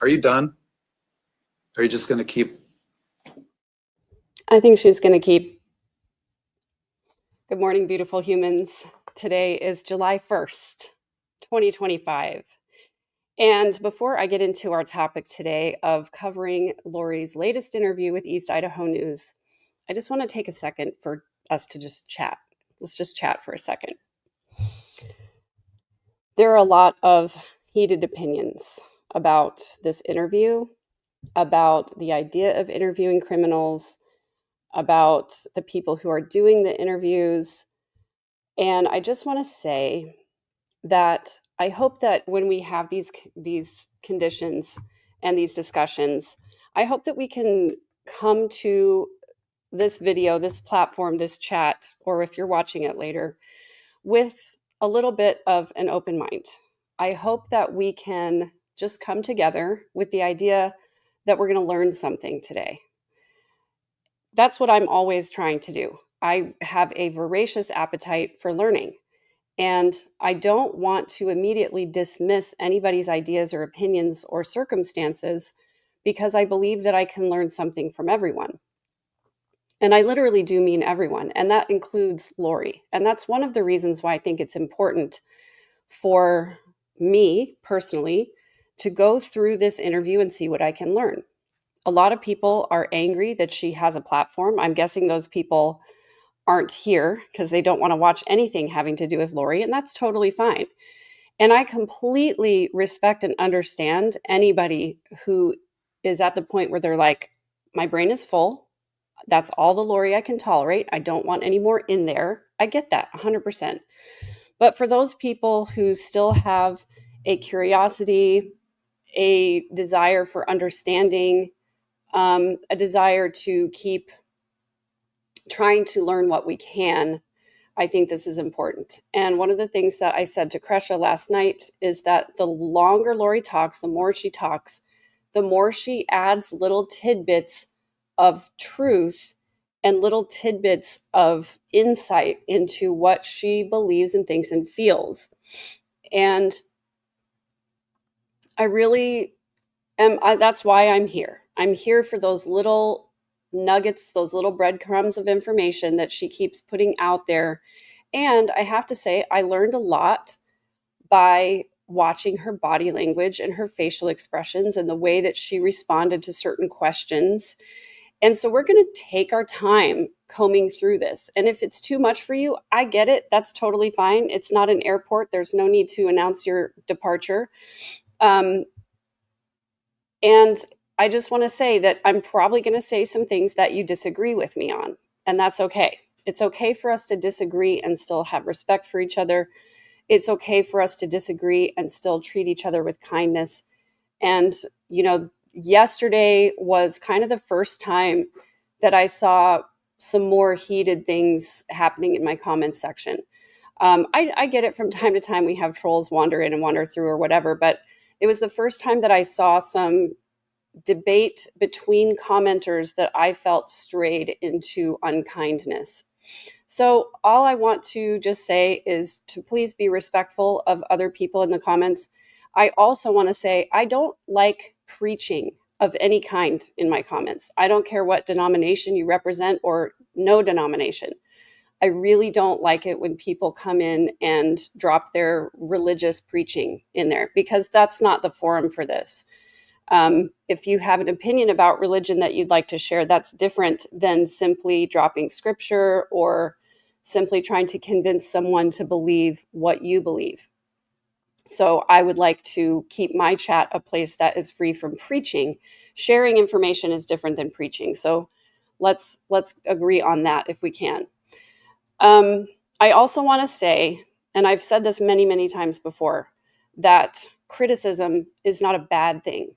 Are you done? Are you just going to keep? I think she's going to keep. Good morning, beautiful humans. Today is July 1st, 2025. And before I get into our topic today of covering Lori's latest interview with East Idaho News, I just want to take a second for us to just chat. Let's just chat for a second. There are a lot of heated opinions about this interview, about the idea of interviewing criminals, about the people who are doing the interviews. And I just want to say that I hope that when we have these conditions and these discussions, I hope that we can come to this video, this platform, this chat, or if you're watching it later, with a little bit of an open mind. I hope that we can just come together with the idea that we're going to learn something today. That's what I'm always trying to do. I have a voracious appetite for learning, and I don't want to immediately dismiss anybody's ideas or opinions or circumstances because I believe that I can learn something from everyone. And I literally do mean everyone, and that includes Lori. And that's one of the reasons why I think it's important for me personally to go through this interview and see what I can learn. A lot of people are angry that she has a platform. I'm guessing those people aren't here because they don't want to watch anything having to do with Lori, and that's totally fine. And I completely respect and understand anybody who is at the point where they're like, my brain is full. That's all the Lori I can tolerate. I don't want any more in there. I get that 100%. But for those people who still have a curiosity, a desire for understanding, a desire to keep trying to learn what we can, I think this is important. And one of the things that I said to Kresha last night is that the longer Lori talks, the more she talks, the more she adds little tidbits of truth and little tidbits of insight into what she believes and thinks and feels. And I really that's why I'm here. I'm here for those little nuggets, those little breadcrumbs of information that she keeps putting out there. And I have to say, I learned a lot by watching her body language and her facial expressions and the way that she responded to certain questions. And so we're going to take our time combing through this. And if it's too much for you, I get it. That's totally fine. It's not an airport. There's no need to announce your departure. And I just want to say that I'm probably going to say some things that you disagree with me on, and that's okay. It's okay for us to disagree and still have respect for each other. It's okay for us to disagree and still treat each other with kindness. And, yesterday was kind of the first time that I saw some more heated things happening in my comments section. I get it from time to time. We have trolls wander in and wander through or whatever, but it was the first time that I saw some debate between commenters that I felt strayed into unkindness. So all I want to just say is to please be respectful of other people in the comments. I also want to say I don't like preaching of any kind in my comments. I don't care what denomination you represent or no denomination. I really don't like it when people come in and drop their religious preaching in there because that's not the forum for this. If you have an opinion about religion that you'd like to share, that's different than simply dropping scripture or simply trying to convince someone to believe what you believe. So I would like to keep my chat a place that is free from preaching. Sharing information is different than preaching. So let's agree on that if we can. I also want to say, and I've said this many, many times before, that criticism is not a bad thing.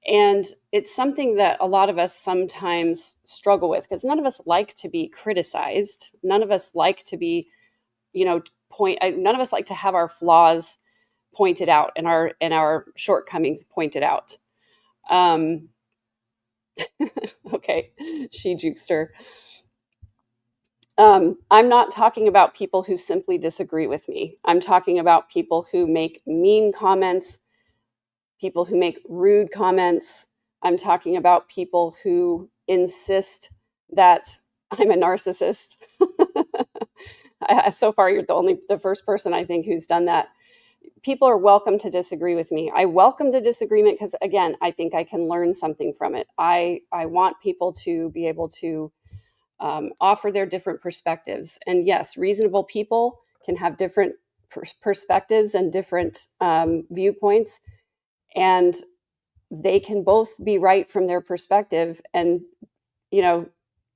And it's something that a lot of us sometimes struggle with because none of us like to be criticized. None of us like to be, none of us like to have our flaws pointed out and our shortcomings pointed out. Okay, she jukester. I'm not talking about people who simply disagree with me. I'm talking about people who make mean comments, people who make rude comments. I'm talking about people who insist that I'm a narcissist. So far, you're the first person I think who's done that. People are welcome to disagree with me. I welcome the disagreement because, again, I think I can learn something from it. I want people to be able to offer their different perspectives. And yes, reasonable people can have different perspectives and different viewpoints, and they can both be right from their perspective. And, you know,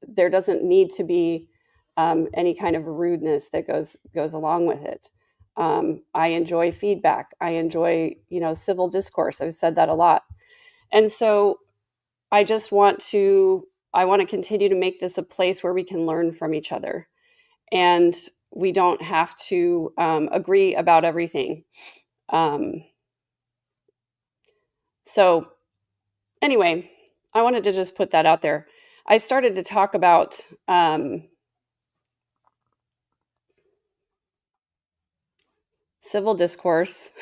there doesn't need to be any kind of rudeness that goes along with it. I enjoy feedback. I enjoy, civil discourse. I've said that a lot. And so I want to continue to make this a place where we can learn from each other. And we don't have to agree about everything. So anyway, I wanted to just put that out there. I started to talk about civil discourse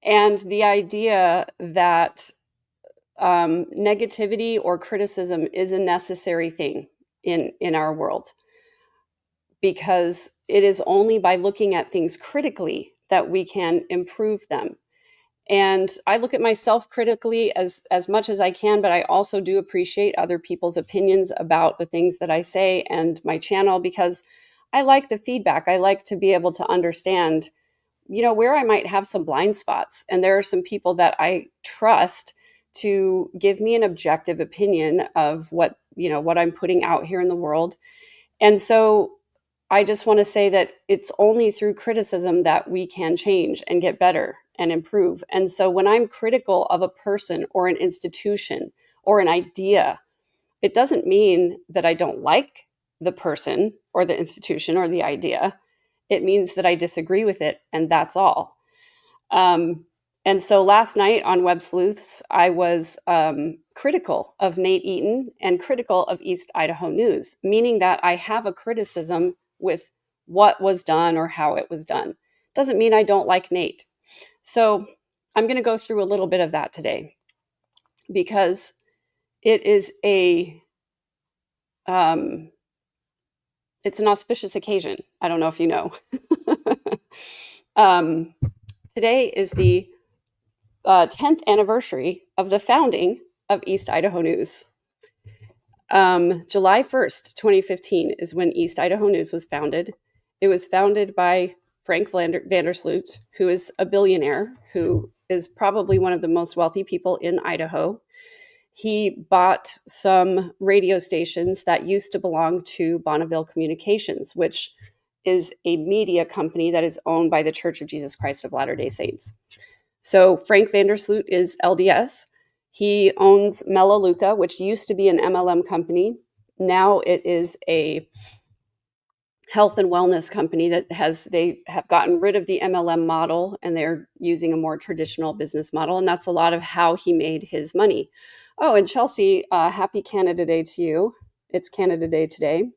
and the idea that negativity or criticism is a necessary thing in our world, because it is only by looking at things critically that we can improve them. And I look at myself critically as much as I can, but I also do appreciate other people's opinions about the things that I say and my channel, because I like the feedback. I like to be able to understand, where I might have some blind spots. And there are some people that I trust to give me an objective opinion of what I'm putting out here in the world. And so I just want to say that it's only through criticism that we can change and get better and improve. And so when I'm critical of a person or an institution or an idea, it doesn't mean that I don't like the person or the institution or the idea. It means that I disagree with it, and that's all. And so last night on Web Sleuths, I was critical of Nate Eaton and critical of East Idaho News, meaning that I have a criticism with what was done or how it was done. Doesn't mean I don't like Nate. So I'm going to go through a little bit of that today, because it is it's an auspicious occasion. I don't know if you know. Today is the 10th anniversary of the founding of East Idaho News. July 1st, 2015 is when East Idaho News was founded. It was founded by Frank Vandersloot, who is a billionaire, who is probably one of the most wealthy people in Idaho. He bought some radio stations that used to belong to Bonneville Communications, which is a media company that is owned by the Church of Jesus Christ of Latter-day Saints. So Frank Vandersloot is LDS. He owns Melaleuca, which used to be an MLM company. Now it is a health and wellness company they have gotten rid of the MLM model, and they're using a more traditional business model. And that's a lot of how he made his money. Oh, and Chelsea, happy Canada Day to you. It's Canada Day today.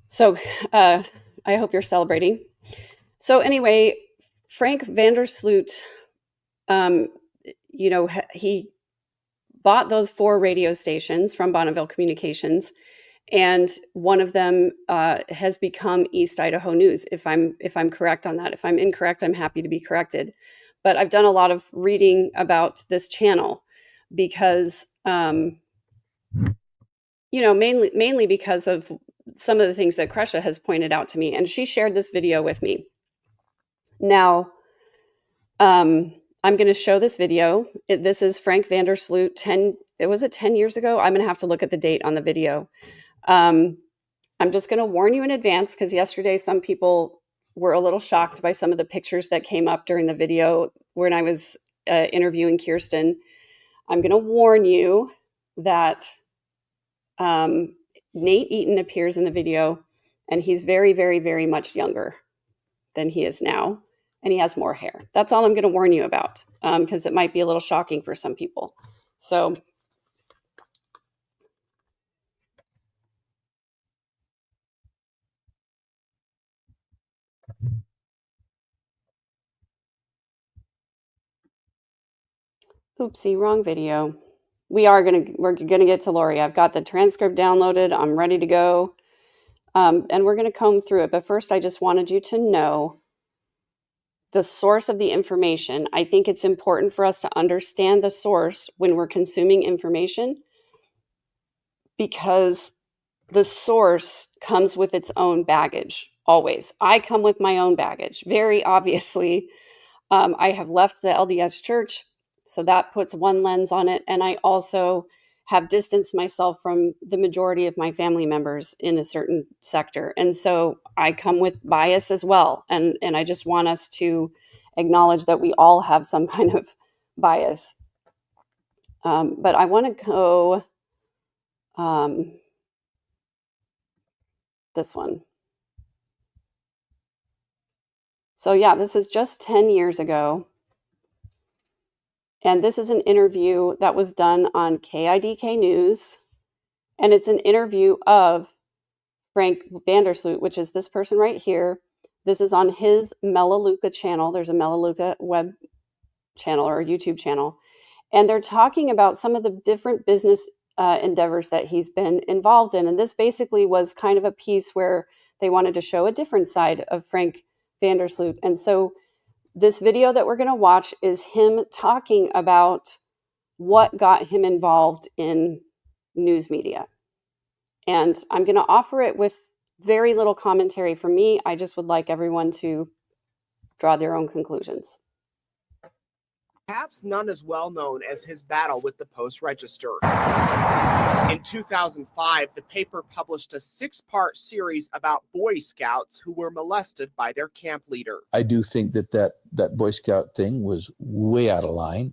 So I hope you're celebrating. So anyway, Frank Vandersloot, he bought those 4 radio stations from Bonneville Communications, and one of them has become East Idaho News. If I'm correct on that. If I'm incorrect, I'm happy to be corrected. But I've done a lot of reading about this channel because, mainly because of some of the things that Kresha has pointed out to me, and she shared this video with me. Now, I'm going to show this video. This is Frank Vandersloot. 10 years ago? I'm going to have to look at the date on the video. I'm just going to warn you in advance, because yesterday some people were a little shocked by some of the pictures that came up during the video when I was interviewing Kirsten. I'm going to warn you that Nate Eaton appears in the video, and he's very, very, very much younger than he is now, and he has more hair. That's all I'm going to warn you about, because it might be a little shocking for some people. So Oopsie, wrong video. We're gonna get to Lori. I've got the transcript downloaded. I'm ready to go. And we're gonna comb through it. But first, I just wanted you to know the source of the information. I think it's important for us to understand the source when we're consuming information, because the source comes with its own baggage, always. I come with my own baggage, very obviously. I have left the LDS church, so that puts one lens on it. And I also have distanced myself from the majority of my family members in a certain sector. And so I come with bias as well. And I just want us to acknowledge that we all have some kind of bias. But I want to go this one. So yeah, this is just 10 years ago. And this is an interview that was done on KIDK News. And it's an interview of Frank Vandersloot, which is this person right here. This is on his Melaleuca channel. There's a Melaleuca web channel or YouTube channel. And they're talking about some of the different business endeavors that he's been involved in. And this basically was kind of a piece where they wanted to show a different side of Frank Vandersloot. And so this video that we're going to watch is him talking about what got him involved in news media. And I'm going to offer it with very little commentary from me. I just would like everyone to draw their own conclusions. Perhaps none as well known as his battle with the Post-Register. In 2005, the paper published a 6-part series about Boy Scouts who were molested by their camp leader. I do think that Boy Scout thing was way out of line.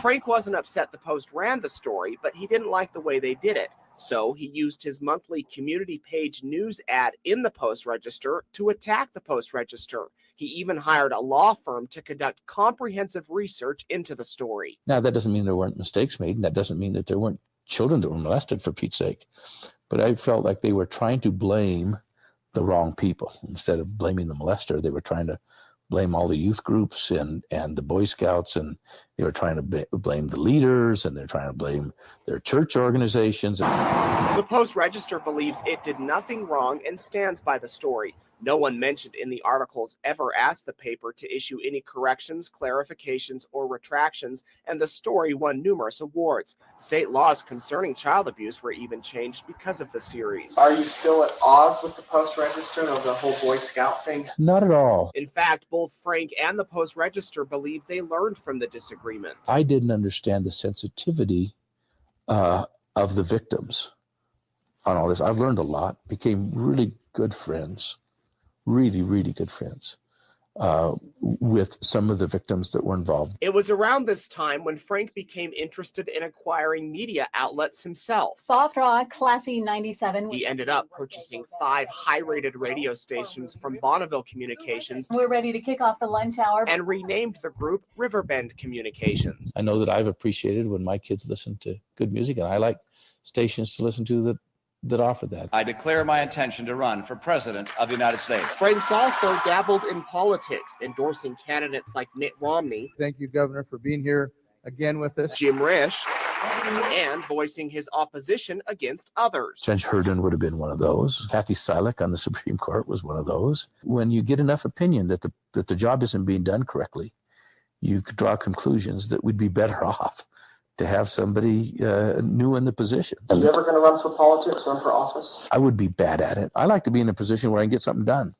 Frank wasn't upset the Post ran the story, but he didn't like the way they did it. So he used his monthly community page news ad in the Post-Register to attack the Post-Register. He even hired a law firm to conduct comprehensive research into the story. Now, that doesn't mean there weren't mistakes made, and that doesn't mean that there weren't children that were molested, for Pete's sake. But I felt like they were trying to blame the wrong people. Instead of blaming the molester, they were trying to blame all the youth groups and the Boy Scouts, and they were trying to blame the leaders, and they're trying to blame their church organizations. The Post-Register believes it did nothing wrong and stands by the story. No one mentioned in the articles ever asked the paper to issue any corrections, clarifications, or retractions, and the story won numerous awards. State laws concerning child abuse were even changed because of the series. Are you still at odds with the Post-Register of the whole Boy Scout thing? Not at all. In fact, both Frank and the Post-Register believe they learned from the disagreement. I didn't understand the sensitivity of the victims on all this. I've learned a lot, became really good friends, really, really good friends with some of the victims that were involved. It was around this time when Frank became interested in acquiring media outlets himself. Soft Rock, Classy 97. He ended up purchasing 5 high-rated radio stations from Bonneville Communications. We're ready to kick off the lunch hour. And renamed the group Riverbend Communications. I know that I've appreciated when my kids listen to good music, and I like stations to listen to that offer that. I declare my intention to run for president of the United States. Frank's also dabbled in politics, endorsing candidates like Mitt Romney. Thank you, Governor, for being here again with us. Jim Risch, and voicing his opposition against others. Judge Herndon would have been one of those. Kathy Silik on the Supreme Court was one of those. When you get enough opinion that the job isn't being done correctly, you could draw conclusions that we'd be better off to have somebody new in the position. Are you ever going to run for politics, run for office? I would be bad at it. I like to be in a position where I can get something done.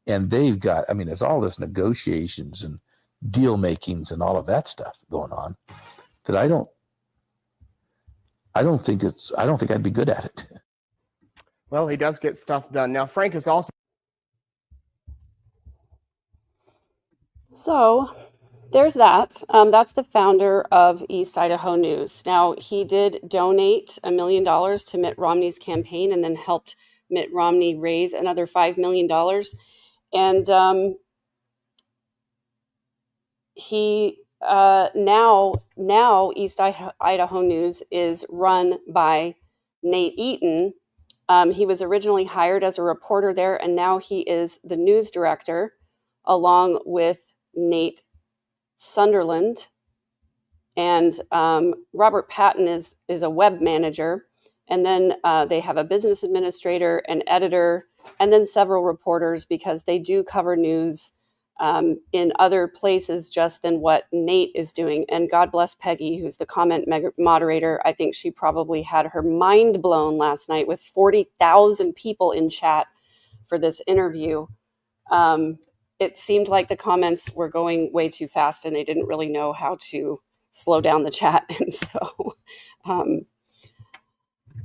And they've got, there's all this negotiations and deal makings and all of that stuff going on that I don't think I'd be good at it. Well, he does get stuff done. Now, Frank is also... So there's that. That's the founder of East Idaho News. Now, he did donate $1 million to Mitt Romney's campaign and then helped Mitt Romney raise another $5 million. And he now East Idaho News is run by Nate Eaton. He was originally hired as a reporter there, and now he is the news director along with Nate Sunderland. And Robert Patton is a web manager. And then they have a business administrator, an editor, and then several reporters, because they do cover news in other places just than what Nate is doing. And God bless Peggy, who's the comment moderator. I think she probably had her mind blown last night with 40,000 people in chat for this interview. It seemed like the comments were going way too fast and they didn't really know how to slow down the chat. And so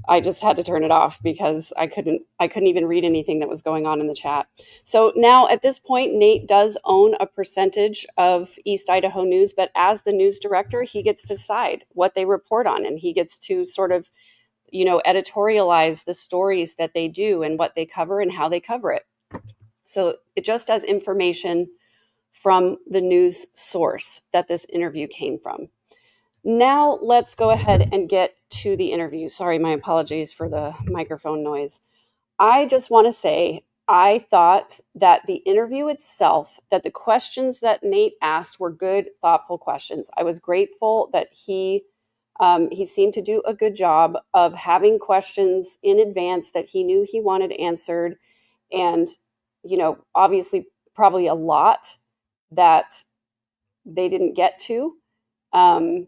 I just had to turn it off because I couldn't even read anything that was going on in the chat. So now at this point, Nate does own a percentage of East Idaho News, but as the news director, he gets to decide what they report on, and he gets to sort of, editorialize the stories that they do and what they cover and how they cover it. So it just as information from the news source that this interview came from. Now let's go ahead and get to the interview. Sorry, my apologies for the microphone noise. I just want to say, I thought that the interview itself, that the questions that Nate asked were good, thoughtful questions. I was grateful that he seemed to do a good job of having questions in advance that he knew he wanted answered. And, obviously probably a lot that they didn't get to. And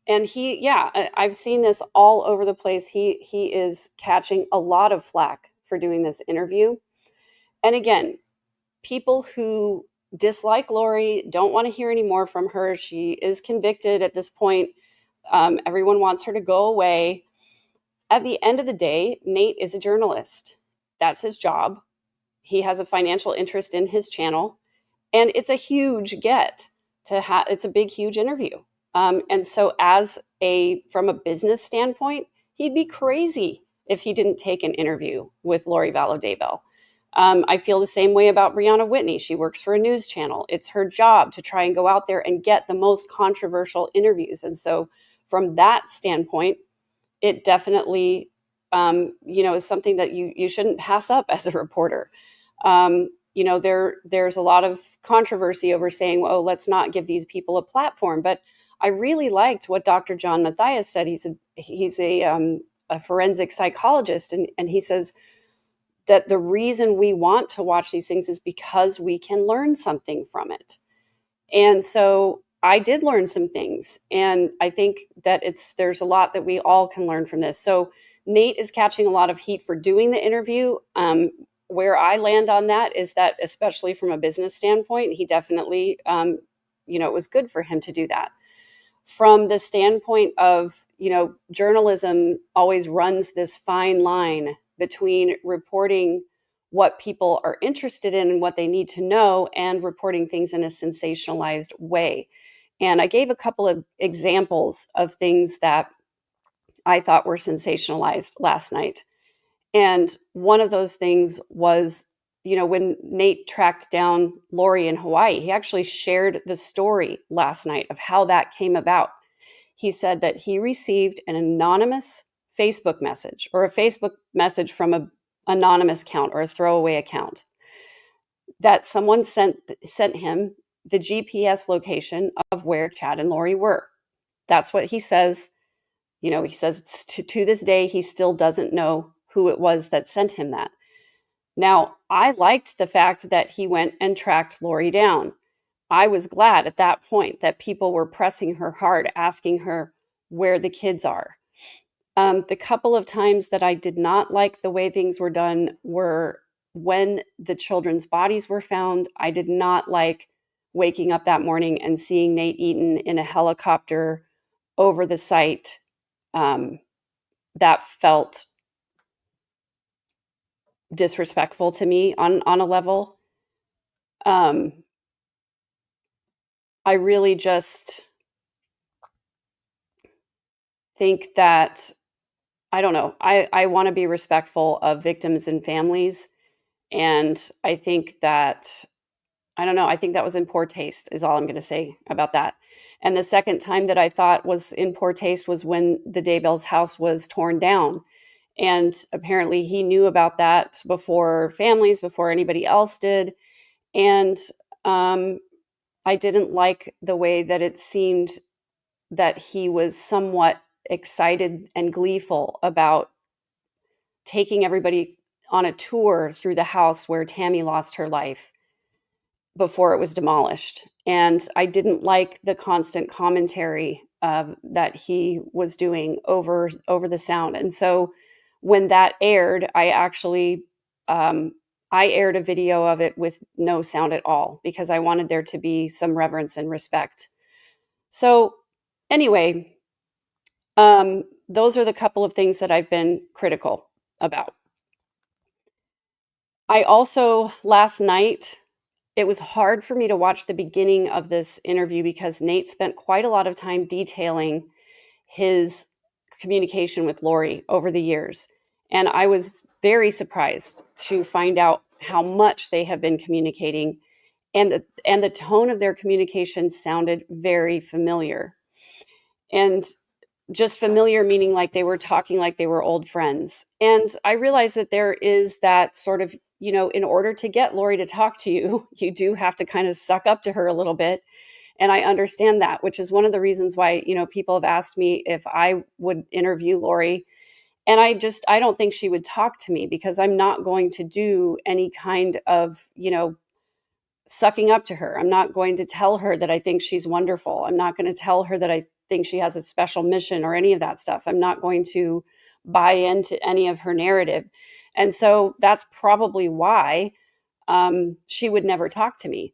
I've seen this all over the place. He is catching a lot of flack for doing this interview. And again, people who dislike Lori don't want to hear any more from her. She is convicted at this point. Everyone wants her to go away. At the end of the day, Nate is a journalist. That's his job. He has a financial interest in his channel. And it's a huge get to have. It's a big, huge interview. And so from a business standpoint, he'd be crazy if he didn't take an interview with Lori Vallow Daybell. I feel the same way about Brianna Whitney. She works for a news channel. It's her job to try and go out there and get the most controversial interviews. And so from that standpoint, it definitely, is something that you shouldn't pass up as a reporter. There's a lot of controversy over saying, oh, let's not give these people a platform. But I really liked what Dr. John Matthias said. He's a forensic psychologist, and he says that the reason we want to watch these things is because we can learn something from it. And so I did learn some things, and I think that there's a lot that we all can learn from this. So Nate is catching a lot of heat for doing the interview. Where I land on that is that, especially from a business standpoint, he definitely, it was good for him to do that. From the standpoint of, journalism always runs this fine line between reporting what people are interested in and what they need to know and reporting things in a sensationalized way. And I gave a couple of examples of things that I thought were sensationalized last night. And one of those things was, when Nate tracked down Lori in Hawaii, he actually shared the story last night of how that came about. He said that he received an anonymous Facebook message, or a Facebook message from an anonymous account or a throwaway account, that someone sent him the GPS location of where Chad and Lori were. That's what he says. He says to this day, he still doesn't know who it was that sent him that. Now, I liked the fact that he went and tracked Lori down. I was glad at that point that people were pressing her hard, asking her where the kids are. The couple of times that I did not like the way things were done were when the children's bodies were found. I did not like waking up that morning and seeing Nate Eaton in a helicopter over the site. That felt disrespectful to me on a level. I really just think that, I don't know, I want to be respectful of victims and families. And I think that, I think that was in poor taste is all I'm going to say about that. And the second time that I thought was in poor taste was when the Daybell's house was torn down. And apparently he knew about that before anybody else did. And I didn't like the way that it seemed that he was somewhat excited and gleeful about taking everybody on a tour through the house where Tammy lost her life before it was demolished. And I didn't like the constant commentary that he was doing over the sound. And so when that aired, I actually I aired a video of it with no sound at all because I wanted there to be some reverence and respect. So anyway, those are the couple of things that I've been critical about. I also, last night, it was hard for me to watch the beginning of this interview because Nate spent quite a lot of time detailing his communication with Lori over the years. And I was very surprised to find out how much they have been communicating. And the tone of their communication sounded very familiar. And just familiar meaning like they were talking like they were old friends. And I realized that there is that sort of, in order to get Lori to talk to you, you do have to kind of suck up to her a little bit. And I understand that, which is one of the reasons why, people have asked me if I would interview Lori. And I don't think she would talk to me because I'm not going to do any kind of, sucking up to her. I'm not going to tell her that I think she's wonderful. I'm not going to tell her that I think she has a special mission or any of that stuff. I'm not going to buy into any of her narrative. And so that's probably why she would never talk to me.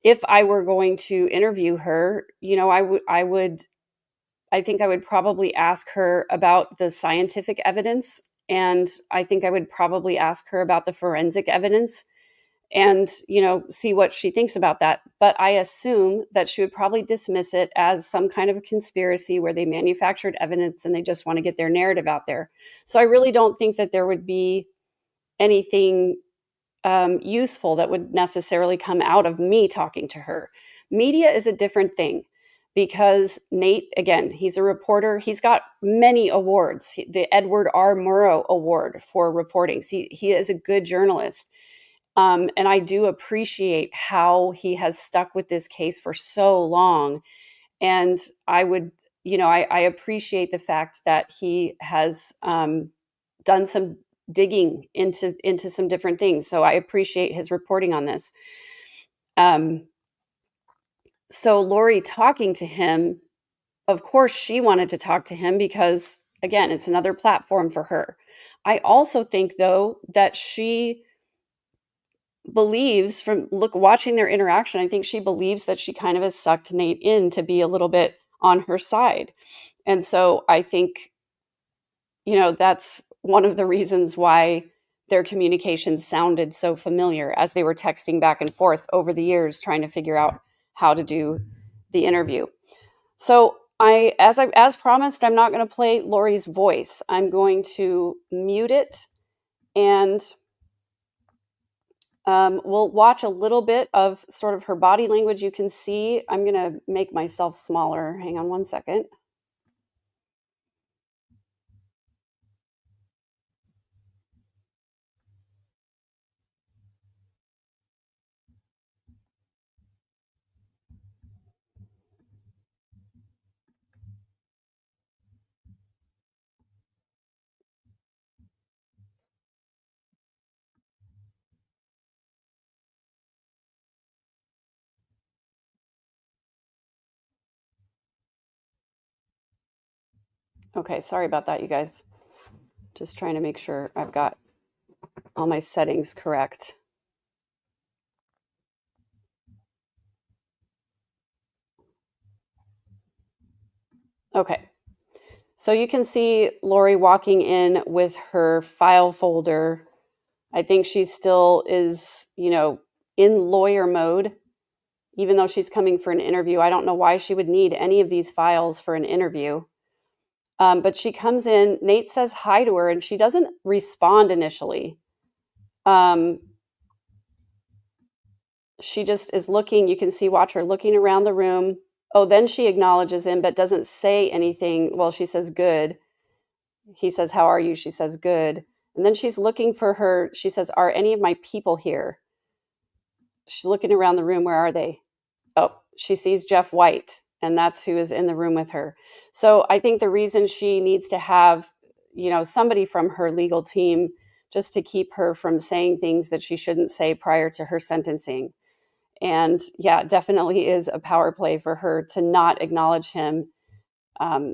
If I were going to interview her, I think I would probably ask her about the scientific evidence. And I think I would probably ask her about the forensic evidence and, see what she thinks about that. But I assume that she would probably dismiss it as some kind of a conspiracy where they manufactured evidence and they just want to get their narrative out there. So I really don't think that there would be anything useful that would necessarily come out of me talking to her. Media is a different thing because Nate, again, he's a reporter. He's got many awards. The Edward R. Murrow Award for reporting. He is a good journalist. And I do appreciate how he has stuck with this case for so long. And I would, I appreciate the fact that he has done some digging into some different things. So I appreciate his reporting on this. So Lori talking to him, of course, she wanted to talk to him because, again, it's another platform for her. I also think, though, that she believes watching their interaction, I think she believes that she kind of has sucked Nate in to be a little bit on her side. And so I think, that's one of the reasons why their communication sounded so familiar as they were texting back and forth over the years, trying to figure out how to do the interview. So as promised, I'm not going to play Lori's voice. I'm going to mute it and we'll watch a little bit of sort of her body language. You can see, I'm going to make myself smaller. Hang on one second. Okay, sorry about that, you guys. Just trying to make sure I've got all my settings correct. Okay, so you can see Lori walking in with her file folder. I think she still is, in lawyer mode, even though she's coming for an interview. I don't know why she would need any of these files for an interview. But she comes in, Nate says hi to her, and she doesn't respond initially. She just is looking, you can watch her looking around the room. Oh, then she acknowledges him, but doesn't say anything. Well, she says, good. He says, how are you? She says, good. And then she's looking for her. She says, are any of my people here? She's looking around the room. Where are they? Oh, she sees Jeff White, and that's who is in the room with her. So I think the reason she needs to have, somebody from her legal team just to keep her from saying things that she shouldn't say prior to her sentencing. And yeah, definitely is a power play for her to not acknowledge him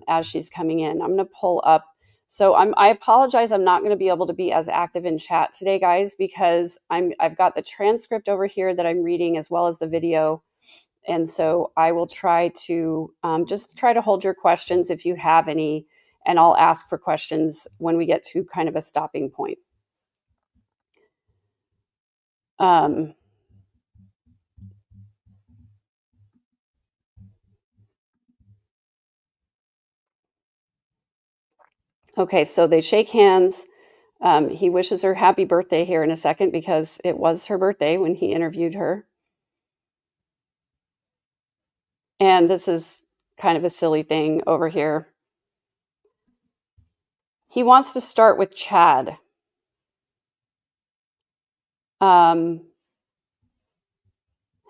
as she's coming in. I'm going to pull up. So I apologize. I'm not going to be able to be as active in chat today, guys, because I've got the transcript over here that I'm reading as well as the video. And so I will try to just try to hold your questions if you have any, and I'll ask for questions when we get to kind of a stopping point. Okay, so they shake hands. He wishes her happy birthday here in a second because it was her birthday when he interviewed her. And this is kind of a silly thing over here. He wants to start with Chad. Hang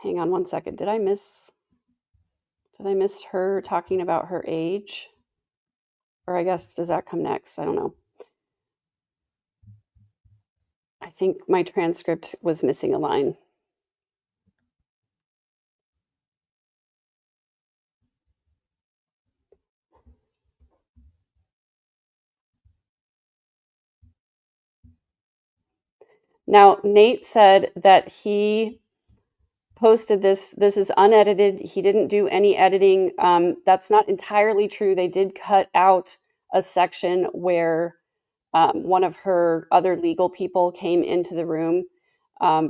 on one second. Did I miss her talking about her age? Or I guess, does that come next? I don't know. I think my transcript was missing a line. Now, Nate said that he posted this. This is unedited. He didn't do any editing. That's not entirely true. They did cut out a section where one of her other legal people came into the room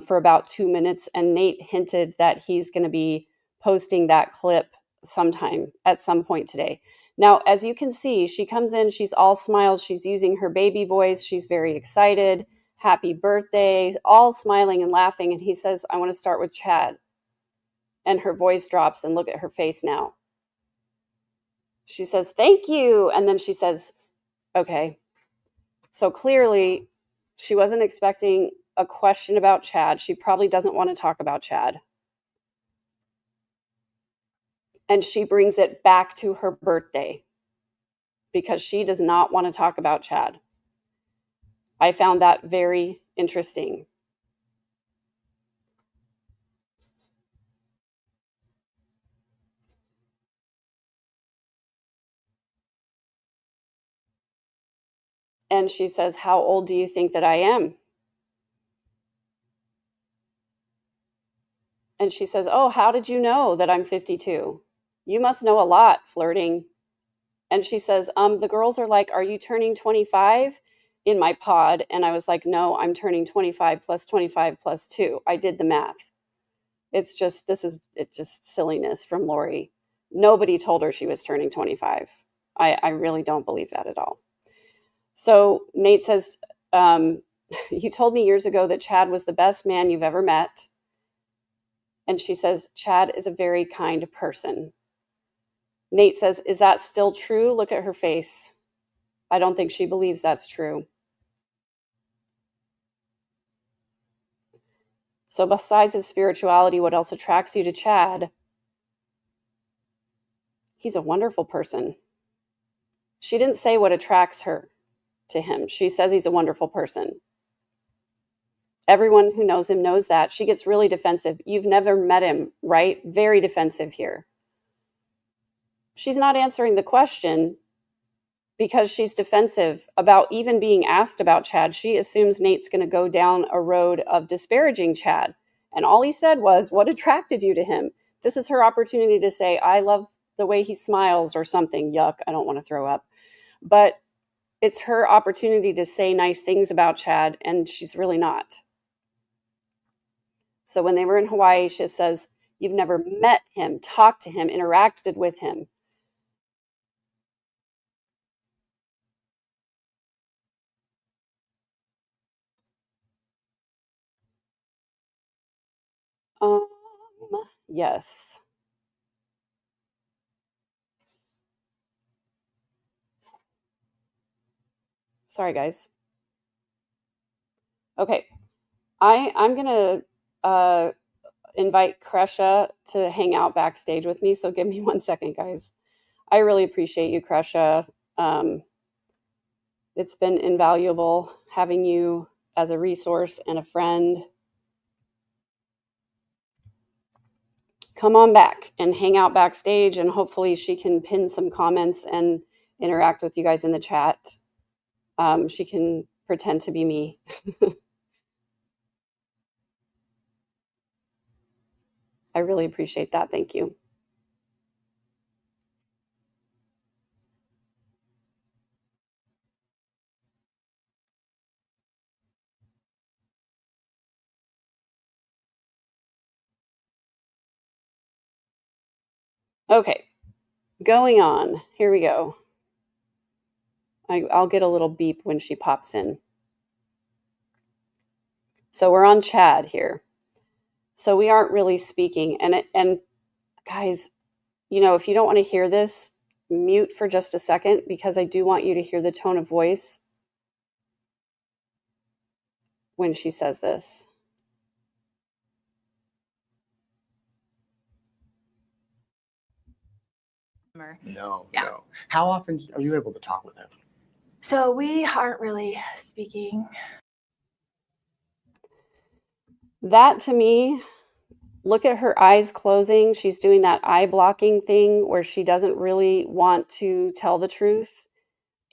for about 2 minutes, and Nate hinted that he's going to be posting that clip sometime at some point today. Now, as you can see, she comes in, she's all smiles, she's using her baby voice, she's very excited, happy birthday, all smiling and laughing, and he says, I want to start with Chad. And her voice drops, and look at her face now. She says, thank you, and then she says, okay. So clearly, she wasn't expecting a question about Chad. She probably doesn't want to talk about Chad. And she brings it back to her birthday because she does not want to talk about Chad. I found that very interesting. And she says, how old do you think that I am? And she says, oh, how did you know that I'm 52? You must know a lot, flirting. And she says, the girls are like, are you turning 25 in my pod? And I was like, no, I'm turning 25 plus 25 plus 2. I did the math. It's just silliness from Lori. Nobody told her she was turning 25. I really don't believe that at all. So Nate says, you told me years ago that Chad was the best man you've ever met. And she says, Chad is a very kind person. Nate says, is that still true? Look at her face. I don't think she believes that's true. So besides his spirituality, what else attracts you to Chad? He's a wonderful person. She didn't say what attracts her to him. She says he's a wonderful person. Everyone who knows him knows that. She gets really defensive. You've never met him, right? Very defensive here. She's not answering the question because she's defensive about even being asked about Chad. She assumes Nate's going to go down a road of disparaging Chad. And all he said was, what attracted you to him? This is her opportunity to say, I love the way he smiles or something. Yuck, I don't want to throw up. But it's her opportunity to say nice things about Chad, and she's really not. So when they were in Hawaii, she says, you've never met him, talked to him, interacted with him. Yes. Sorry, guys. Okay. I'm going to invite Kresha to hang out backstage with me. So give me 1 second, guys. I really appreciate you, Kresha. It's been invaluable having you as a resource and a friend. Come on back and hang out backstage, and hopefully she can pin some comments and interact with you guys in the chat. She can pretend to be me. I really appreciate that. Thank you. Okay, going on. Here we go. I'll get a little beep when she pops in. So we're on Chad here. So we aren't really speaking. And guys, if you don't want to hear this, mute for just a second, because I do want you to hear the tone of voice when she says this. No, Yeah. no. How often are you able to talk with him? So we aren't really speaking. That to me, look at her eyes closing. She's doing that eye blocking thing where she doesn't really want to tell the truth.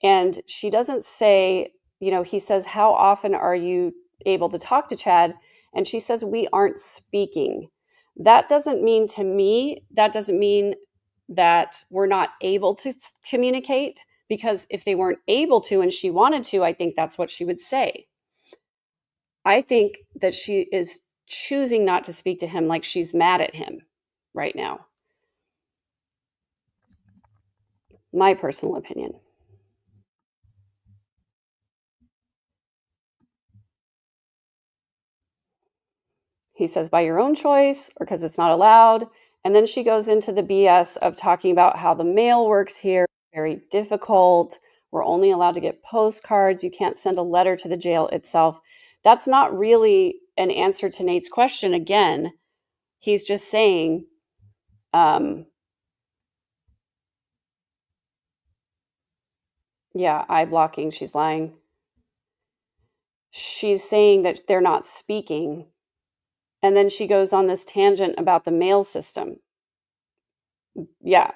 And she doesn't say, he says, how often are you able to talk to Chad? And she says, we aren't speaking. That doesn't mean to me, that doesn't mean that we're not able to communicate, because if they weren't able to and she wanted to, I think that's what she would say. I think that she is choosing not to speak to him, like she's mad at him right now. My personal opinion. He says, by your own choice, or because it's not allowed. And then she goes into the BS of talking about how the mail works here, very difficult. We're only allowed to get postcards. You can't send a letter to the jail itself. That's not really an answer to Nate's question. Again, he's just saying, yeah, eye blocking, she's lying. She's saying that they're not speaking. And then she goes on this tangent about the mail system. Yeah.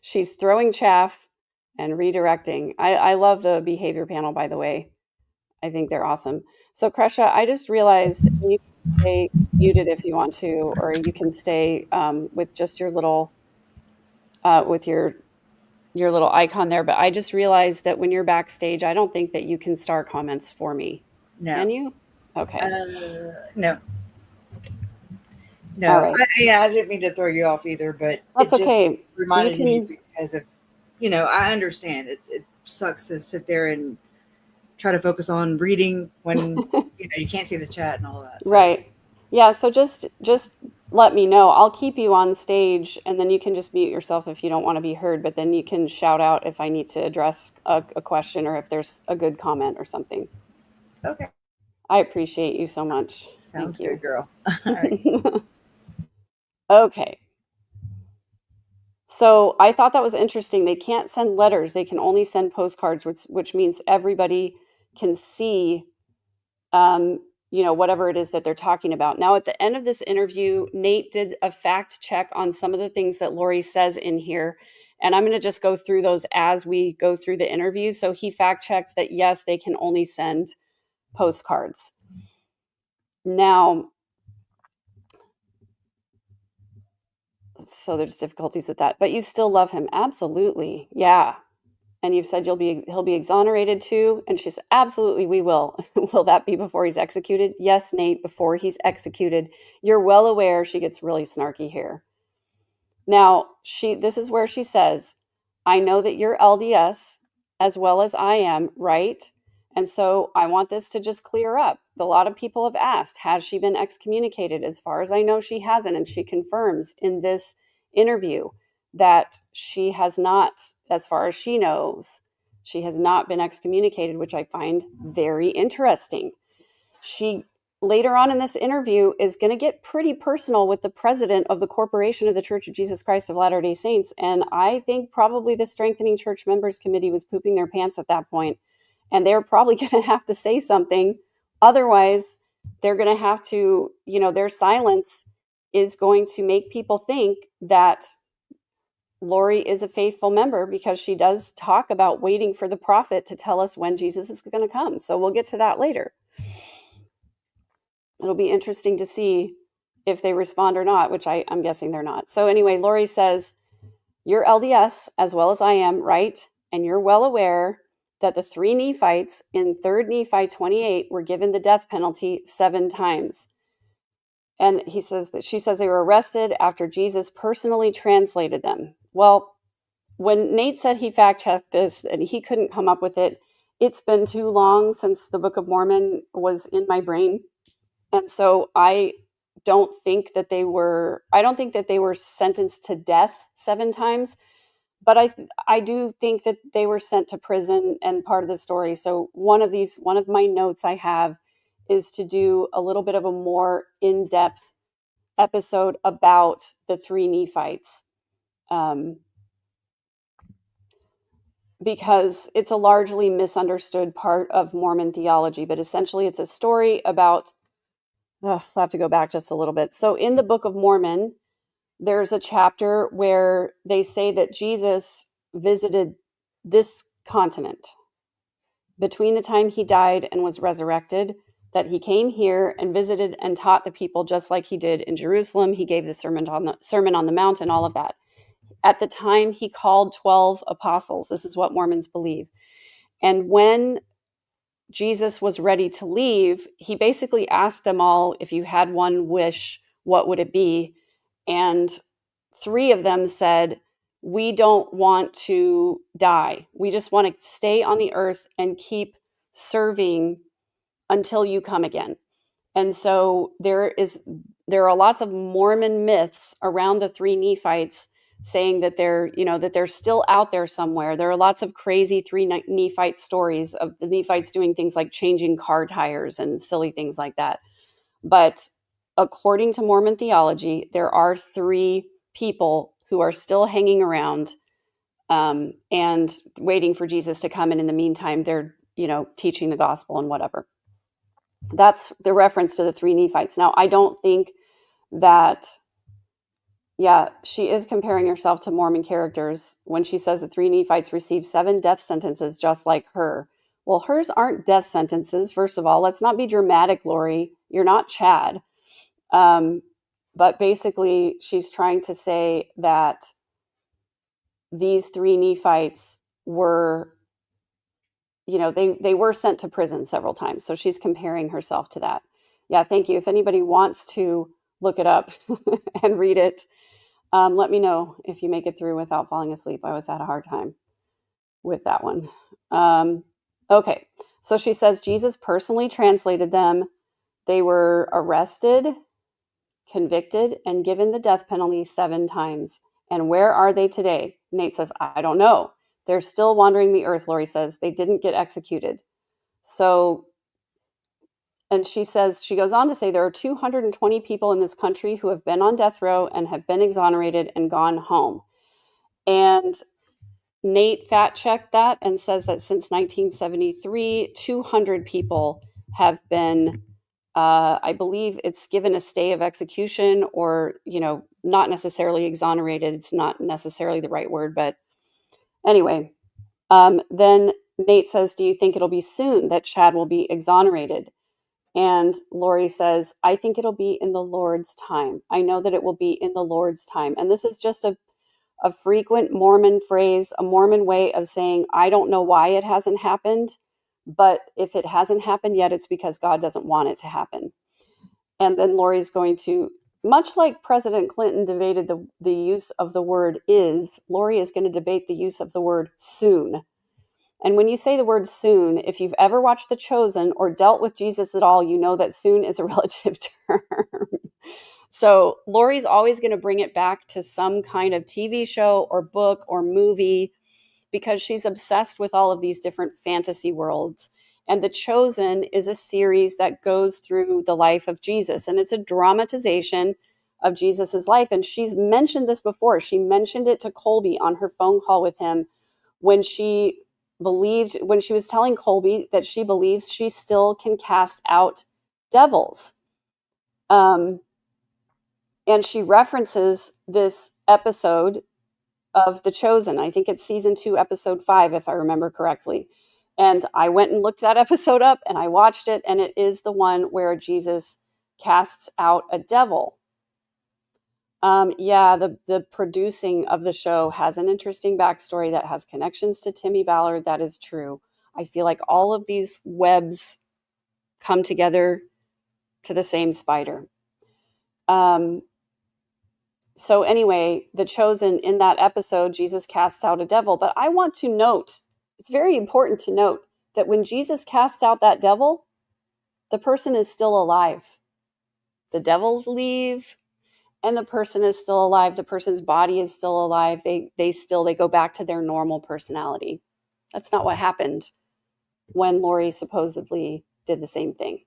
She's throwing chaff and redirecting. I love the behavior panel, by the way. I think they're awesome. So Kresha, I just realized you can stay muted if you want to, or you can stay with just your little with your little icon there. But I just realized that when you're backstage, I don't think that you can start comments for me. No. Can you? Okay. No. All right. I didn't mean to throw you off either, but That's it just okay. reminded me because of, I understand it sucks to sit there and try to focus on reading when you can't see the chat and all that. So. Right. Yeah. So just let me know. I'll keep you on stage, and then you can just mute yourself if you don't want to be heard. But then you can shout out if I need to address a question, or if there's a good comment or something. Okay. I appreciate you so much. Sounds Thank you. good, girl. All right. Okay. So I thought that was interesting. They can't send letters. They can only send postcards, which means everybody can see, whatever it is that they're talking about. Now, at the end of this interview, Nate did a fact check on some of the things that Lori says in here. And I'm going to just go through those as we go through the interview. So he fact checked that, yes, they can only send postcards. Now, so there's difficulties with that, but you still love him. Absolutely. Yeah. And you've said he'll be exonerated too. And she said, absolutely, we will. Will that be before he's executed? Yes, Nate, before he's executed. You're well aware. She gets really snarky here. Now, this is where she says, I know that you're LDS as well as I am, right? And so I want this to just clear up. A lot of people have asked, has she been excommunicated? As far as I know, she hasn't. And she confirms in this interview that she has not, as far as she knows, she has not been excommunicated, which I find very interesting. She later on in this interview is going to get pretty personal with the president of the Corporation of the Church of Jesus Christ of Latter-day Saints. And I think probably the Strengthening Church Members Committee was pooping their pants at that point. And they're probably going to have to say something. Otherwise, they're going to have to, their silence is going to make people think that Lori is a faithful member, because she does talk about waiting for the prophet to tell us when Jesus is going to come. So we'll get to that later. It'll be interesting to see if they respond or not, which I'm guessing they're not. So anyway, Lori says, you're LDS as well as I am, right? And you're well aware that the 3 Nephites in 3 Nephi 28 were given the death penalty 7 times. And she says they were arrested after Jesus personally translated them. Well, when Nate said he fact-checked this and he couldn't come up with it, it's been too long since the Book of Mormon was in my brain. And so I don't think that they were sentenced to death 7 times, but I do think that they were sent to prison and part of the story. So one of my notes I have is to do a little bit of a more in-depth episode about the 3 Nephites, because it's a largely misunderstood part of Mormon theology. But essentially, it's a story about. I'll have to go back just a little bit. So in the Book of Mormon, there's a chapter where they say that Jesus visited this continent between the time he died and was resurrected, that he came here and visited and taught the people just like he did in Jerusalem. He gave the Sermon on the Mount and all of that. At the time, he called 12 apostles. This is what Mormons believe. And when Jesus was ready to leave, he basically asked them all, if you had one wish, what would it be? And 3 of them said, we don't want to die. We just want to stay on the earth and keep serving until you come again. And so there are lots of Mormon myths around the 3 Nephites saying that they're still out there somewhere. There are lots of crazy 3 Nephite stories of the Nephites doing things like changing car tires and silly things like that. But according to Mormon theology, there are 3 people who are still hanging around and waiting for Jesus to come. And in the meantime, they're, teaching the gospel and whatever. That's the reference to the 3 Nephites. Now, I don't think that, she is comparing herself to Mormon characters when she says the 3 Nephites received 7 death sentences just like her. Well, hers aren't death sentences. First of all, let's not be dramatic, Lori. You're not Chad. But basically, she's trying to say that these 3 Nephites were, they were sent to prison several times. So she's comparing herself to that. Yeah, thank you. If anybody wants to look it up and read it, let me know if you make it through without falling asleep. I always had a hard time with that one. Okay, so she says Jesus personally translated them. They were arrested, convicted, and given the death penalty 7 times. And where are they today? Nate says, I don't know. They're still wandering the earth, Lori says. They didn't get executed. So, and she goes on to say there are 220 people in this country who have been on death row and have been exonerated and gone home. And Nate fact-checked that and says that since 1973, 200 people have been, I believe it's given a stay of execution or, not necessarily exonerated. It's not necessarily the right word, but anyway. Then Nate says, do you think it'll be soon that Chad will be exonerated? And Lori says, I think it'll be in the Lord's time. I know that it will be in the Lord's time. And this is just a frequent Mormon phrase, a Mormon way of saying, I don't know why it hasn't happened, but if it hasn't happened yet, it's because God doesn't want it to happen. And then Lori's going to, much like President Clinton debated the use of the word is, Lori is going to debate the use of the word soon. And when you say the word soon, if you've ever watched The Chosen or dealt with Jesus at all, you know that soon is a relative term. So Lori's always going to bring it back to some kind of TV show or book or movie because she's obsessed with all of these different fantasy worlds. And The Chosen is a series that goes through the life of Jesus, and it's a dramatization of Jesus's life. And she's mentioned this before. She mentioned it to Colby on her phone call with him when she was telling Colby that she believes she still can cast out devils. And she references this episode of The Chosen. I think it's season 2, episode 5, if I remember correctly. And I went and looked that episode up and I watched it, and it is the one where Jesus casts out a devil. The producing of the show has an interesting backstory that has connections to Timmy Ballard. That is true. I feel like all of these webs come together to the same spider. So anyway, The Chosen, in that episode, Jesus casts out a devil. But I want to note, it's very important to note that when Jesus casts out that devil, the person is still alive. The devils leave and the person is still alive. The person's body is still alive. They go back to their normal personality. That's not what happened when Lori supposedly did the same thing.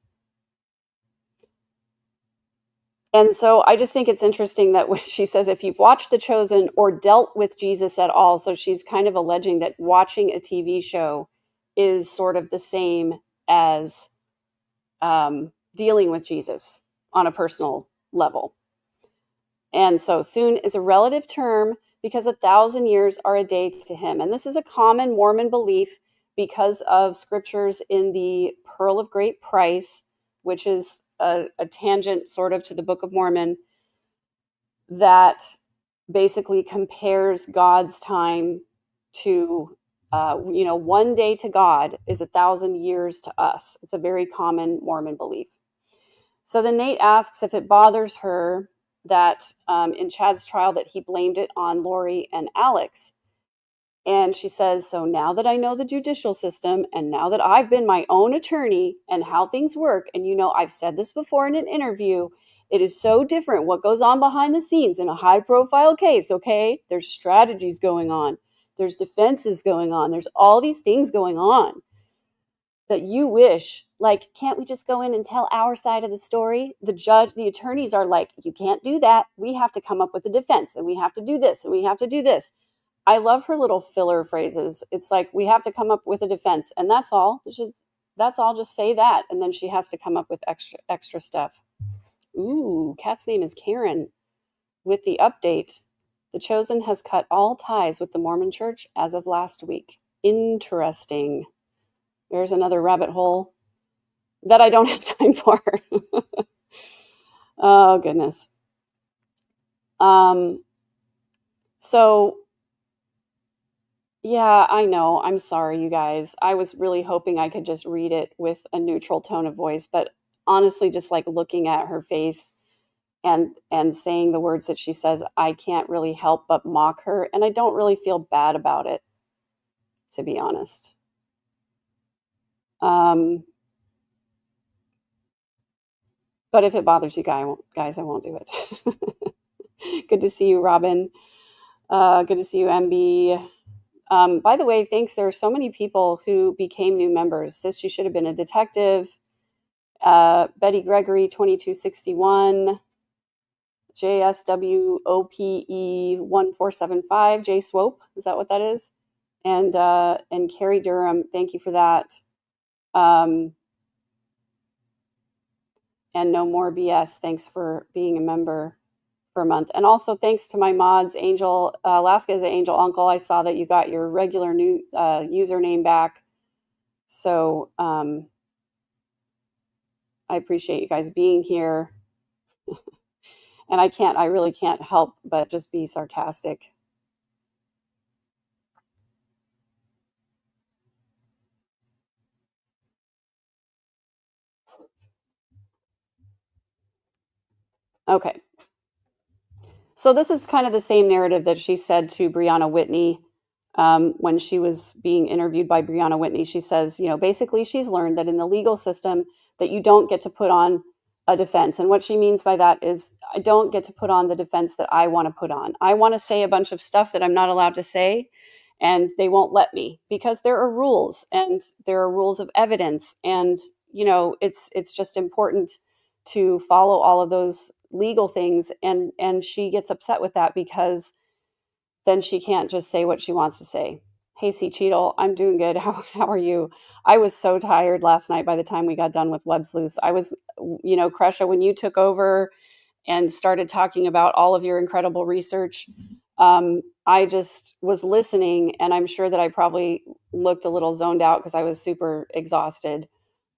And so I just think it's interesting that when she says, if you've watched The Chosen or dealt with Jesus at all, so she's kind of alleging that watching a TV show is sort of the same as dealing with Jesus on a personal level. And so soon is a relative term because 1,000 years are a day to him. And this is a common Mormon belief because of scriptures in the Pearl of Great Price, which is a tangent sort of to the Book of Mormon, that basically compares God's time to, 1 day to God is 1,000 years to us. It's a very common Mormon belief. So then Nate asks if it bothers her that in Chad's trial that he blamed it on Lori and Alex. And she says, so now that I know the judicial system and now that I've been my own attorney and how things work, and I've said this before in an interview, it is so different what goes on behind the scenes in a high profile case, okay? There's strategies going on. There's defenses going on. There's all these things going on that you wish, like, can't we just go in and tell our side of the story? The attorneys are like, you can't do that. We have to come up with a defense and we have to do this and we have to do this. I love her little filler phrases. It's like, we have to come up with a defense, and that's all. That's all. Just say that, and then she has to come up with extra stuff. Ooh, Kat's name is Karen. With the update, The Chosen has cut all ties with the Mormon Church as of last week. Interesting. There's another rabbit hole that I don't have time for. Oh goodness. So. Yeah, I know. I'm sorry, you guys. I was really hoping I could just read it with a neutral tone of voice, but honestly, just like looking at her face and saying the words that she says, I can't really help but mock her, and I don't really feel bad about it, to be honest. But if it bothers you guys, I won't do it. Good to see you, Robin. Good to see you, MB. By the way, thanks. There are so many people who became new members. Sis, you should have been a detective. Betty Gregory, 2261. JSWOPE 1475. J Swope, is that what that is? And Carrie Durham, thank you for that. And No More BS, thanks for being a member for a month. And also thanks to my mods, Angel, Alaska is an Angel Uncle. I saw that you got your regular new username back. So I appreciate you guys being here. And I really can't help but just be sarcastic. Okay. So this is kind of the same narrative that she said to Brianna Whitney when she was being interviewed by Brianna Whitney. She says, basically she's learned that in the legal system that you don't get to put on a defense. And what she means by that is I don't get to put on the defense that I want to put on. I want to say a bunch of stuff that I'm not allowed to say. and they won't let me because there are rules, and there are rules of evidence, and it's just important to follow all of those legal things, and she gets upset with that because then she can't just say what she wants to say. Hey, C. Cheadle, I'm doing good. How are you? I was so tired last night by the time we got done with Webs Loose. I was, Kresha, when you took over and started talking about all of your incredible research, I just was listening, and I'm sure that I probably looked a little zoned out because I was super exhausted.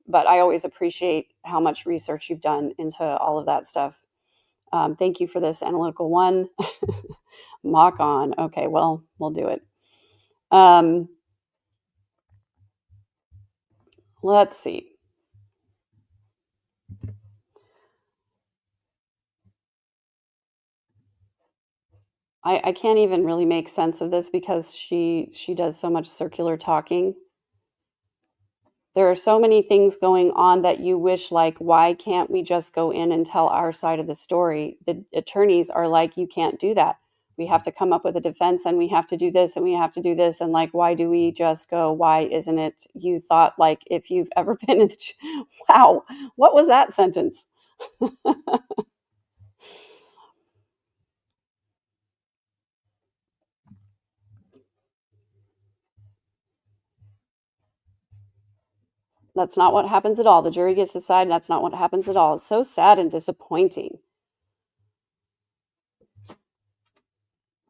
But I always appreciate how much research you've done into all of that stuff. Thank you for this analytical one. Mock on. Okay, well, we'll do it. Let's see. I can't even really make sense of this because she does so much circular talking. There are so many things going on that you wish, like, why can't we just go in and tell our side of the story? The attorneys are like, you can't do that. We have to come up with a defense, and we have to do this, and we have to do this. And like, why do we just go, why isn't it? You thought, like, if you've ever been in the wow, what was that sentence? That's not what happens at all. The jury gets to decide. That's not what happens at all. It's so sad and disappointing.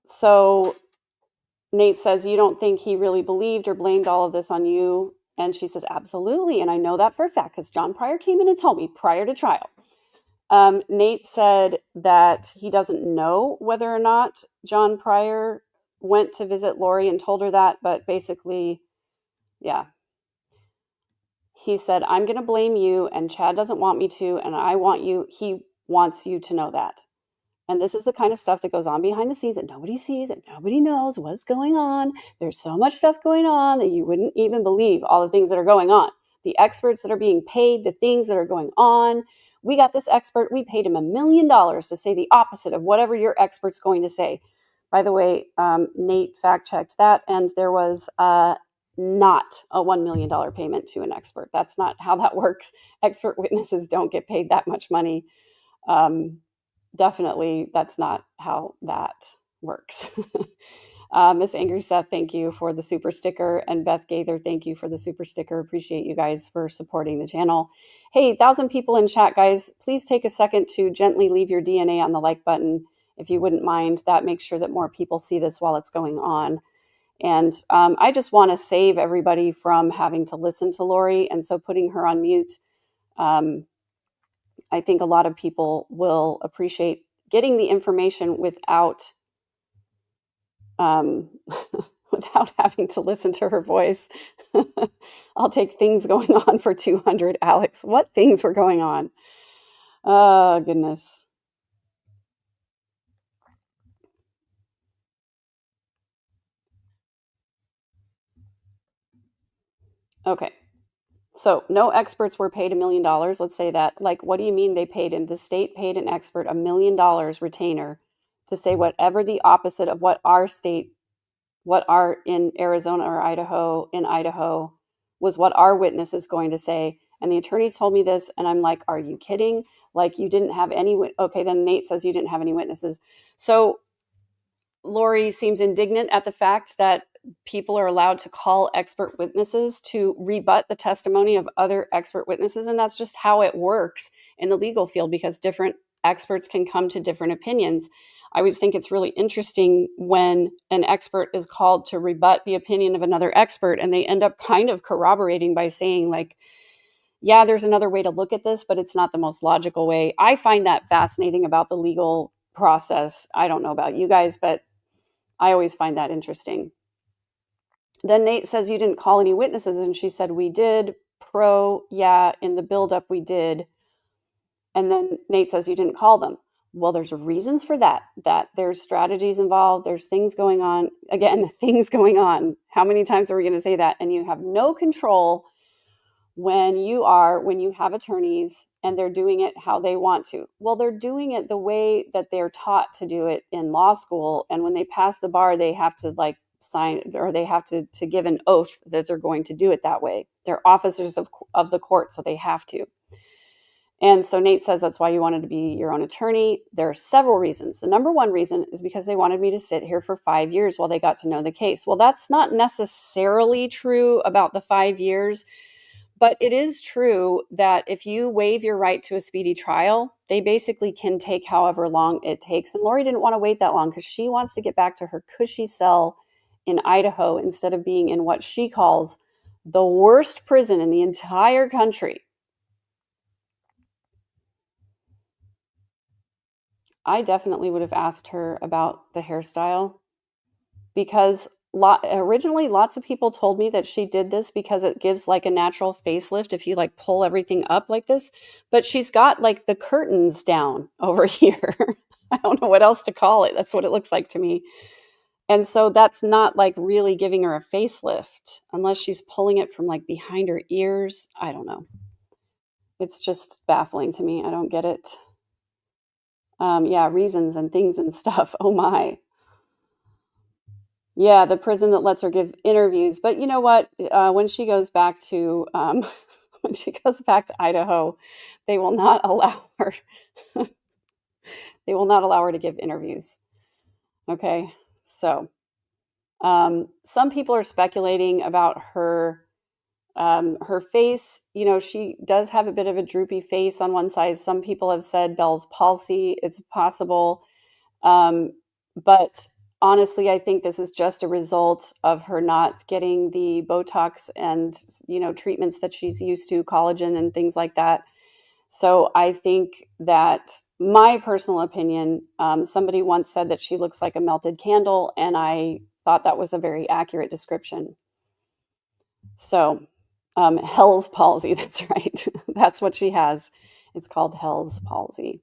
So Nate says, you don't think he really believed or blamed all of this on you? And she says, absolutely. And I know that for a fact because John Pryor came in and told me prior to trial. Nate said that he doesn't know whether or not John Pryor went to visit Lori and told her that, but basically, yeah. He said, I'm going to blame you, and Chad doesn't want me to, and he wants you to know that. And this is the kind of stuff that goes on behind the scenes that nobody sees and nobody knows what's going on. There's so much stuff going on that you wouldn't even believe all the things that are going on. The experts that are being paid, the things that are going on. We got this expert. We paid him $1 million to say the opposite of whatever your expert's going to say. By the way, Nate fact-checked that, and there was not a $1 million payment to an expert. That's not how that works. Expert witnesses don't get paid that much money. Definitely, that's not how that works. Miss Angry Seth, thank you for the super sticker. And Beth Gaither, thank you for the super sticker. Appreciate you guys for supporting the channel. Hey, 1,000 people in chat, guys. Please take a second to gently leave your DNA on the like button, if you wouldn't mind. That makes sure that more people see this while it's going on. And I just want to save everybody from having to listen to Lori. And so putting her on mute, I think a lot of people will appreciate getting the information without without having to listen to her voice. I'll take things going on for 200, Alex. What things were going on? Oh, goodness. Okay. So no experts were paid $1 million. Let's say that. Like, what do you mean they paid him? The state paid an expert $1 million retainer to say whatever the opposite of what our state, what our in Arizona or Idaho, in Idaho, was what our witness is going to say. And the attorneys told me this, and I'm like, are you kidding? Like, you didn't have any, okay, then Nate says you didn't have any witnesses. So Lori seems indignant at the fact that people are allowed to call expert witnesses to rebut the testimony of other expert witnesses. And that's just how it works in the legal field, because different experts can come to different opinions. I always think it's really interesting when an expert is called to rebut the opinion of another expert, and they end up kind of corroborating by saying, like, yeah, there's another way to look at this, but it's not the most logical way. I find that fascinating about the legal process. I don't know about you guys, but I always find that interesting. Then Nate says you didn't call any witnesses, and she said we did. Yeah, in the buildup we did. And then Nate says you didn't call them. Well, there's reasons for that there's strategies involved. There's things going on. Again, things going on. How many times are we going to say that? And you have no control when you have attorneys and they're doing it how they want to. Well, they're doing it the way that they're taught to do it in law school. And when they pass the bar, they have to like sign, or they have to give an oath that they're going to do it that way. They're officers of the court, so they have to. And so Nate says that's why you wanted to be your own attorney. There are several reasons. The number one reason is because they wanted me to sit here for 5 years while they got to know the case. Well, that's not necessarily true about the 5 years, but it is true that if you waive your right to a speedy trial, they basically can take however long it takes. And Lori didn't want to wait that long because she wants to get back to her cushy cell in Idaho instead of being in what she calls the worst prison in the entire country. I definitely would have asked her about the hairstyle because originally lots of people told me that she did this because it gives like a natural facelift if you like pull everything up like this, but she's got like the curtains down over here. I don't know what else to call it. That's what it looks like to me. And so that's not like really giving her a facelift unless she's pulling it from like behind her ears. I don't know. It's just baffling to me. I don't get it. Yeah, reasons and things and stuff. Oh my. Yeah, the prison that lets her give interviews. But you know what? When she goes back to Idaho, they will not allow her. They will not allow her to give interviews. Okay, so some people are speculating about her face. You know, she does have a bit of a droopy face on one side. Some people have said Bell's palsy. It's possible. But honestly, I think this is just a result of her not getting the Botox and, you know, treatments that she's used to, collagen and things like that. So I think that my personal opinion, somebody once said that she looks like a melted candle, and I thought that was a very accurate description. So Hell's palsy, that's right. That's what she has. It's called Hell's palsy.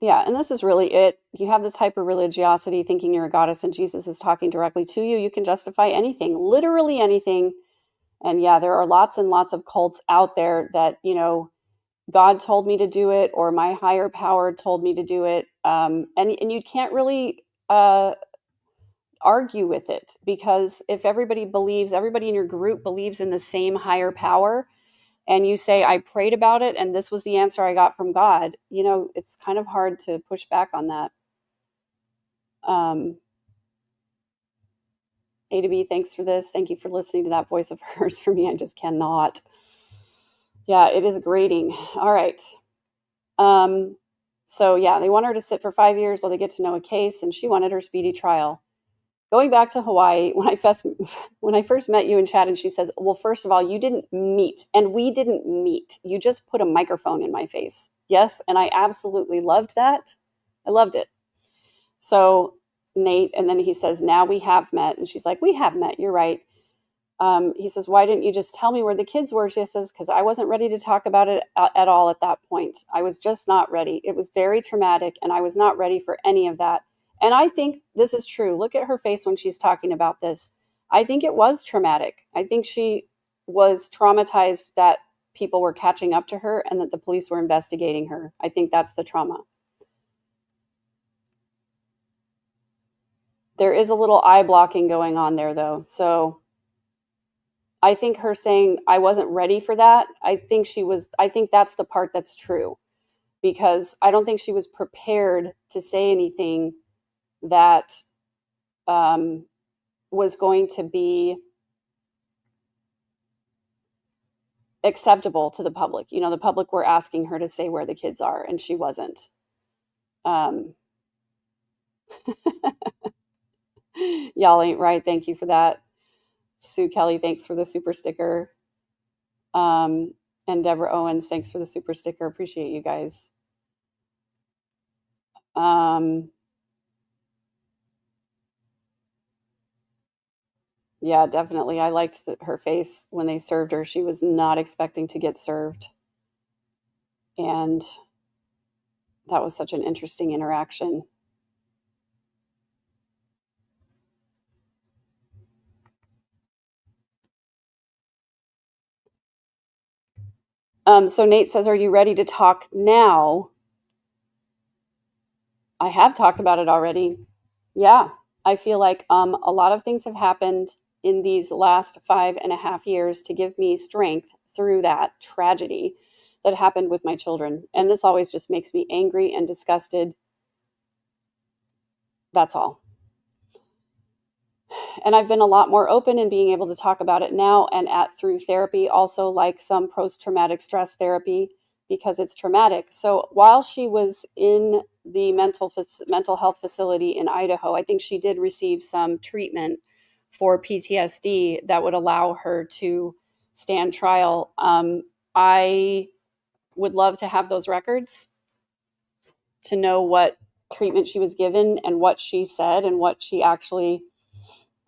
Yeah, and this is really it. You have this hyper-religiosity, thinking you're a goddess and Jesus is talking directly to you. You can justify anything, literally anything. And yeah, there are lots and lots of cults out there that, you know, God told me to do it, or my higher power told me to do it. And you can't really argue with it, because if everybody in your group believes in the same higher power, and you say, I prayed about it and this was the answer I got from God, you know, it's kind of hard to push back on that. A to B, thanks for this. Thank you for listening to that voice of hers. For me, I just cannot. Yeah, it is grating. All right. So yeah, they want her to sit for 5 years while they get to know a case, and she wanted her speedy trial. Going back to Hawaii, when I first met you in chat, and she says, well, first of all, you didn't meet, and we didn't meet. You just put a microphone in my face. Yes, and I absolutely loved that. I loved it. So Nate, and then he says, now we have met. And she's like, we have met. You're right. He says, why didn't you just tell me where the kids were? She says, because I wasn't ready to talk about it at all at that point. I was just not ready. It was very traumatic, and I was not ready for any of that. And I think this is true. Look at her face when she's talking about this. I think it was traumatic. I think she was traumatized that people were catching up to her and that the police were investigating her. I think that's the trauma. There is a little eye blocking going on there, though. So I think her saying I wasn't ready for that, I think that's the part that's true, because I don't think she was prepared to say anything that was going to be acceptable to the public. You know, the public were asking her to say where the kids are, and she wasn't. Y'all ain't right. Thank you for that. Sue Kelly, thanks for the super sticker. And Deborah Owens, thanks for the super sticker. Appreciate you guys. Yeah, definitely. I liked her face when they served her. She was not expecting to get served. And that was such an interesting interaction. So Nate says, are you ready to talk now? I have talked about it already. Yeah, I feel like a lot of things have happened in these last 5.5 years to give me strength through that tragedy that happened with my children. And this always just makes me angry and disgusted. That's all. And I've been a lot more open in being able to talk about it now and through therapy, also like some post-traumatic stress therapy, because it's traumatic. So while she was in the mental health facility in Idaho, I think she did receive some treatment for PTSD that would allow her to stand trial. I would love to have those records to know what treatment she was given and what she said and what actually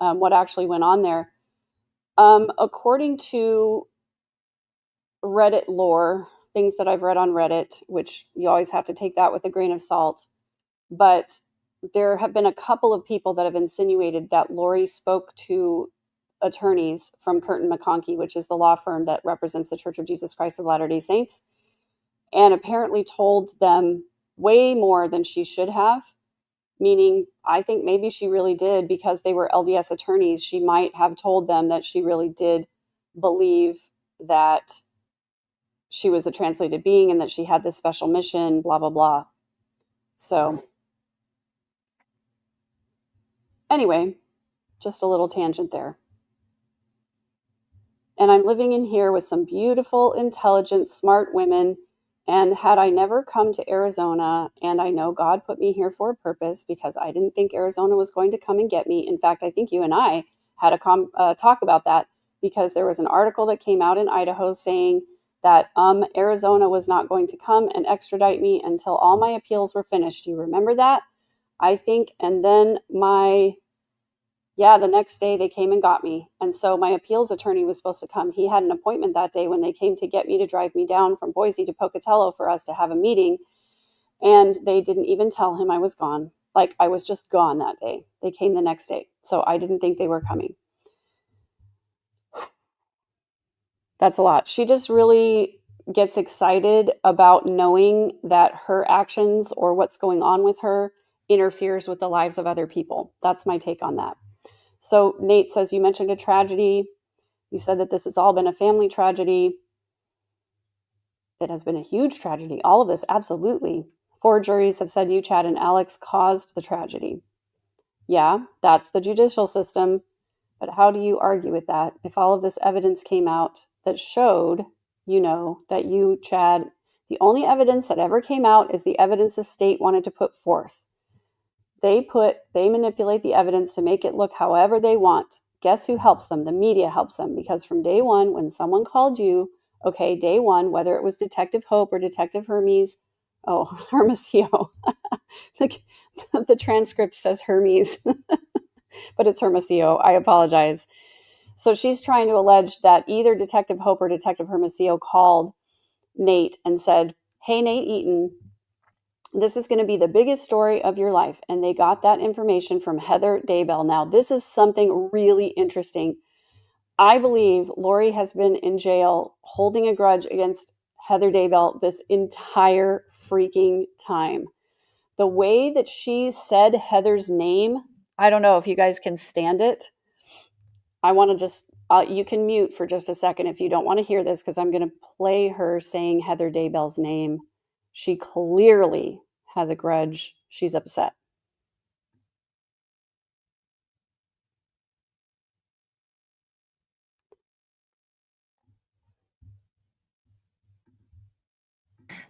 went on there. According to Reddit lore, things that I've read on Reddit, which you always have to take that with a grain of salt, but there have been a couple of people that have insinuated that Lori spoke to attorneys from Curtin McConkie, which is the law firm that represents the Church of Jesus Christ of Latter-day Saints, and apparently told them way more than she should have. Meaning, I think maybe she really did, because they were LDS attorneys. She might have told them that she really did believe that she was a translated being and that she had this special mission, blah, blah, blah. So anyway, just a little tangent there. And I'm living in here with some beautiful, intelligent, smart women. And had I never come to Arizona, and I know God put me here for a purpose, because I didn't think Arizona was going to come and get me. In fact, I think you and I had a talk about that, because there was an article that came out in Idaho saying that Arizona was not going to come and extradite me until all my appeals were finished. Do you remember that? I think. And then the next day they came and got me. And so my appeals attorney was supposed to come. He had an appointment that day when they came to get me, to drive me down from Boise to Pocatello for us to have a meeting. And they didn't even tell him I was gone. Like, I was just gone that day. They came the next day. So I didn't think they were coming. That's a lot. She just really gets excited about knowing that her actions or what's going on with her interferes with the lives of other people. That's my take on that. So Nate says, you mentioned a tragedy. You said that this has all been a family tragedy. It has been a huge tragedy. All of this, absolutely. 4 juries have said you, Chad, and Alex caused the tragedy. Yeah, that's the judicial system. But how do you argue with that? If all of this evidence came out that showed, that you, Chad, the only evidence that ever came out is the evidence the state wanted to put forth. They manipulate the evidence to make it look however they want. Guess who helps them? The media helps them, because from day one, when someone called you, day one, whether it was Detective Hope or Detective Hermes, Hermosillo. The transcript says Hermes, but it's Hermosillo. I apologize. So she's trying to allege that either Detective Hope or Detective Hermosillo called Nate and said, hey, Nate Eaton, this is going to be the biggest story of your life. And they got that information from Heather Daybell. Now, this is something really interesting. I believe Lori has been in jail holding a grudge against Heather Daybell this entire freaking time. The way that she said Heather's name, I don't know if you guys can stand it. I want to just, you can mute for just a second if you don't want to hear this, because I'm going to play her saying Heather Daybell's name. She clearly has a grudge. She's upset.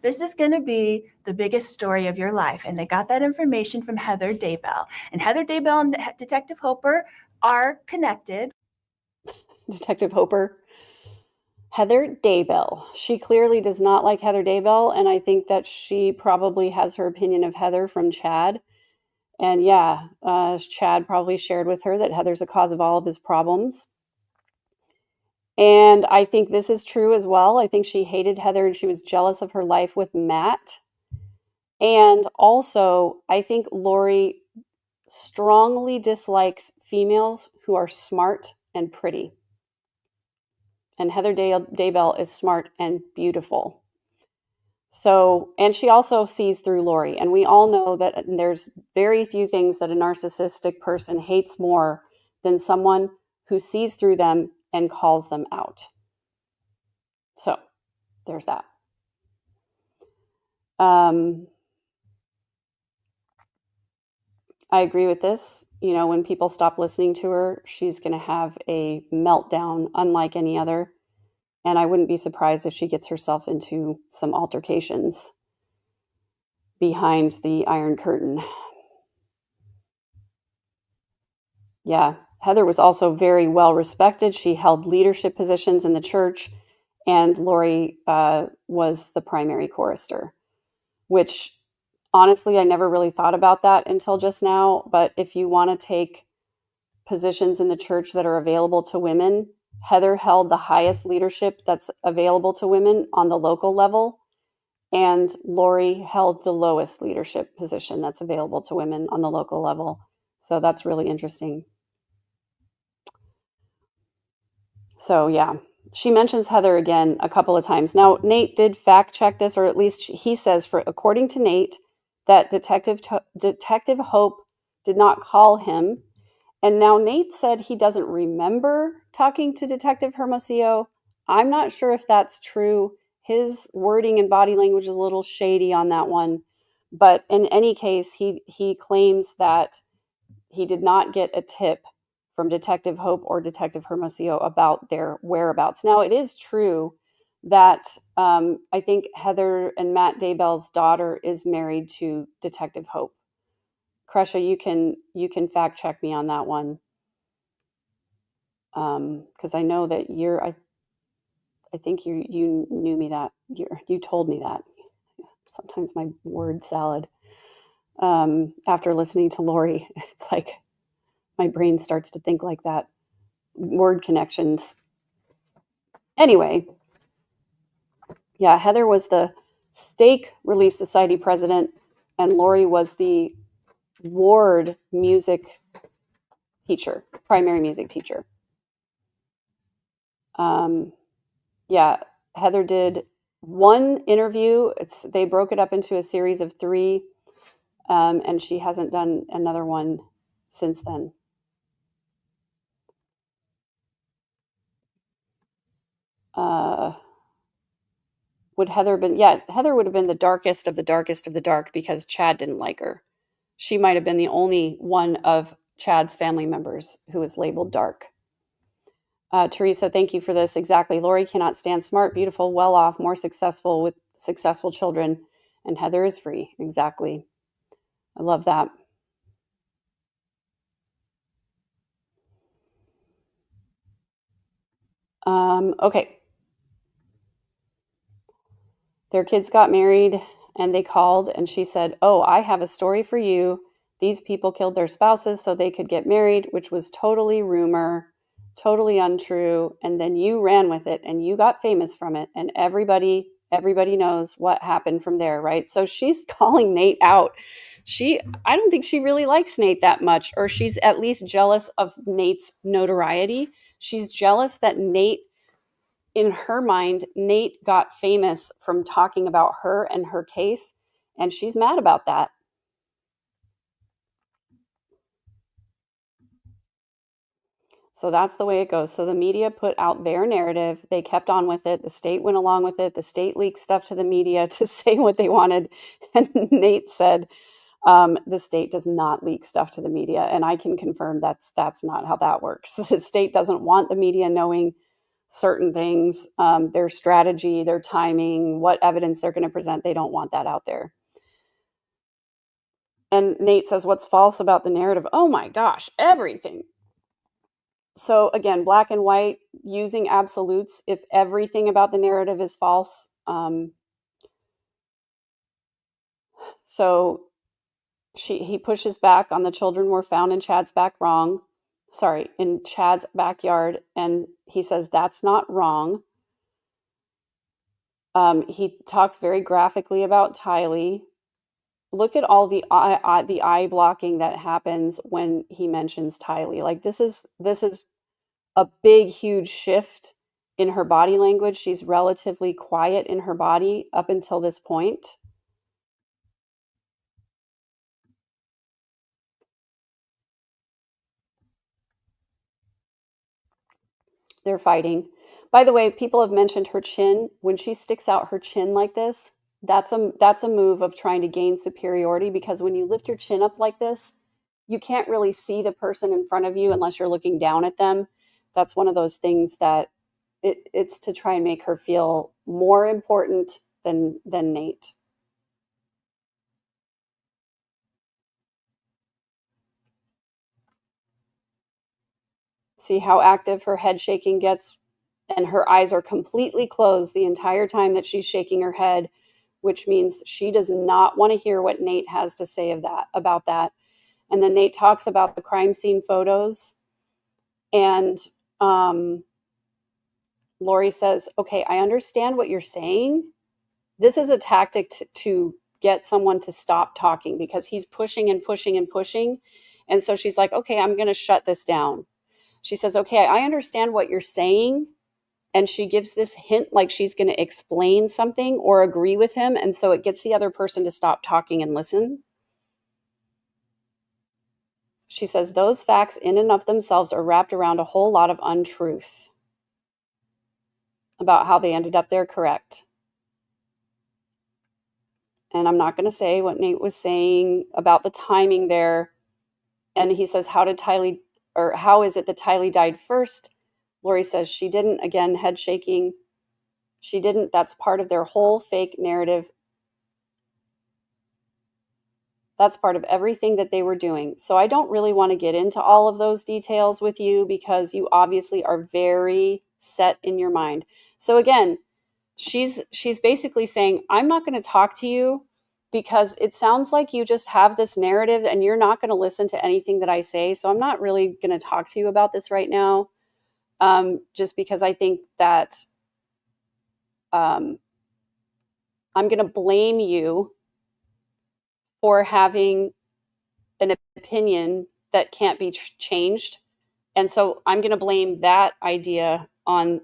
This is going to be the biggest story of your life. And they got that information from Heather Daybell. And Heather Daybell and Detective Hopper are connected. Detective Hopper. Heather Daybell. She clearly does not like Heather Daybell, and I think that she probably has her opinion of Heather from Chad. And Chad probably shared with her that Heather's the cause of all of his problems. And I think this is true as well. I think she hated Heather and she was jealous of her life with Matt. And also, I think Lori strongly dislikes females who are smart and pretty. And Heather Daybell is smart and beautiful. So, and she also sees through Lori. And we all know that there's very few things that a narcissistic person hates more than someone who sees through them and calls them out. So there's that. I agree with this. You know, when people stop listening to her, she's going to have a meltdown unlike any other. And I wouldn't be surprised if she gets herself into some altercations behind the Iron Curtain. Yeah, Heather was also very well respected. She held leadership positions in the church, and Lori was the primary chorister, which honestly, I never really thought about that until just now. But if you want to take positions in the church that are available to women, Heather held the highest leadership that's available to women on the local level, and Lori held the lowest leadership position that's available to women on the local level. So that's really interesting. So yeah, she mentions Heather again a couple of times. Now, Nate did fact check this, or at least he says, according to Nate, that Detective Hope did not call him. And now Nate said he doesn't remember talking to Detective Hermosillo. I'm not sure if that's true. His wording and body language is a little shady on that one. But in any case, he claims that he did not get a tip from Detective Hope or Detective Hermosillo about their whereabouts. Now, it is true that I think Heather and Matt Daybell's daughter is married to Detective Hope. Kresha, you can fact check me on that one, because I know that I think you knew me that you told me that. Sometimes my word salad. After listening to Lori, it's like my brain starts to think like that. Word connections. Anyway, yeah, Heather was the Stake Relief Society president, and Lori was the ward music teacher, primary music teacher. Yeah, Heather did one interview. They broke it up into a series of 3, and she hasn't done another one since then. Would Heather been? Yeah, Heather would have been the darkest of the darkest of the dark because Chad didn't like her. She might have been the only one of Chad's family members who was labeled dark. Teresa, thank you for this. Exactly. Lori cannot stand smart, beautiful, well-off, more successful with successful children, and Heather is free. Exactly. I love that. Okay. Their kids got married and they called and she said, "Oh, I have a story for you. These people killed their spouses so they could get married," which was totally rumor, totally untrue. And then you ran with it and you got famous from it. And everybody knows what happened from there, right? So she's calling Nate out. I don't think she really likes Nate that much, or she's at least jealous of Nate's notoriety. She's jealous that in her mind, Nate got famous from talking about her and her case, and she's mad about that. So that's the way it goes. So the media put out their narrative. They kept on with it. The state went along with it. The state leaked stuff to the media to say what they wanted. And Nate said, the state does not leak stuff to the media. And I can confirm that's not how that works. The state doesn't want the media knowing certain things, their strategy, their timing, what evidence they're going to present. They don't want that out there. And Nate says, what's false about the narrative? Oh my gosh, everything. So again, black and white, using absolutes if everything about the narrative is false. So he pushes back on the children were found in Chad's in Chad's backyard. And he says, that's not wrong. He talks very graphically about Tylee. Look at all the eye blocking that happens when he mentions Tylee. Like this is a big, huge shift in her body language. She's relatively quiet in her body up until this point. They're fighting. By the way, people have mentioned her chin. When she sticks out her chin like this, that's a move of trying to gain superiority, because when you lift your chin up like this, you can't really see the person in front of you unless you're looking down at them. That's one of those things that it's to try and make her feel more important than Nate. See how active her head shaking gets, and her eyes are completely closed the entire time that she's shaking her head, which means she does not want to hear what Nate has to say about that. And then Nate talks about the crime scene photos, and Lori says, okay, I understand what you're saying. This is a tactic to get someone to stop talking, because he's pushing and pushing and pushing. And so she's like, okay, I'm going to shut this down. She says, okay, I understand what you're saying. And she gives this hint like she's going to explain something or agree with him. And so it gets the other person to stop talking and listen. She says, those facts in and of themselves are wrapped around a whole lot of untruth about how they ended up there, correct? And I'm not going to say what Nate was saying about the timing there. And he says, how is it that Tylee died first? Lori says she didn't. Again, head shaking. She didn't. That's part of their whole fake narrative. That's part of everything that they were doing. So I don't really want to get into all of those details with you, because you obviously are very set in your mind. So again, she's basically saying, I'm not going to talk to you because it sounds like you just have this narrative and you're not going to listen to anything that I say. So I'm not really going to talk to you about this right now, just because I think that I'm going to blame you for having an opinion that can't be changed. And so I'm going to blame that idea on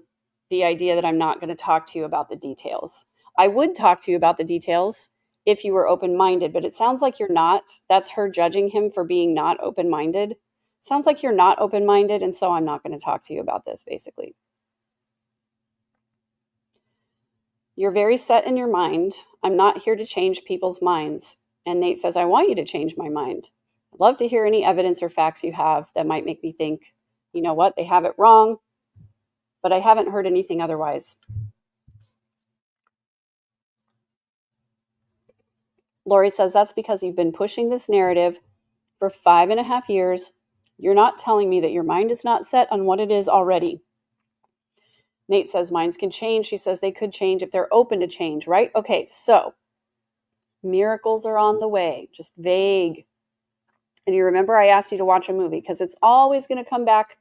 the idea that I'm not going to talk to you about the details. I would talk to you about the details if you were open-minded, but it sounds like you're not. That's her judging him for being not open-minded. Sounds like you're not open-minded, and so I'm not going to talk to you about this, basically. You're very set in your mind. I'm not here to change people's minds. And Nate says, I want you to change my mind. I'd love to hear any evidence or facts you have that might make me think, you know what, they have it wrong, but I haven't heard anything otherwise. Lori says, that's because you've been pushing this narrative for 5.5 years. You're not telling me that your mind is not set on what it is already. Nate says, minds can change. She says they could change if they're open to change, right? Okay, so miracles are on the way, just vague. And you remember I asked you to watch a movie, because it's always going to come back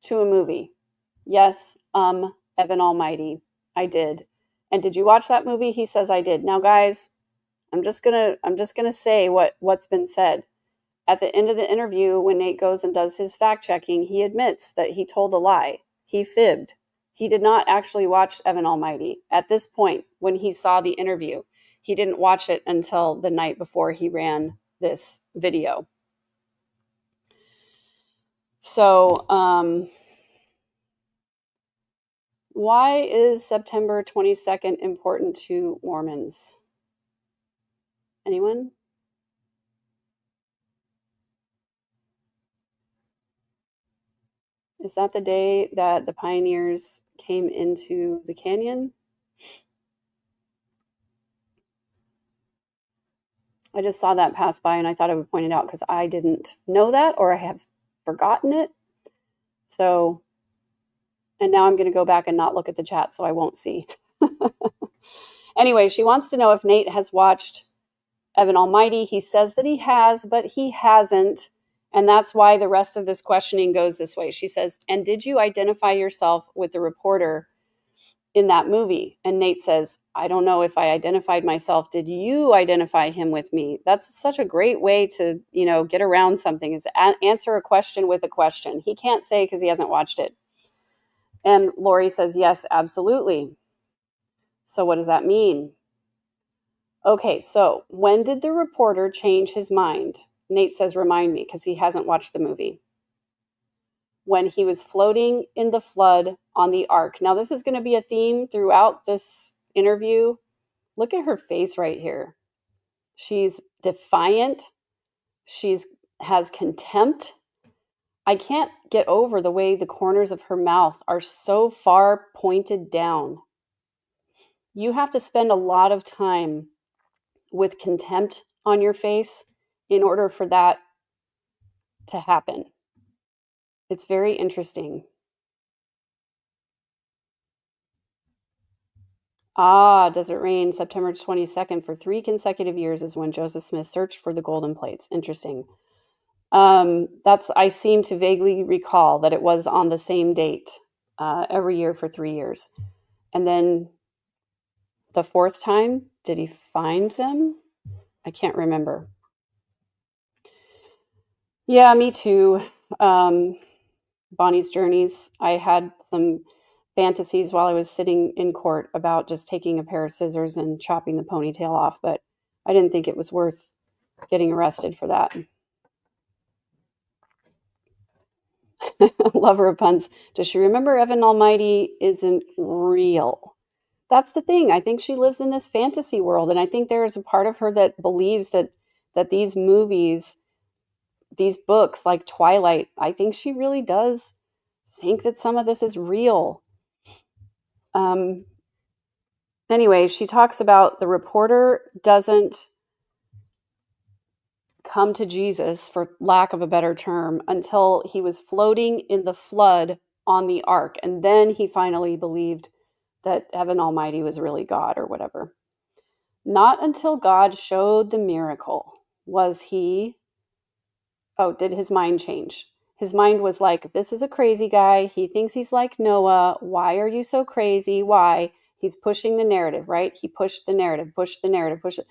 to a movie. Yes, Evan Almighty, I did. And did you watch that movie? He says I did. Now, guys, I'm just gonna say what's been said. At the end of the interview, when Nate goes and does his fact checking, he admits that he told a lie. He fibbed. He did not actually watch Evan Almighty. At this point, when he saw the interview, he didn't watch it until the night before he ran this video. So, why is September 22nd important to Mormons? Anyone? Is that the day that the pioneers came into the canyon? I just saw that pass by and I thought I would point it out because I didn't know that, or I have forgotten it. So, and now I'm going to go back and not look at the chat so I won't see. Anyway, she wants to know if Nate has watched Evan Almighty. He says that he has, but he hasn't. And that's why the rest of this questioning goes this way. She says, and did you identify yourself with the reporter in that movie? And Nate says, I don't know if I identified myself. Did you identify him with me? That's such a great way to, get around something, is answer a question with a question. He can't say because he hasn't watched it. And Lori says, yes, absolutely. So what does that mean? Okay, so when did the reporter change his mind? Nate says, remind me, because he hasn't watched the movie. When he was floating in the flood on the ark. Now, this is going to be a theme throughout this interview. Look at her face right here. She's defiant. She's has contempt. I can't get over the way the corners of her mouth are so far pointed down. You have to spend a lot of time with contempt on your face in order for that to happen. It's very interesting. Does it rain? September 22nd for 3 consecutive years is when Joseph Smith searched for the golden plates. Interesting. I seem to vaguely recall that it was on the same date every year for 3 years. And then the 4th time, did he find them? I can't remember. Yeah, me too. Bonnie's Journeys. I had some fantasies while I was sitting in court about just taking a pair of scissors and chopping the ponytail off, but I didn't think it was worth getting arrested for that. Lover of puns. Does she remember Evan Almighty isn't real? That's the thing. I think she lives in this fantasy world, and I think there is a part of her that believes that these movies, these books like Twilight, I think she really does think that some of this is real. Anyway, she talks about the reporter doesn't come to Jesus, for lack of a better term, until he was floating in the flood on the ark. And then he finally believed that Heaven Almighty was really God or whatever. Not until God showed the miracle did his mind change. His mind was like, this is a crazy guy. He thinks he's like Noah. Why are you so crazy? Why? He's pushing the narrative, right? He pushed the narrative, pushed the narrative, pushed it.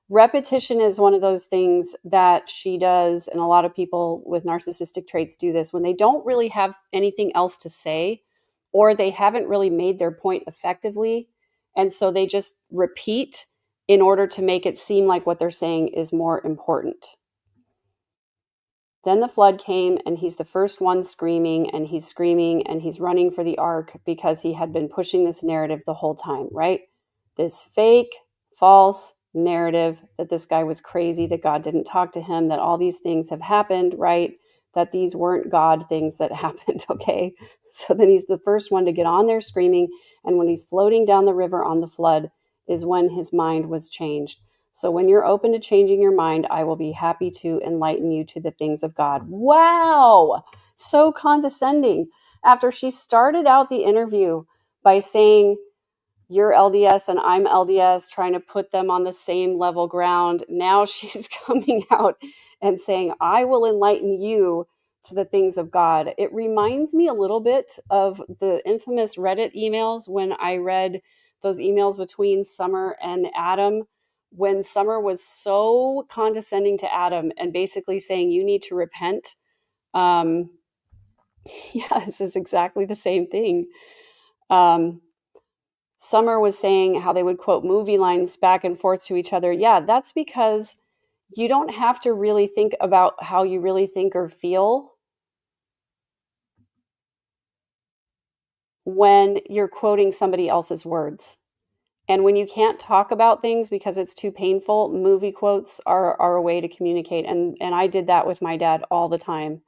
Repetition is one of those things that she does, and a lot of people with narcissistic traits do this when they don't really have anything else to say, or they haven't really made their point effectively, and so they just repeat in order to make it seem like what they're saying is more important. Then the flood came, and he's the first one screaming, and he's running for the ark because he had been pushing this narrative the whole time, right? This fake, false narrative that this guy was crazy, that God didn't talk to him, that all these things have happened, right? That these weren't God things that happened, okay? So then he's the first one to get on there screaming, and when he's floating down the river on the flood is when his mind was changed. So when you're open to changing your mind, I will be happy to enlighten you to the things of God. Wow! So condescending. After she started out the interview by saying, you're LDS and I'm LDS, trying to put them on the same level ground, now she's coming out and saying, I will enlighten you to the things of God. It reminds me a little bit of the infamous Reddit emails when I read those emails between Summer and Adam, when Summer was so condescending to Adam and basically saying, you need to repent. Yeah, this is exactly the same thing. Summer was saying how they would quote movie lines back and forth to each other. Yeah, that's because you don't have to really think about how you really think or feel when you're quoting somebody else's words. And when you can't talk about things because it's too painful, movie quotes are a way to communicate. And I did that with my dad all the time.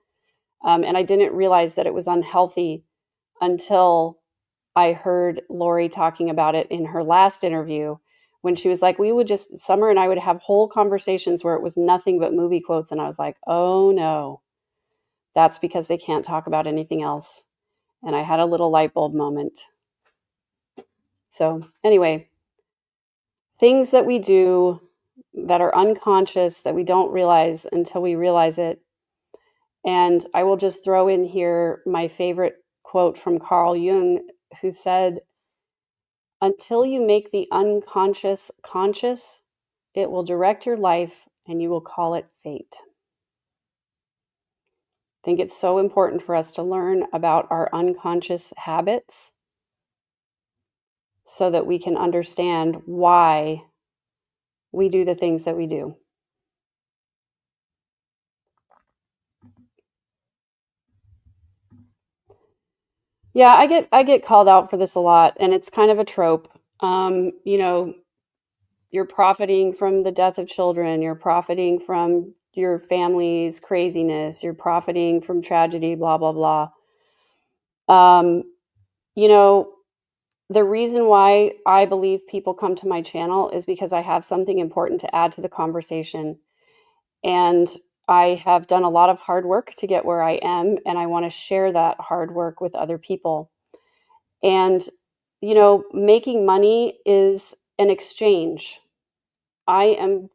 And I didn't realize that it was unhealthy until I heard Lori talking about it in her last interview, when she was like, Summer and I would have whole conversations where it was nothing but movie quotes. And I was like, oh no, that's because they can't talk about anything else. And I had a little light bulb moment. So anyway, things that we do that are unconscious that we don't realize until we realize it. And I will just throw in here my favorite quote from Carl Jung, who said, until you make the unconscious conscious, it will direct your life and you will call it fate. think it's so important for us to learn about our unconscious habits so that we can understand why we do the things that we do. Yeah, I get called out for this a lot, and it's kind of a trope. You know, you're profiting from the death of children, you're profiting from your family's craziness, you're profiting from tragedy, blah, blah, blah. You know, the reason why I believe people come to my channel is because I have something important to add to the conversation. And I have done a lot of hard work to get where I am, and I want to share that hard work with other people. And, you know, making money is an exchange. I am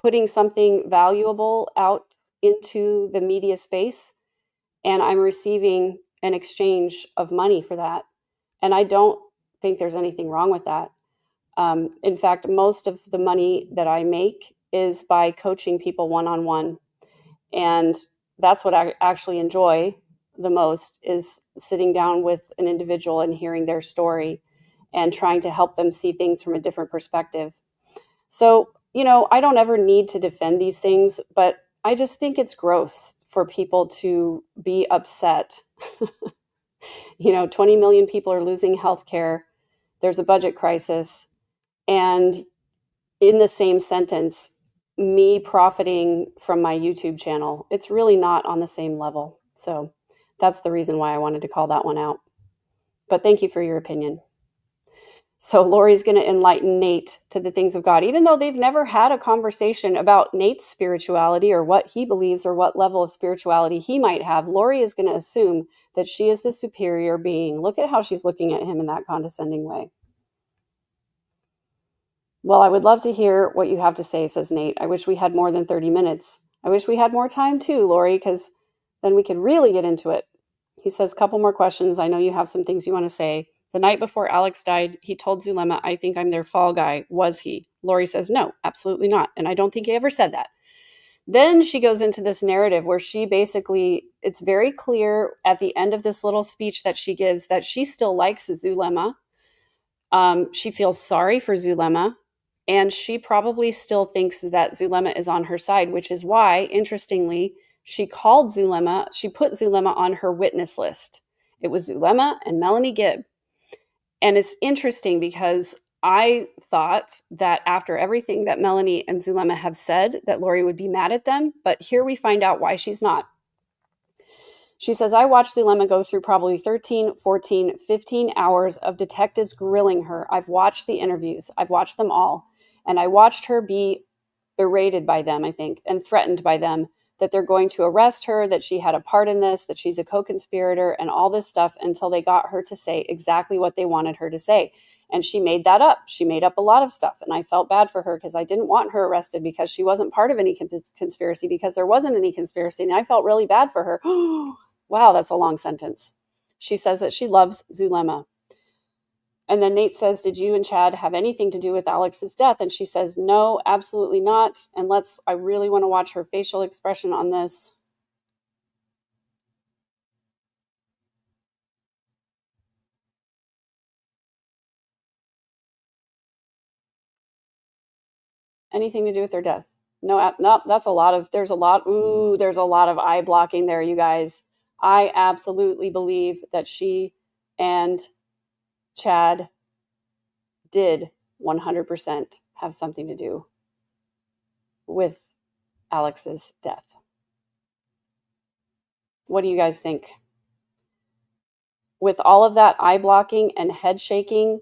putting something valuable out into the media space, and I'm receiving an exchange of money for that. And I don't think there's anything wrong with that. In fact, most of the money that I make is by coaching people one-on-one. And that's what I actually enjoy the most, is sitting down with an individual and hearing their story and trying to help them see things from a different perspective. So, you know, I don't ever need to defend these things, but I just think it's gross for people to be upset. You know, 20 million people are losing healthcare. There's a budget crisis. And in the same sentence, me profiting from my YouTube channel, it's really not on the same level. So that's the reason why I wanted to call that one out. But thank you for your opinion. So Lori's going to enlighten Nate to the things of God, even though they've never had a conversation about Nate's spirituality or what he believes or what level of spirituality he might have. Lori is going to assume that she is the superior being. Look at how she's looking at him in that condescending way. Well, I would love to hear what you have to say, says Nate. I wish we had more than 30 minutes. I wish we had more time too, Lori, because then we could really get into it. He says, couple more questions. I know you have some things you want to say. The night before Alex died, he told Zulema, I think I'm their fall guy. Was he? Lori says, no, absolutely not. And I don't think he ever said that. Then she goes into this narrative where she basically, it's very clear at the end of this little speech that she gives that she still likes Zulema. She feels sorry for Zulema. And she probably still thinks that Zulema is on her side, which is why, interestingly, she put Zulema on her witness list. It was Zulema and Melanie Gibb. And it's interesting because I thought that after everything that Melanie and Zulema have said, that Lori would be mad at them. But here we find out why she's not. She says, I watched Zulema go through probably 13, 14, 15 hours of detectives grilling her. I've watched the interviews. I've watched them all. And I watched her be berated by them, I think, and threatened by them that they're going to arrest her, that she had a part in this, that she's a co-conspirator, and all this stuff until they got her to say exactly what they wanted her to say. And she made that up. She made up a lot of stuff. And I felt bad for her because I didn't want her arrested because she wasn't part of any conspiracy, because there wasn't any conspiracy. And I felt really bad for her. Wow, that's a long sentence. She says that she loves Zulema. And then Nate says, did you and Chad have anything to do with Alex's death? And she says, no, absolutely not. And I really want to watch her facial expression on this. Anything to do with their death? No, that's a lot of, there's a lot of eye blocking there, you guys. I absolutely believe that she and Chad did 100% have something to do with Alex's death. What do you guys think? With all of that eye blocking and head shaking,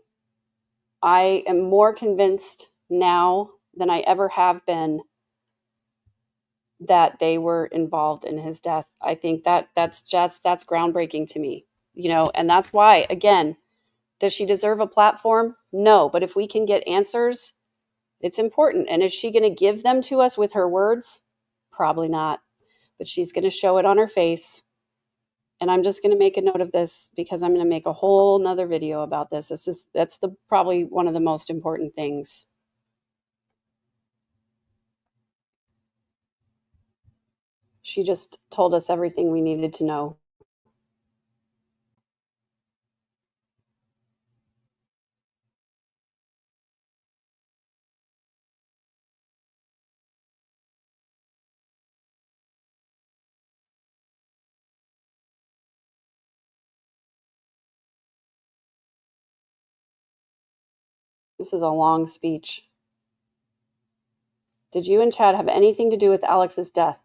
I am more convinced now than I ever have been that they were involved in his death. I think that's groundbreaking to me, and that's why, again, does she deserve a platform? No, but if we can get answers, it's important. And is she going to give them to us with her words? Probably not, but she's going to show it on her face. And I'm just going to make a note of this because I'm going to make a whole nother video about this. That's probably one of the most important things. She just told us everything we needed to know. This is a long speech. Did you and Chad have anything to do with Alex's death?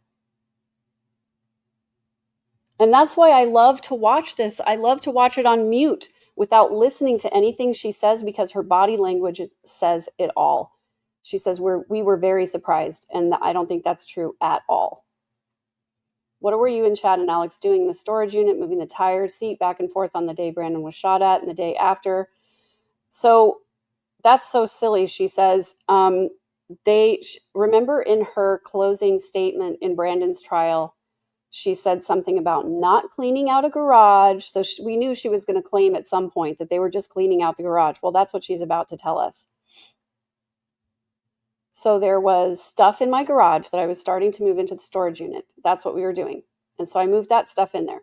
And that's why I love to watch this. I love to watch it on mute without listening to anything she says, because her body language says it all. She says we were very surprised, and I don't think that's true at all. What were you and Chad and Alex doing in the storage unit, moving the tire seat back and forth on the day Brandon was shot at and the day after? So that's so silly. She says, remember in her closing statement in Brandon's trial, she said something about not cleaning out a garage. So we knew she was going to claim at some point that they were just cleaning out the garage. Well, that's what she's about to tell us. So there was stuff in my garage that I was starting to move into the storage unit. That's what we were doing. And so I moved that stuff in there.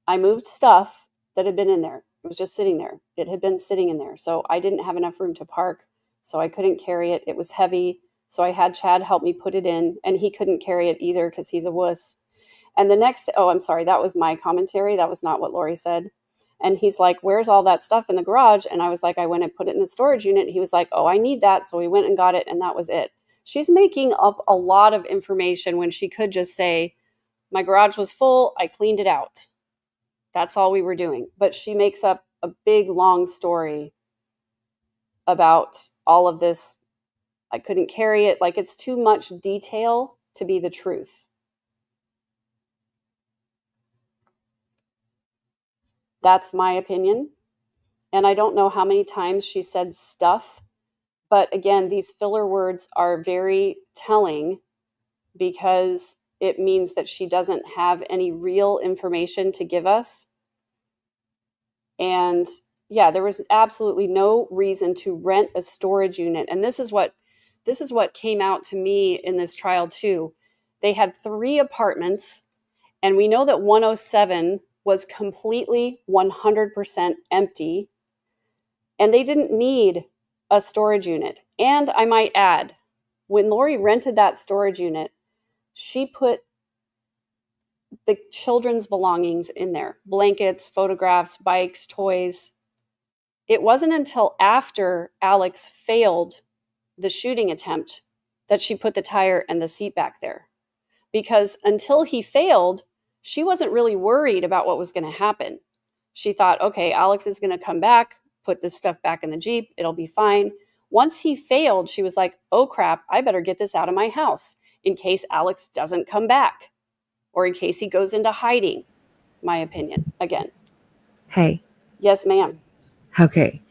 I moved stuff that had been in there. It was just sitting there. It had been sitting in there. So I didn't have enough room to park. So I couldn't carry it. It was heavy. So I had Chad help me put it in, and he couldn't carry it either because he's a wuss. And the next, I'm sorry, that was my commentary. That was not what Lori said. And he's like, where's all that stuff in the garage? And I was like, I went and put it in the storage unit. He was like, oh, I need that. So we went and got it, and that was it. She's making up a lot of information when she could just say, my garage was full. I cleaned it out. That's all we were doing. But she makes up a big, long story about all of this. I couldn't carry it. Like, it's too much detail to be the truth. That's my opinion. And I don't know how many times she said stuff. But again, these filler words are very telling, because it means that she doesn't have any real information to give us. And yeah, there was absolutely no reason to rent a storage unit. And this is what came out to me in this trial too. They had 3 apartments, and we know that 107 was completely 100% empty, and they didn't need a storage unit. And I might add, when Lori rented that storage unit, she put the children's belongings in there, blankets, photographs, bikes, toys. It wasn't until after Alex failed the shooting attempt that she put the tire and the seat back there. Because until he failed, she wasn't really worried about what was going to happen. She thought, okay, Alex is going to come back, put this stuff back in the Jeep, it'll be fine. Once he failed, she was like, oh crap, I better get this out of my house in case Alex doesn't come back, or in case he goes into hiding, my opinion, again. Hey. Yes, ma'am. Okay.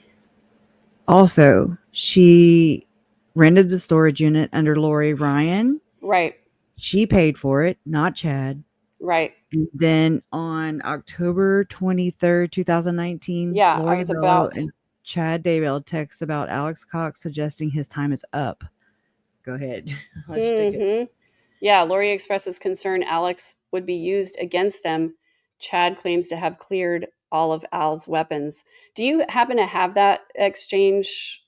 Also, she rented the storage unit under Lori Ryan. Right. She paid for it, not Chad. Right. And then on October 23rd, 2019, yeah, Lori I was Vallow about and Chad Daybell text about Alex Cox suggesting his time is up. Go ahead. Let's take it. Yeah, Lori expresses concern Alex would be used against them. Chad claims to have cleared all of Al's weapons. Do you happen to have that exchange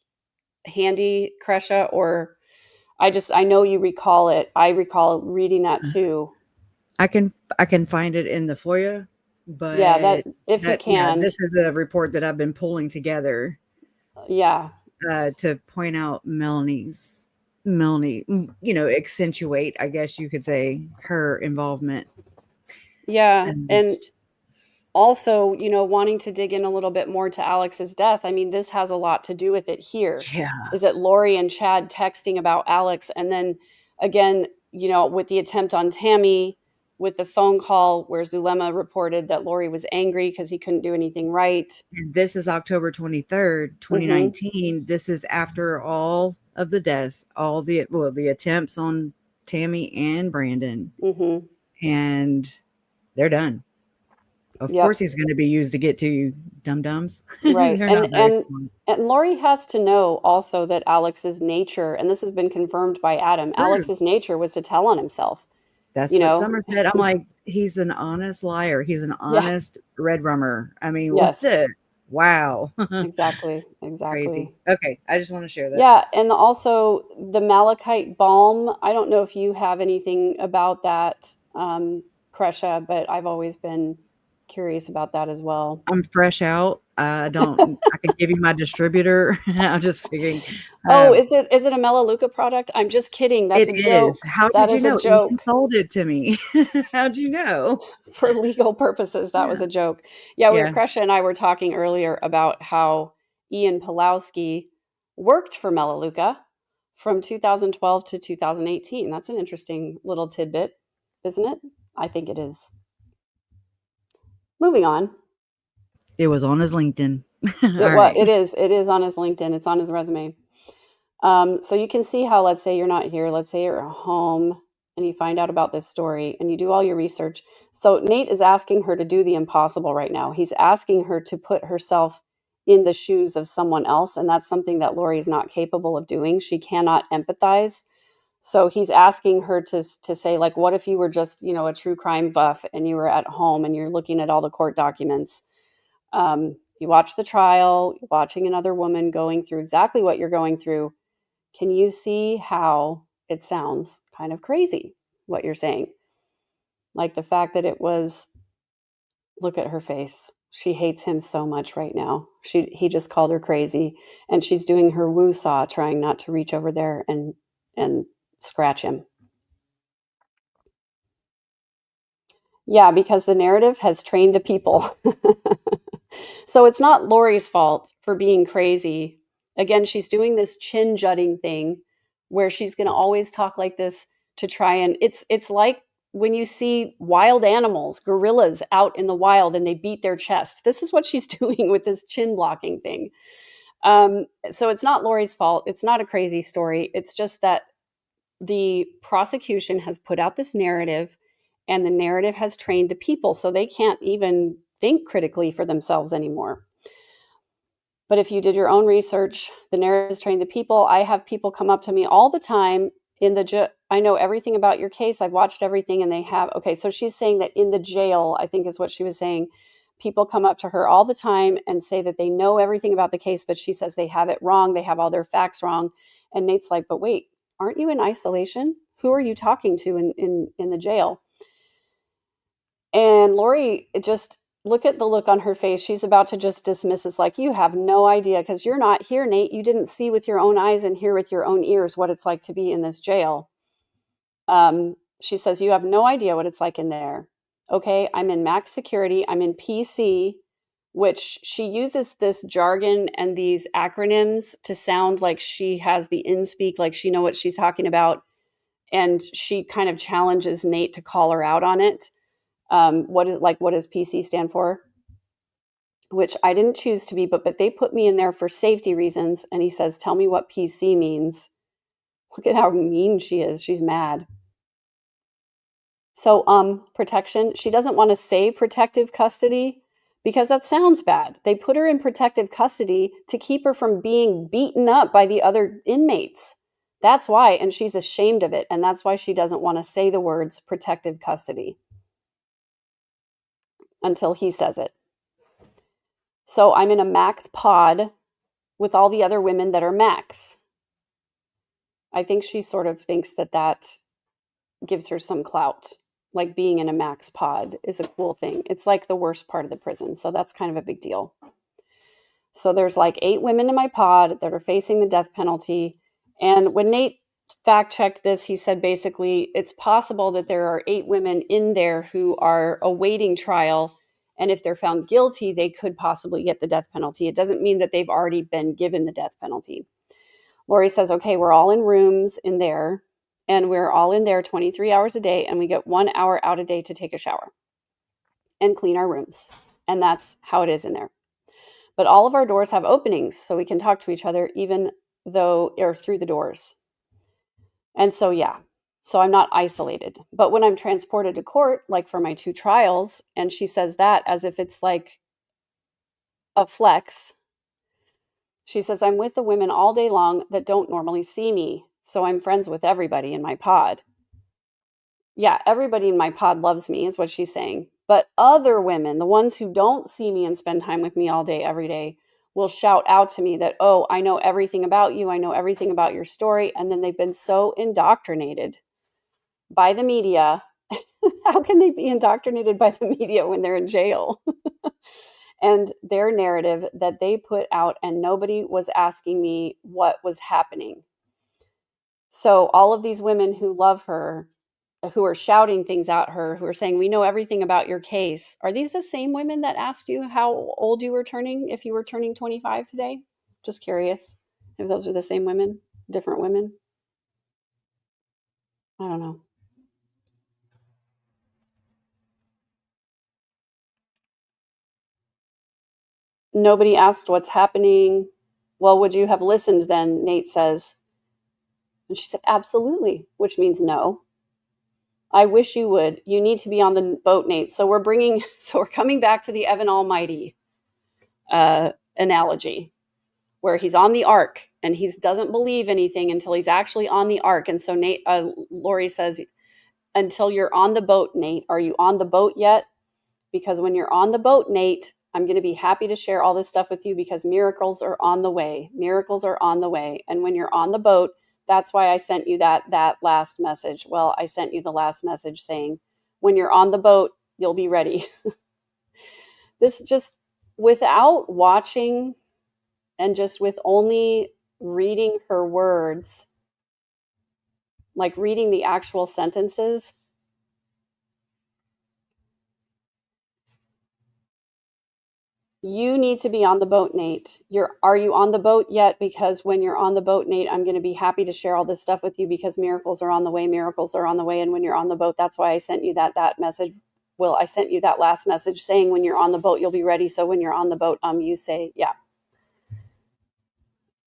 handy, Kresha? Or I know you recall it. I recall reading that too. I can find it in the FOIA, but yeah, you can. Yeah, this is a report that I've been pulling together. Yeah. To point out Melanie, accentuate, I guess you could say, her involvement. Yeah. And also, wanting to dig in a little bit more to Alex's death. I mean, this has a lot to do with it here. Yeah. Is it Lori and Chad texting about Alex? And then again, with the attempt on Tammy, with the phone call where Zulema reported that Lori was angry because he couldn't do anything right. And this is October 23rd, 2019. Mm-hmm. This is after all of the deaths, all the attempts on Tammy and Brandon. Mm-hmm. And they're done. Of course he's going to be used to get to you, dum-dums. Right. and Lori has to know also that Alex's nature, and this has been confirmed by Adam, Alex's nature was to tell on himself. That's you what know? Summer said. I'm like, he's an honest liar. He's an Yeah. honest red rummer. I mean, Yes. what the? Wow. Exactly. Crazy. Okay. I just want to share that. Yeah, and also the malachite balm. I don't know if you have anything about that, Kresha, but I've always been curious about that as well. I'm fresh out. I can give you my distributor. I'm just figuring. Oh, is it a Melaleuca product? I'm just kidding. That's It a joke. is. How That did you is a know? joke. Ian sold it to me. How'd you know? For legal purposes, that was a joke. Yeah, Yeah. Kresha and I were talking earlier about how Ian Pulowski worked for Melaleuca from 2012 to 2018. That's an interesting little tidbit, isn't it? I think it is. Moving on. It was on his LinkedIn. It is on his LinkedIn. It's on his resume. So you can see how, let's say you're not here, let's say you're at home and you find out about this story and you do all your research. So Nate is asking her to do the impossible right now. He's asking her to put herself in the shoes of someone else. And that's something that Lori is not capable of doing. She cannot empathize. So he's asking her to say, like, what if you were just, a true crime buff and you were at home and you're looking at all the court documents? You watch the trial, you're watching another woman going through exactly what you're going through. Can you see how it sounds kind of crazy, what you're saying? Like the fact that it was, look at her face. She hates him so much right now. He just called her crazy, and she's doing her woo-saw, trying not to reach over there and scratch him. Yeah, because the narrative has trained the people. So it's not Lori's fault for being crazy. Again, she's doing this chin jutting thing where she's going to always talk like this to try and it's like when you see wild animals, gorillas out in the wild and they beat their chest. This is what she's doing with this chin blocking thing. So it's not Lori's fault. It's not a crazy story. It's just that the prosecution has put out this narrative and the narrative has trained the people so they can't even think critically for themselves anymore. But if you did your own research, the narrative has trained the people. I have people come up to me all the time I know everything about your case. I've watched everything and they have, okay, so she's saying that in the jail, I think is what she was saying, people come up to her all the time and say that they know everything about the case, but she says they have it wrong. They have all their facts wrong. And Nate's like, but wait, aren't you in isolation? Who are you talking to in the jail? And Lori, just look at the look on her face. She's about to just dismiss. It's like, you have no idea because you're not here, Nate. You didn't see with your own eyes and hear with your own ears what it's like to be in this jail. She says, you have no idea what it's like in there. Okay, I'm in max security. I'm in PC, which she uses this jargon and these acronyms to sound like she has the in-speak, like she knows what she's talking about. And she kind of challenges Nate to call her out on it. What does PC stand for? Which I didn't choose to be, but they put me in there for safety reasons. And he says, tell me what PC means. Look at how mean she is. She's mad. So, protection. She doesn't want to say protective custody because that sounds bad. They put her in protective custody to keep her from being beaten up by the other inmates. That's why, and she's ashamed of it. And that's why she doesn't want to say the words protective custody until he says it. So I'm in a max pod with all the other women that are max. I think she sort of thinks that gives her some clout. Like being in a max pod is a cool thing. It's like the worst part of the prison. So that's kind of a big deal. So there's like 8 women in my pod that are facing the death penalty. And when Nate fact checked this, he said basically it's possible that there are 8 women in there who are awaiting trial. And if they're found guilty, they could possibly get the death penalty. It doesn't mean that they've already been given the death penalty. Lori says, okay, we're all in rooms in there. And we're all in there 23 hours a day. And we get 1 hour out a day to take a shower and clean our rooms. And that's how it is in there. But all of our doors have openings so we can talk to each other even though or through the doors. And so, yeah. So I'm not isolated. But when I'm transported to court, like for my 2 trials, and she says that as if it's like a flex, she says, I'm with the women all day long that don't normally see me. So I'm friends with everybody in my pod. Yeah, everybody in my pod loves me, is what she's saying. But other women, the ones who don't see me and spend time with me all day, every day, will shout out to me that, oh, I know everything about you. I know everything about your story. And then they've been so indoctrinated by the media. How can they be indoctrinated by the media when they're in jail? And their narrative that they put out, and nobody was asking me what was happening. So all of these women who love her, who are shouting things at her, who are saying, we know everything about your case, are these the same women that asked you how old you were turning, if you were turning 25 today? Just curious if those are the same women, different women. I don't know. Nobody asked what's happening. Well, would you have listened then? Nate says. And she said, absolutely, which means no. I wish you would. You need to be on the boat, Nate. So we're coming back to the Evan Almighty analogy, where he's on the ark and he doesn't believe anything until he's actually on the ark. And so Lori says, until you're on the boat, Nate, are you on the boat yet? Because when you're on the boat, Nate, I'm going to be happy to share all this stuff with you because miracles are on the way. Miracles are on the way. And when you're on the boat, that's why I sent you that last message. Well, I sent you the last message saying, when you're on the boat, you'll be ready. This just, without watching and just with only reading her words, like reading the actual sentences, you need to be on the boat, Nate. Are you on the boat yet? Because when you're on the boat, Nate, I'm going to be happy to share all this stuff with you because miracles are on the way. Miracles are on the way. And when you're on the boat, that's why I sent you that message. Well, I sent you that last message saying when you're on the boat, you'll be ready. So when you're on the boat, you say, yeah.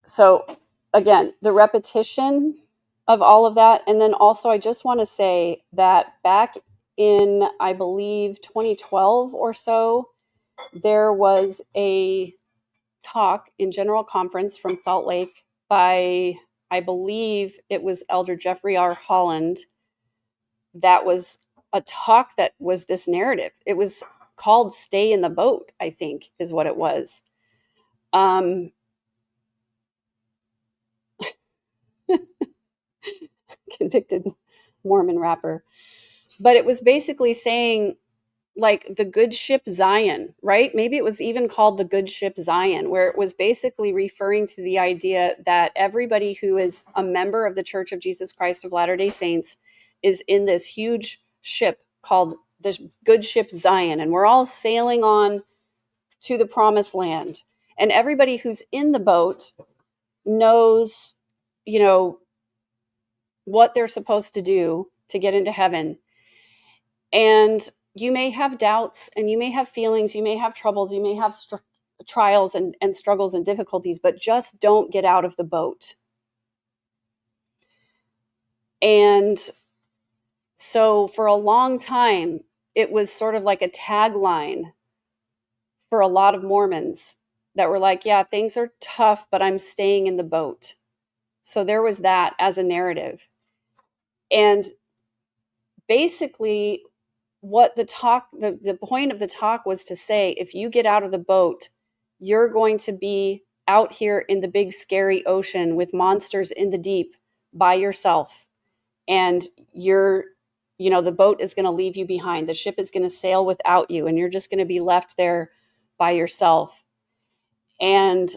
So again, the repetition of all of that. And then also, I just want to say that back in, I believe, 2012 or so, there was a talk in General Conference from Salt Lake by, I believe it was Elder Jeffrey R. Holland. That was a talk that was this narrative. It was called Stay in the Boat, I think is what it was. Convicted Mormon rapper. But it was basically saying, like, the good ship Zion, right? Maybe it was even called the good ship Zion, where it was basically referring to the idea that everybody who is a member of the Church of Jesus Christ of Latter-day Saints is in this huge ship called the good ship Zion, and we're all sailing on to the promised land. And everybody who's in the boat knows, what they're supposed to do to get into heaven. And you may have doubts and you may have feelings, you may have troubles, you may have trials and struggles and difficulties, but just don't get out of the boat. And so for a long time, it was sort of like a tagline for a lot of Mormons that were like, yeah, things are tough, but I'm staying in the boat. So there was that as a narrative. And basically, what the point of the talk was to say, if you get out of the boat, you're going to be out here in the big scary ocean with monsters in the deep by yourself. And the boat is going to leave you behind. The ship is going to sail without you, and you're just going to be left there by yourself. And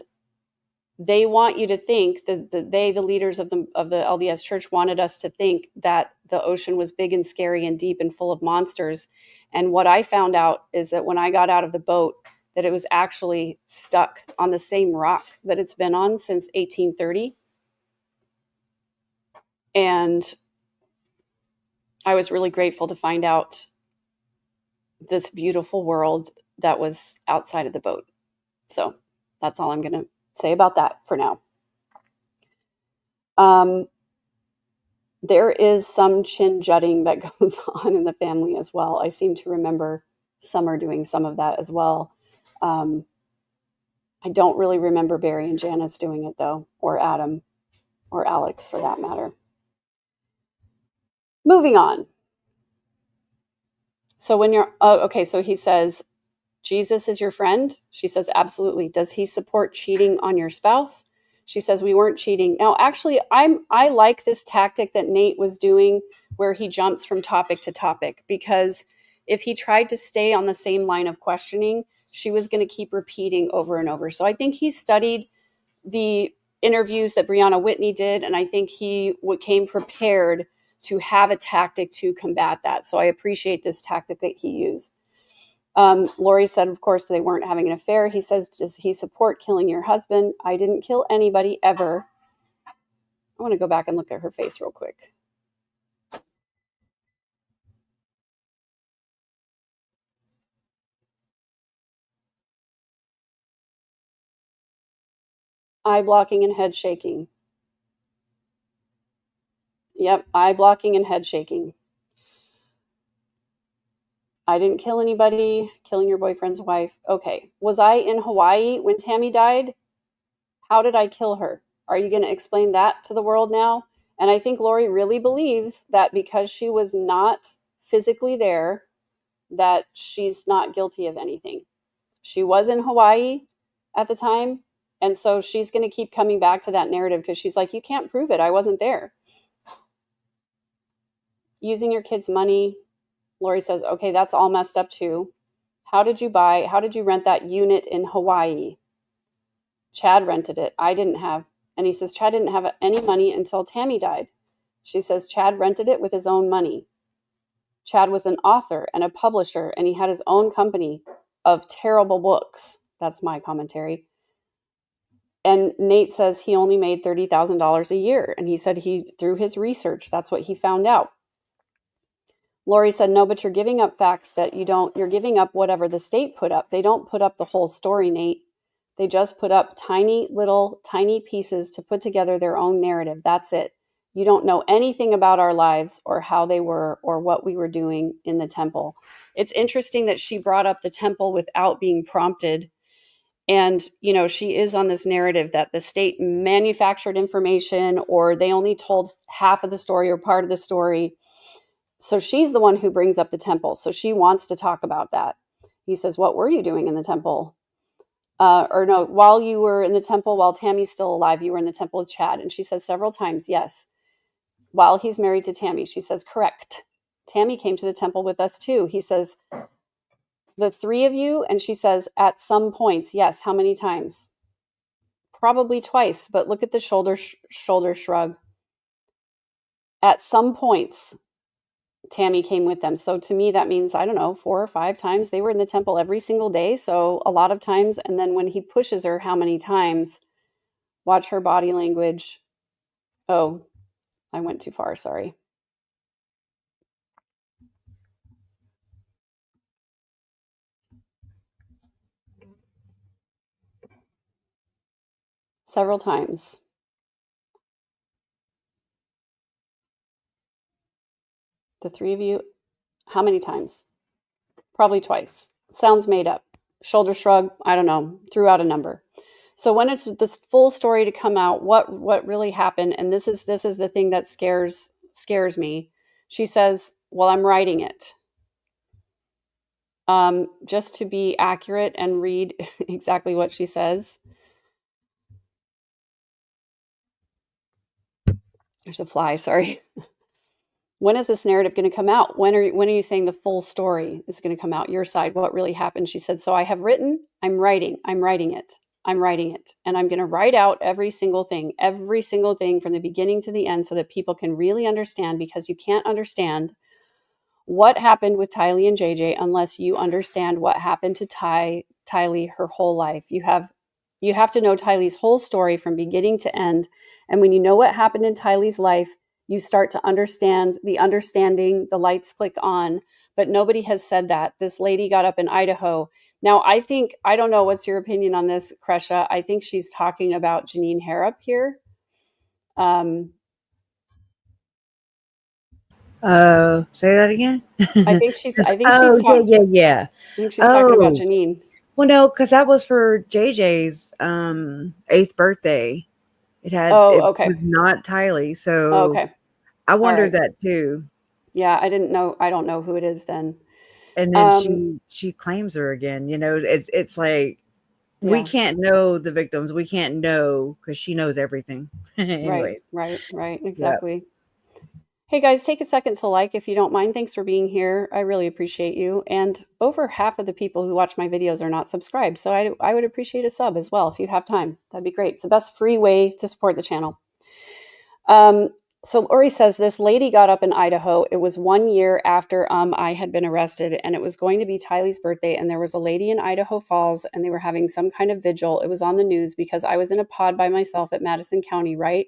they want you to think that the leaders of the LDS Church wanted us to think that the ocean was big and scary and deep and full of monsters. And what I found out is that when I got out of the boat, that it was actually stuck on the same rock that it's been on since 1830. And I was really grateful to find out this beautiful world that was outside of the boat. So that's all I'm going to say about that for now. There is some chin jutting that goes on in the family as well. I seem to remember Summer doing some of that as well. I don't really remember Barry and Janice doing it, though, or Adam, or Alex, for that matter. Moving on. So when you're, oh, okay, so he says, Jesus is your friend? She says, absolutely. Does he support cheating on your spouse? She says, we weren't cheating. Now, actually, I like this tactic that Nate was doing where he jumps from topic to topic, because if he tried to stay on the same line of questioning, she was going to keep repeating over and over. So I think he studied the interviews that Brianna Whitney did, and I think he came prepared to have a tactic to combat that. So I appreciate this tactic that he used. Lori said, of course, they weren't having an affair. He says, does he support killing your husband? I didn't kill anybody ever. I want to go back and look at her face real quick. Eye blocking and head shaking. Yep, eye blocking and head shaking. I didn't kill anybody. Killing your boyfriend's wife. Okay. Was I in Hawaii when Tammy died? How did I kill her? Are you going to explain that to the world now? And I think Lori really believes that because she was not physically there, that she's not guilty of anything. She was in Hawaii at the time. And so she's going to keep coming back to that narrative because she's like, you can't prove it. I wasn't there. Using your kids' money. Lori says, okay, that's all messed up too. How did you rent that unit in Hawaii? Chad rented it. I didn't have. And he says, Chad didn't have any money until Tammy died. She says, Chad rented it with his own money. Chad was an author and a publisher, and he had his own company of terrible books. That's my commentary. And Nate says he only made $30,000 a year. And he said through his research, that's what he found out. Lori said, no, but you're giving up facts that you're giving up whatever the state put up. They don't put up the whole story, Nate. They just put up tiny pieces to put together their own narrative. That's it. You don't know anything about our lives or how they were or what we were doing in the temple. It's interesting that she brought up the temple without being prompted. And, she is on this narrative that the state manufactured information, or they only told half of the story or part of the story. So she's the one who brings up the temple. So she wants to talk about that. He says, what were you doing in the temple? While you were in the temple, while Tammy's still alive, you were in the temple with Chad. And she says several times, yes. While he's married to Tammy, she says, correct. Tammy came to the temple with us too. He says, the three of you? And she says, at some points, yes. How many times? Probably twice, but look at the shoulder shrug. At some points, Tammy came with them. So to me, that means, 4 or 5 times. They were in the temple every single day. So a lot of times. And then when he pushes her, how many times? Watch her body language. Oh, I went too far. Sorry. Several times. The three of you, how many times? Probably twice. Sounds made up. Shoulder shrug, I don't know, threw out a number. So when it's this full story to come out, what really happened, and this is the thing that scares me. She says, well, I'm writing it. Just to be accurate and read exactly what she says. There's a fly, sorry. When is this narrative going to come out? When are you saying the full story is going to come out? Your side, what really happened? She said, so I have written, I'm writing it. And I'm going to write out every single thing from the beginning to the end so that people can really understand, because you can't understand what happened with Tylee and JJ unless you understand what happened to Tylee her whole life. You have to know Tylee's whole story from beginning to end. And when you know what happened in Tylee's life, you start to understand the lights click on, but nobody has said that. This lady got up in Idaho. Now, I don't know, what's your opinion on this, Kresha? I think she's talking about Janine Harrop here. Say that again. I think she's talking about Janine. Well, no, because that was for JJ's 8th birthday. It was not Tylee. So okay. I wondered that too. Yeah, I didn't know. I don't know who it is then. And then Um, she claims her again. It's like we yeah, can't know the victims. We can't know because she knows everything. right, Anyways, right, yeah. exactly. Hey guys, take a second to like if you don't mind. Thanks for being here. I really appreciate you. And over half of the people who watch my videos are not subscribed. So I would appreciate a sub as well if you have time. That'd be great. It's the best free way to support the channel. So Lori says this lady got up in Idaho. It was 1 year after I had been arrested, and it was going to be Tylee's birthday. And there was a lady in Idaho Falls, and they were having some kind of vigil. It was on the news because I was in a pod by myself at Madison County, right?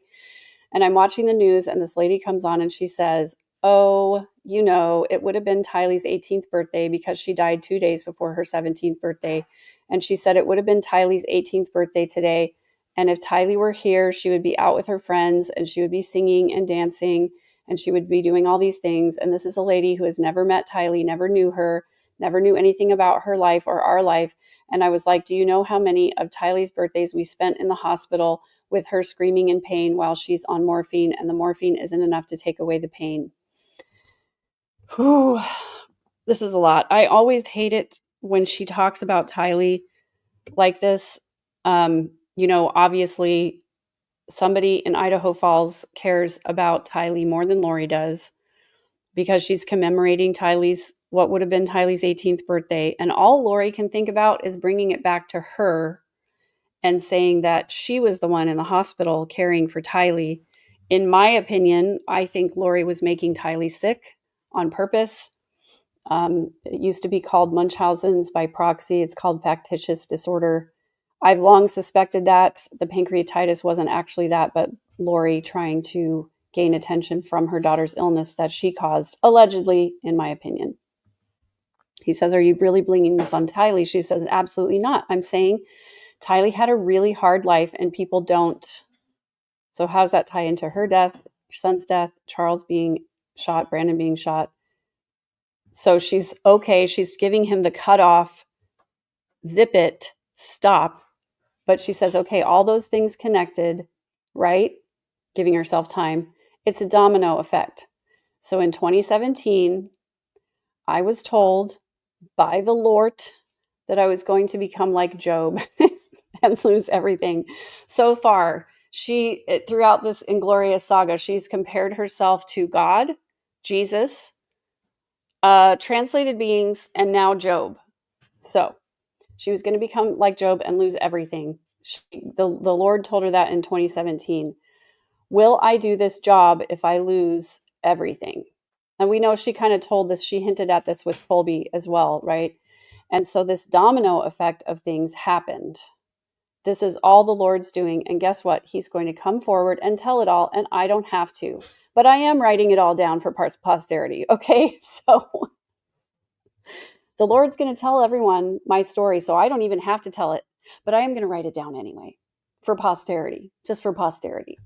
And I'm watching the news, and this lady comes on and she says, "Oh, it would have been Tylee's 18th birthday because she died 2 days before her 17th birthday." And she said it would have been Tylee's 18th birthday today. And if Tylee were here, she would be out with her friends and she would be singing and dancing and she would be doing all these things. And this is a lady who has never met Tylee, never knew her, never knew anything about her life or our life. And I was like, do you know how many of Tylee's birthdays we spent in the hospital with her screaming in pain while she's on morphine, and the morphine isn't enough to take away the pain? Whew. This is a lot. I always hate it when she talks about Tylee like this. Obviously somebody in Idaho Falls cares about Tylee more than Lori does because she's commemorating what would have been Tylee's 18th birthday. And all Lori can think about is bringing it back to her and saying that she was the one in the hospital caring for Tylee. In my opinion, I think Lori was making Tylee sick on purpose. It used to be called Munchausen's by proxy. It's called factitious disorder. I've long suspected that the pancreatitis wasn't actually that, but Lori trying to gain attention from her daughter's illness that she caused, allegedly, in my opinion. He says, "Are you really blaming this on Tylee?" She says, "Absolutely not. I'm saying Tylee had a really hard life and people don't." So how does that tie into her death, your son's death, Charles being shot, Brandon being shot? So she's okay. She's giving him the cutoff, zip it, stop. But she says, okay, all those things connected, right? Giving herself time. It's a domino effect. So in 2017, I was told by the Lord that I was going to become like Job and lose everything. So far, throughout this inglorious saga, she's compared herself to God, Jesus, translated beings, and now Job. So she was going to become like Job and lose everything. The Lord told her that in 2017. Will I do this job if I lose everything? And we know she kind of told this, she hinted at this with Colby as well, right? And so this domino effect of things happened. This is all the Lord's doing. And guess what? He's going to come forward and tell it all, and I don't have to. But I am writing it all down for posterity, okay? So the Lord's going to tell everyone my story, so I don't even have to tell it. But I am going to write it down anyway for posterity, just for posterity.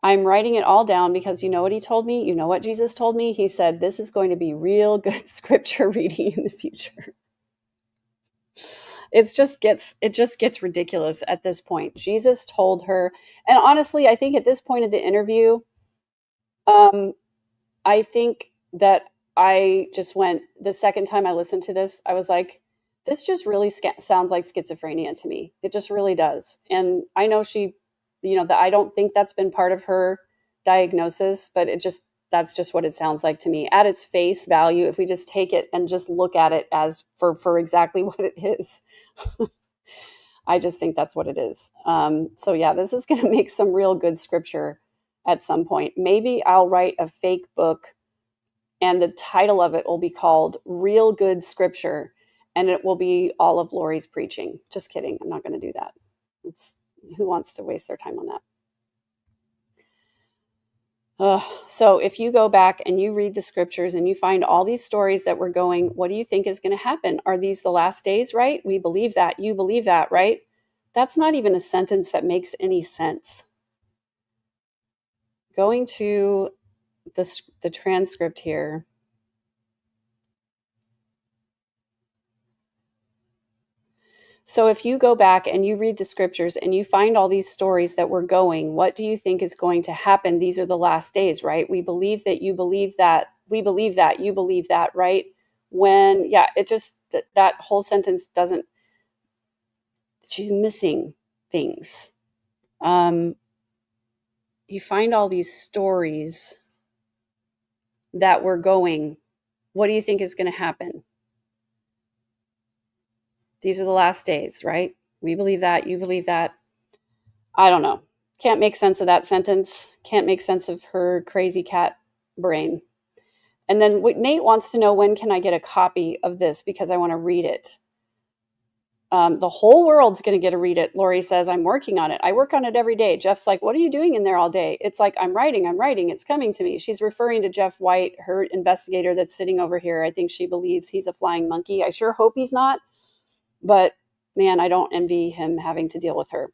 I'm writing it all down because you know what he told me? You know what Jesus told me? He said, this is going to be real good scripture reading in the future. It just gets ridiculous at this point. Jesus told her, and honestly, I think at this point of the interview, I think that I just went, the second time I listened to this, I was like, this just really sounds like schizophrenia to me. It just really does. And I know that I don't think that's been part of her diagnosis, but that's just what it sounds like to me. At its face value, if we just take it and just look at it as for exactly what it is, I just think that's what it is. So yeah, this is going to make some real good scripture at some point. Maybe I'll write a fake book and the title of it will be called Real Good Scripture, and it will be all of Lori's preaching. Just kidding. I'm not going to do that. Who wants to waste their time on that? So if you go back and you read the scriptures and you find all these stories that we're going, what do you think is going to happen? Are these the last days, right? We believe that. You believe that, right? That's not even a sentence that makes any sense. Going to the transcript here. So if you go back and you read the scriptures and you find all these stories that we're going, what do you think is going to happen? These are the last days, right? We believe that, you believe that, we believe that, you believe that, right? when, yeah, it just, that whole sentence doesn't, she's missing things. You find all these stories that we're going, what do you think is going to happen? These are the last days, right? We believe that, you believe that. I don't know. Can't make sense of that sentence. Can't make sense of her crazy cat brain. And then Nate wants to know, when can I get a copy of this? Because I want to read it. The whole world's going to get to read it. Lori says, I'm working on it. I work on it every day. Jeff's like, what are you doing in there all day? It's like, I'm writing. It's coming to me. She's referring to Jeff White, her investigator that's sitting over here. I think she believes he's a flying monkey. I sure hope he's not. But man, I don't envy him having to deal with her.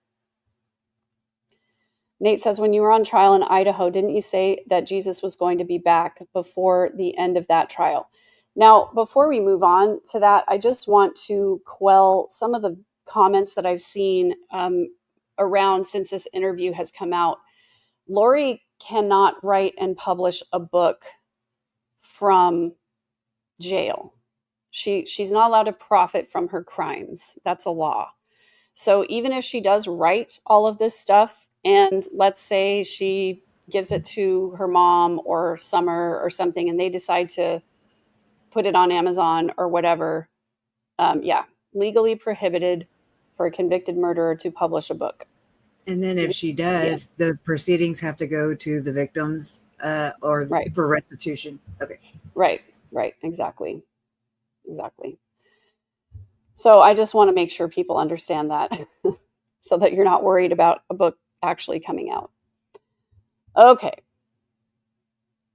Nate says, when you were on trial in Idaho, didn't you say that Jesus was going to be back before the end of that trial? Now, before we move on to that, I just want to quell some of the comments that I've seen around since this interview has come out. Lori cannot write and publish a book from jail. She's not allowed to profit from her crimes. That's a law. So even if she does write all of this stuff, and let's say she gives it to her mom or Summer or something, and they decide to put it on Amazon or whatever, legally prohibited for a convicted murderer to publish a book. And then if she does, the proceedings have to go to the victims for restitution. Okay. Right. Exactly. So I just want to make sure people understand that so that you're not worried about a book actually coming out. Okay.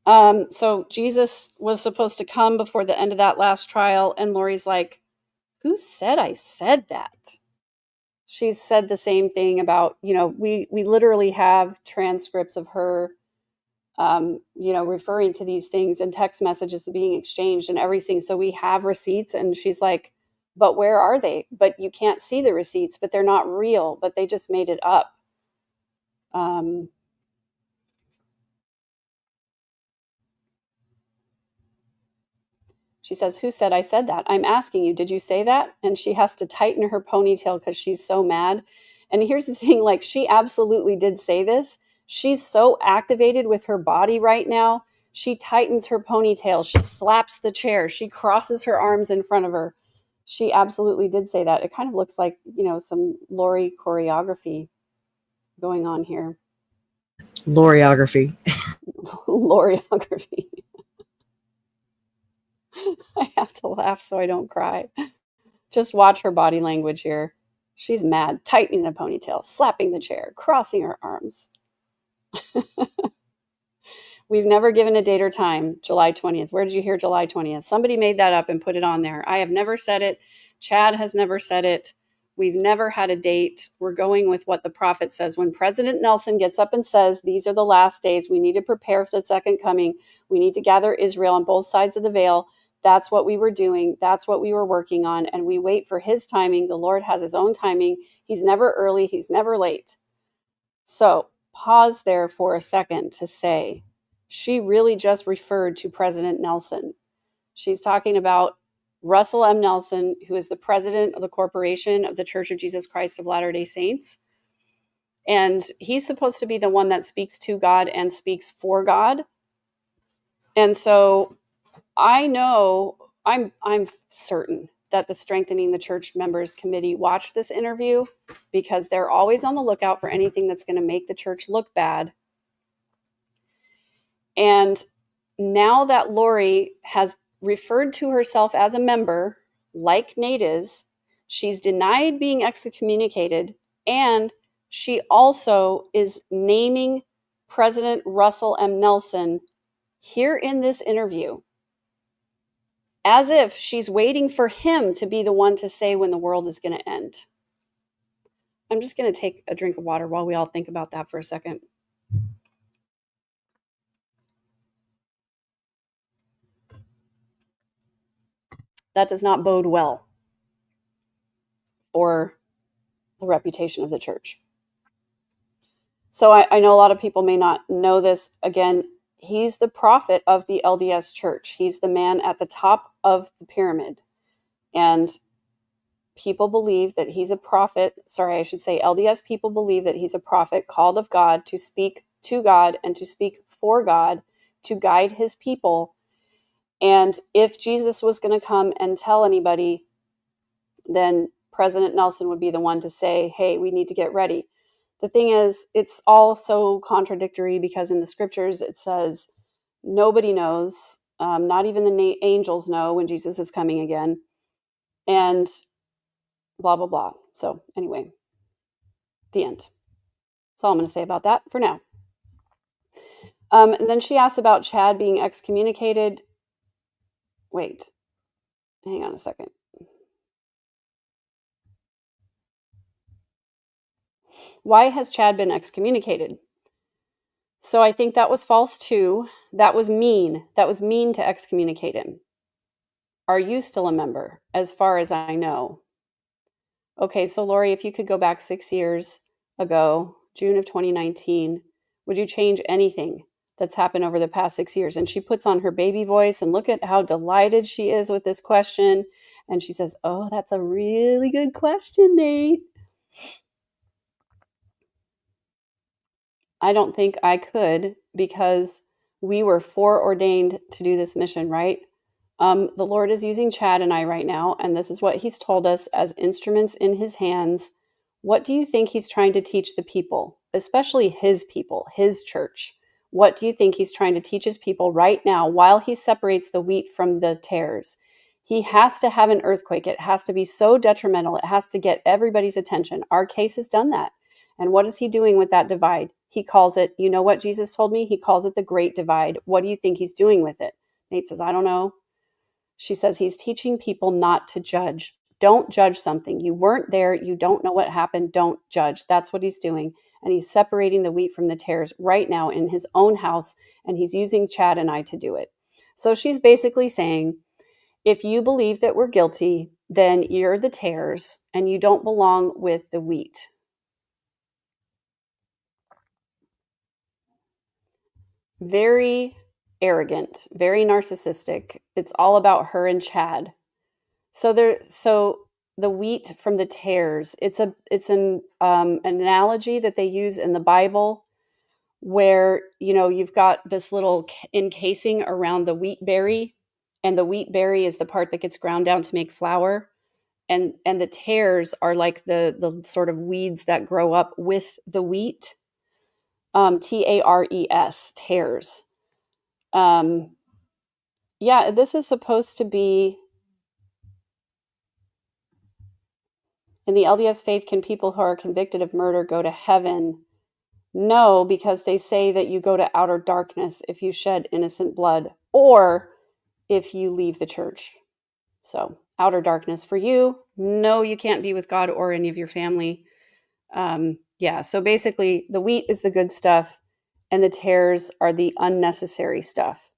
So Jesus was supposed to come before the end of that last trial, and Lori's like, who said I said that? She said the same thing about, we literally have transcripts of her, referring to these things, and text messages being exchanged and everything. So we have receipts, and she's like, but where are they? But you can't see the receipts, but they're not real, but they just made it up. She says, who said I said that? I'm asking you, did you say that? And she has to tighten her ponytail because she's so mad. And here's the thing, like, she absolutely did say this. She's so activated with her body right now. She tightens her ponytail. She slaps the chair. She crosses her arms in front of her. She absolutely did say that. It kind of looks like, some Lori choreography going on here. Loriography. Loriography. I have to laugh so I don't cry. Just watch her body language here. She's mad, tightening the ponytail, slapping the chair, crossing her arms. We've never given a date or time, July 20th. Where did you hear July 20th? Somebody made that up and put it on there. I have never said it. Chad has never said it. We've never had a date. We're going with what the prophet says. When President Nelson gets up and says, these are the last days, we need to prepare for the second coming. We need to gather Israel on both sides of the veil. That's what we were doing. That's what we were working on. And we wait for his timing. The Lord has his own timing. He's never early. He's never late. So pause there for a second to say, she really just referred to President Nelson. She's talking about Russell M. Nelson, who is the president of the Corporation of the Church of Jesus Christ of Latter-day Saints. And he's supposed to be the one that speaks to God and speaks for God. And so I know, I'm certain that the Strengthening the Church Members Committee watched this interview, because they're always on the lookout for anything that's going to make the church look bad. And now that Lori has referred to herself as a member, like Nate is, she's denied being excommunicated, and she also is naming President Russell M. Nelson here in this interview, as if she's waiting for him to be the one to say when the world is going to end. I'm just going to take a drink of water while we all think about that for a second. That does not bode well for the reputation of the church. So I know a lot of people may not know this. Again, he's the prophet of the LDS church. He's the man at the top of the pyramid. And people believe that he's a prophet. Sorry, I should say LDS people believe that he's a prophet called of God to speak to God and to speak for God, to guide his people. And if Jesus was going to come and tell anybody, then President Nelson would be the one to say, hey, we need to get ready. The thing is, it's all so contradictory because in the scriptures it says nobody knows, not even the angels know when Jesus is coming again, and blah, blah, blah. So anyway, the end. That's all I'm going to say about that for now. And then she asks about Chad being excommunicated. Wait, hang on a second. Why has Chad been excommunicated? So I think that was false too. That was mean. That was mean to excommunicate him. Are you still a member? As far as I know. Okay, so Lori, if you could go back 6 years ago, June of 2019, would you change anything that's happened over the past 6 years? And she puts on her baby voice, and look at how delighted she is with this question. And she says, oh, that's a really good question, Nate. I don't think I could, because we were foreordained to do this mission, right? The Lord is using Chad and I right now, and this is what he's told us as instruments in his hands. What do you think he's trying to teach the people, especially his people, his church? What do you think he's trying to teach his people right now while he separates the wheat from the tares? He has to have an earthquake. It has to be so detrimental. It has to get everybody's attention. Our case has done that. And what is he doing with that divide? He calls it, you know what Jesus told me? He calls it the Great Divide. What do you think he's doing with it? Nate says, I don't know. She says he's teaching people not to judge. Don't judge something. You weren't there. You don't know what happened. Don't judge. That's what he's doing. And he's separating the wheat from the tares right now in his own house. And he's using Chad and I to do it. So she's basically saying, if you believe that we're guilty, then you're the tares and you don't belong with the wheat. Very arrogant, very narcissistic. It's all about her and Chad. So the wheat from the tares. It's an analogy that they use in the Bible, where you've got this little encasing around the wheat berry, and the wheat berry is the part that gets ground down to make flour, and the tares are like the sort of weeds that grow up with the wheat. Tares, tares. Yeah, this is supposed to be in the LDS faith. Can people who are convicted of murder go to heaven? No, because they say that you go to outer darkness if you shed innocent blood or if you leave the church. So outer darkness for you. No, you can't be with God or any of your family. Yeah, so basically the wheat is the good stuff and the tares are the unnecessary stuff.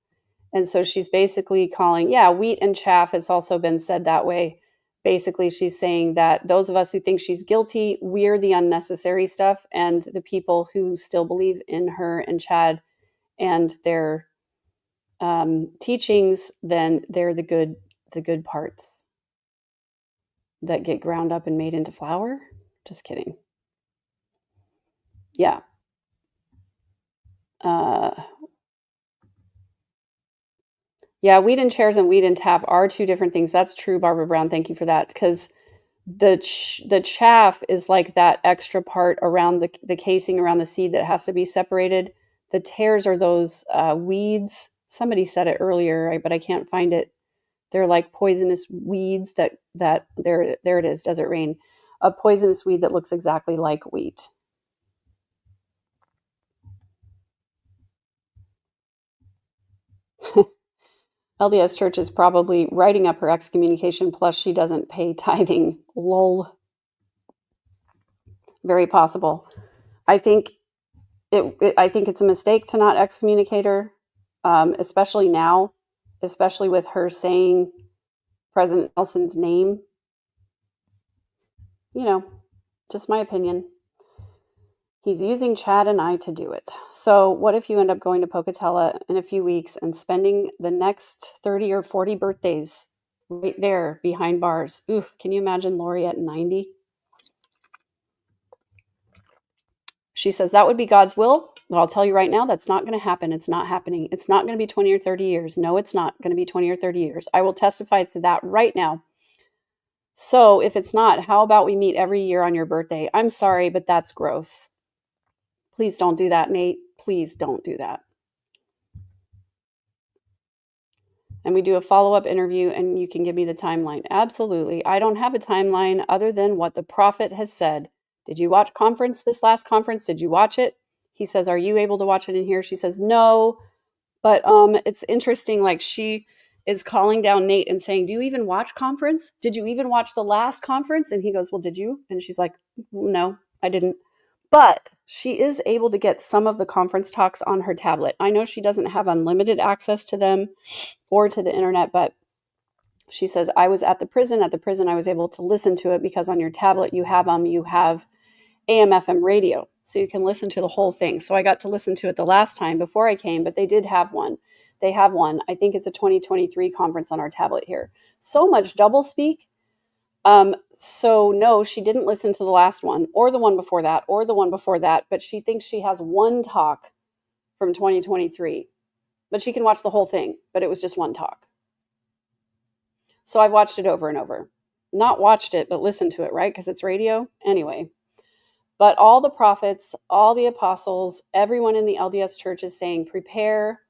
And so she's basically calling, wheat and chaff has also been said that way. Basically, she's saying that those of us who think she's guilty, we're the unnecessary stuff, and the people who still believe in her and Chad and their teachings, then they're the good parts that get ground up and made into flour. Just kidding. Yeah. Yeah, wheat and chairs and wheat and chaff are two different things. That's true, Barbara Brown. Thank you for that. Because the chaff is like that extra part around the casing around the seed that has to be separated. The tares are those weeds. Somebody said it earlier, but I can't find it. They're like poisonous weeds that there it is, Desert Rain. A poisonous weed that looks exactly like wheat. LDS Church is probably writing up her excommunication, plus she doesn't pay tithing. Lol. Very possible. I think it's a mistake to not excommunicate her, especially now, especially with her saying President Nelson's name. Just my opinion. He's using Chad and I to do it. So what if you end up going to Pocatello in a few weeks and spending the next 30 or 40 birthdays right there behind bars? Ooh, can you imagine Lori at 90? She says, that would be God's will, but I'll tell you right now, that's not going to happen. It's not happening. It's not going to be 20 or 30 years. No, it's not going to be 20 or 30 years. I will testify to that right now. So if it's not, how about we meet every year on your birthday? I'm sorry, but that's gross. Please don't do that, Nate. Please don't do that. And we do a follow-up interview and you can give me the timeline. Absolutely. I don't have a timeline other than what the prophet has said. Did you watch this last conference? Did you watch it? He says, are you able to watch it in here? She says, no. But it's interesting, like she is calling down Nate and saying, do you even watch conference? Did you even watch the last conference? And he goes, well, did you? And she's like, no, I didn't. But she is able to get some of the conference talks on her tablet. I know she doesn't have unlimited access to them or to the internet, but she says, I was at the prison. At the prison, I was able to listen to it because on your tablet, you have AM, FM radio, so you can listen to the whole thing. So I got to listen to it the last time before I came, but they did have one. They have one. I think it's a 2023 conference on our tablet here. So much double speak. So no, she didn't listen to the last one or the one before that or the one before that, but she thinks she has one talk from 2023, but she can watch the whole thing, but it was just one talk. So I've watched it over and over. Not watched it, but listened to it, right? Because it's radio. Anyway. But all the prophets, all the apostles, everyone in the LDS church is saying, prepare,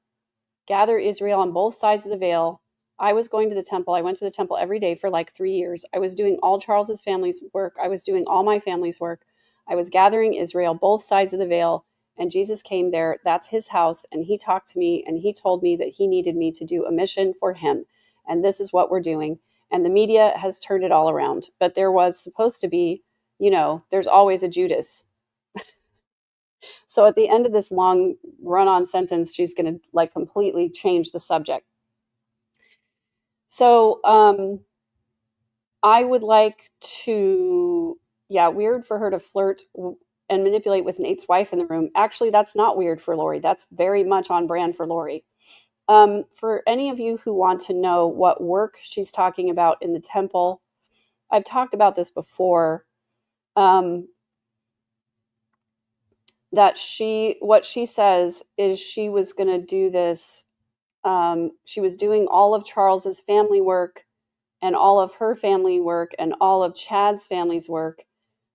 gather Israel on both sides of the veil. I was going to the temple. I went to the temple every day for like 3 years. I was doing all Charles's family's work. I was doing all my family's work. I was gathering Israel, both sides of the veil. And Jesus came there. That's his house. And he talked to me and he told me that he needed me to do a mission for him. And this is what we're doing. And the media has turned it all around. But there was supposed to be, there's always a Judas. So at the end of this long run-on sentence, she's going to like completely change the subject. So I would like to, weird for her to flirt and manipulate with Nate's wife in the room. Actually, that's not weird for Lori. That's very much on brand for Lori. For any of you who want to know what work she's talking about in the temple, I've talked about this before. That what she says is she was going to do this. She was doing all of Charles's family work and all of her family work and all of Chad's family's work.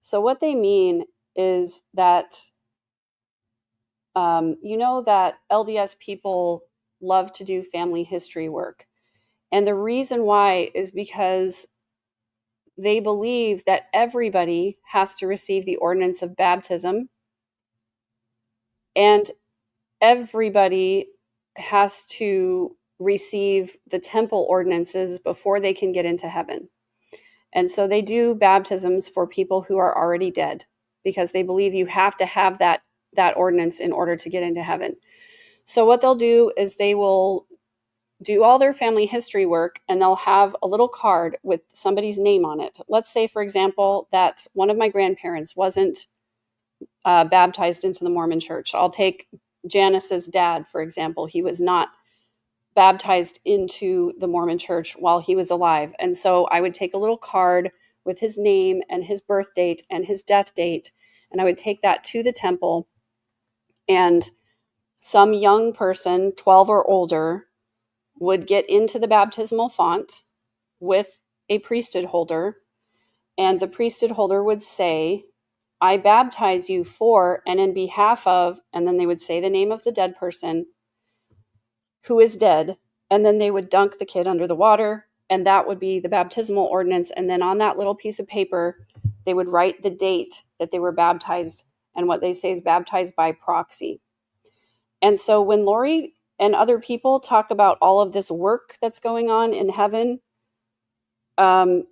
So what they mean is that, that LDS people love to do family history work. And the reason why is because they believe that everybody has to receive the ordinance of baptism. And everybody has to receive the temple ordinances before they can get into heaven. And so they do baptisms for people who are already dead because they believe you have to have that ordinance in order to get into heaven. So what they'll do is they will do all their family history work and they'll have a little card with somebody's name on it. Let's say, for example, that one of my grandparents wasn't baptized into the Mormon church. I'll take Janice's dad, for example. He was not baptized into the Mormon church while he was alive. And so I would take a little card with his name and his birth date and his death date, and I would take that to the temple, and some young person, 12 or older, would get into the baptismal font with a priesthood holder, and the priesthood holder would say, I baptize you for and in behalf of, and then they would say the name of the dead person who is dead, and then they would dunk the kid under the water, and that would be the baptismal ordinance. And then on that little piece of paper, they would write the date that they were baptized, and what they say is baptized by proxy. And so when Lori and other people talk about all of this work that's going on in heaven, that's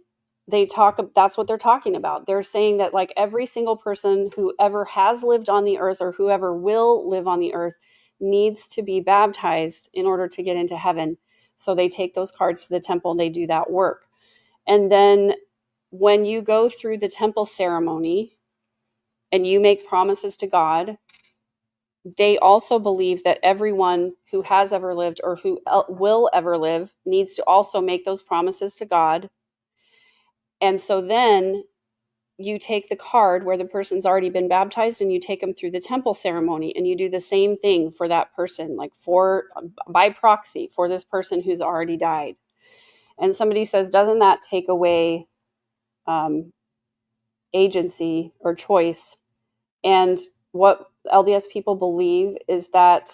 what they're talking about. They're saying that like every single person who ever has lived on the earth or whoever will live on the earth needs to be baptized in order to get into heaven. So they take those cards to the temple and they do that work. And then when you go through the temple ceremony, and you make promises to God, they also believe that everyone who has ever lived or who will ever live needs to also make those promises to God. And so then you take the card where the person's already been baptized and you take them through the temple ceremony, and you do the same thing for that person, like by proxy for this person who's already died. And somebody says, doesn't that take away agency or choice? And what LDS people believe is that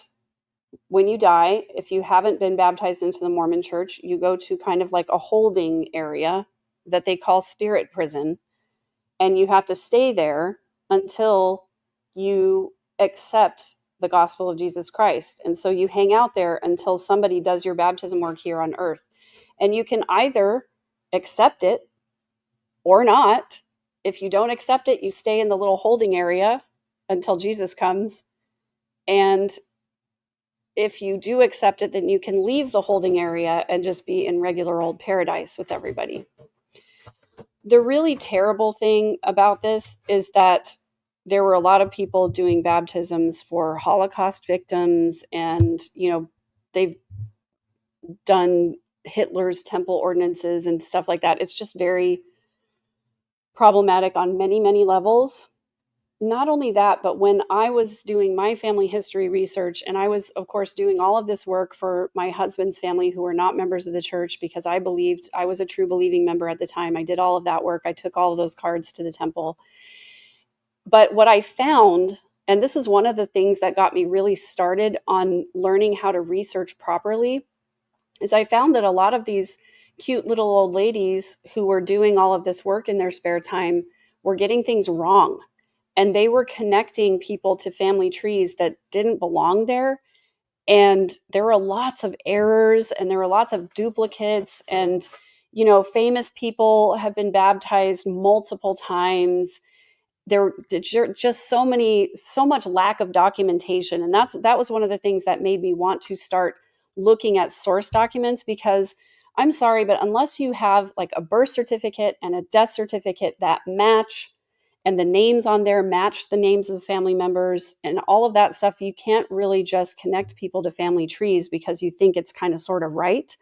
when you die, if you haven't been baptized into the Mormon church, you go to kind of like a holding area that they call spirit prison. And you have to stay there until you accept the gospel of Jesus Christ. And so you hang out there until somebody does your baptism work here on earth. And you can either accept it or not. If you don't accept it, you stay in the little holding area until Jesus comes. And if you do accept it, then you can leave the holding area and just be in regular old paradise with everybody. The really terrible thing about this is that there were a lot of people doing baptisms for Holocaust victims, and, they've done Hitler's temple ordinances and stuff like that. It's just very problematic on many, many levels. Not only that, but when I was doing my family history research, and I was, of course, doing all of this work for my husband's family who were not members of the church, because I believed I was a true believing member at the time. I did all of that work. I took all of those cards to the temple. But what I found, and this is one of the things that got me really started on learning how to research properly, is I found that a lot of these cute little old ladies who were doing all of this work in their spare time were getting things wrong. And they were connecting people to family trees that didn't belong there. And there were lots of errors, and there were lots of duplicates. And, famous people have been baptized multiple times. There just so much lack of documentation. And that was one of the things that made me want to start looking at source documents, because I'm sorry, but unless you have like a birth certificate and a death certificate that match, and the names on there match the names of the family members and all of that stuff, you can't really just connect people to family trees because you think it's kind of sort of right.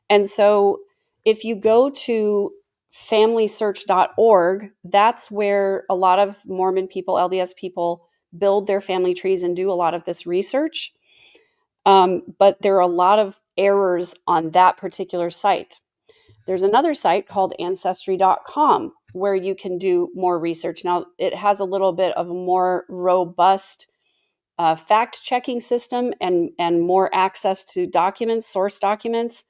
And so if you go to familysearch.org, that's where a lot of Mormon people, LDS people, build their family trees and do a lot of this research. But there are a lot of errors on that particular site. There's another site called ancestry.com where you can do more research. Now, it has a little bit of a more robust fact-checking system and more access to documents, source documents.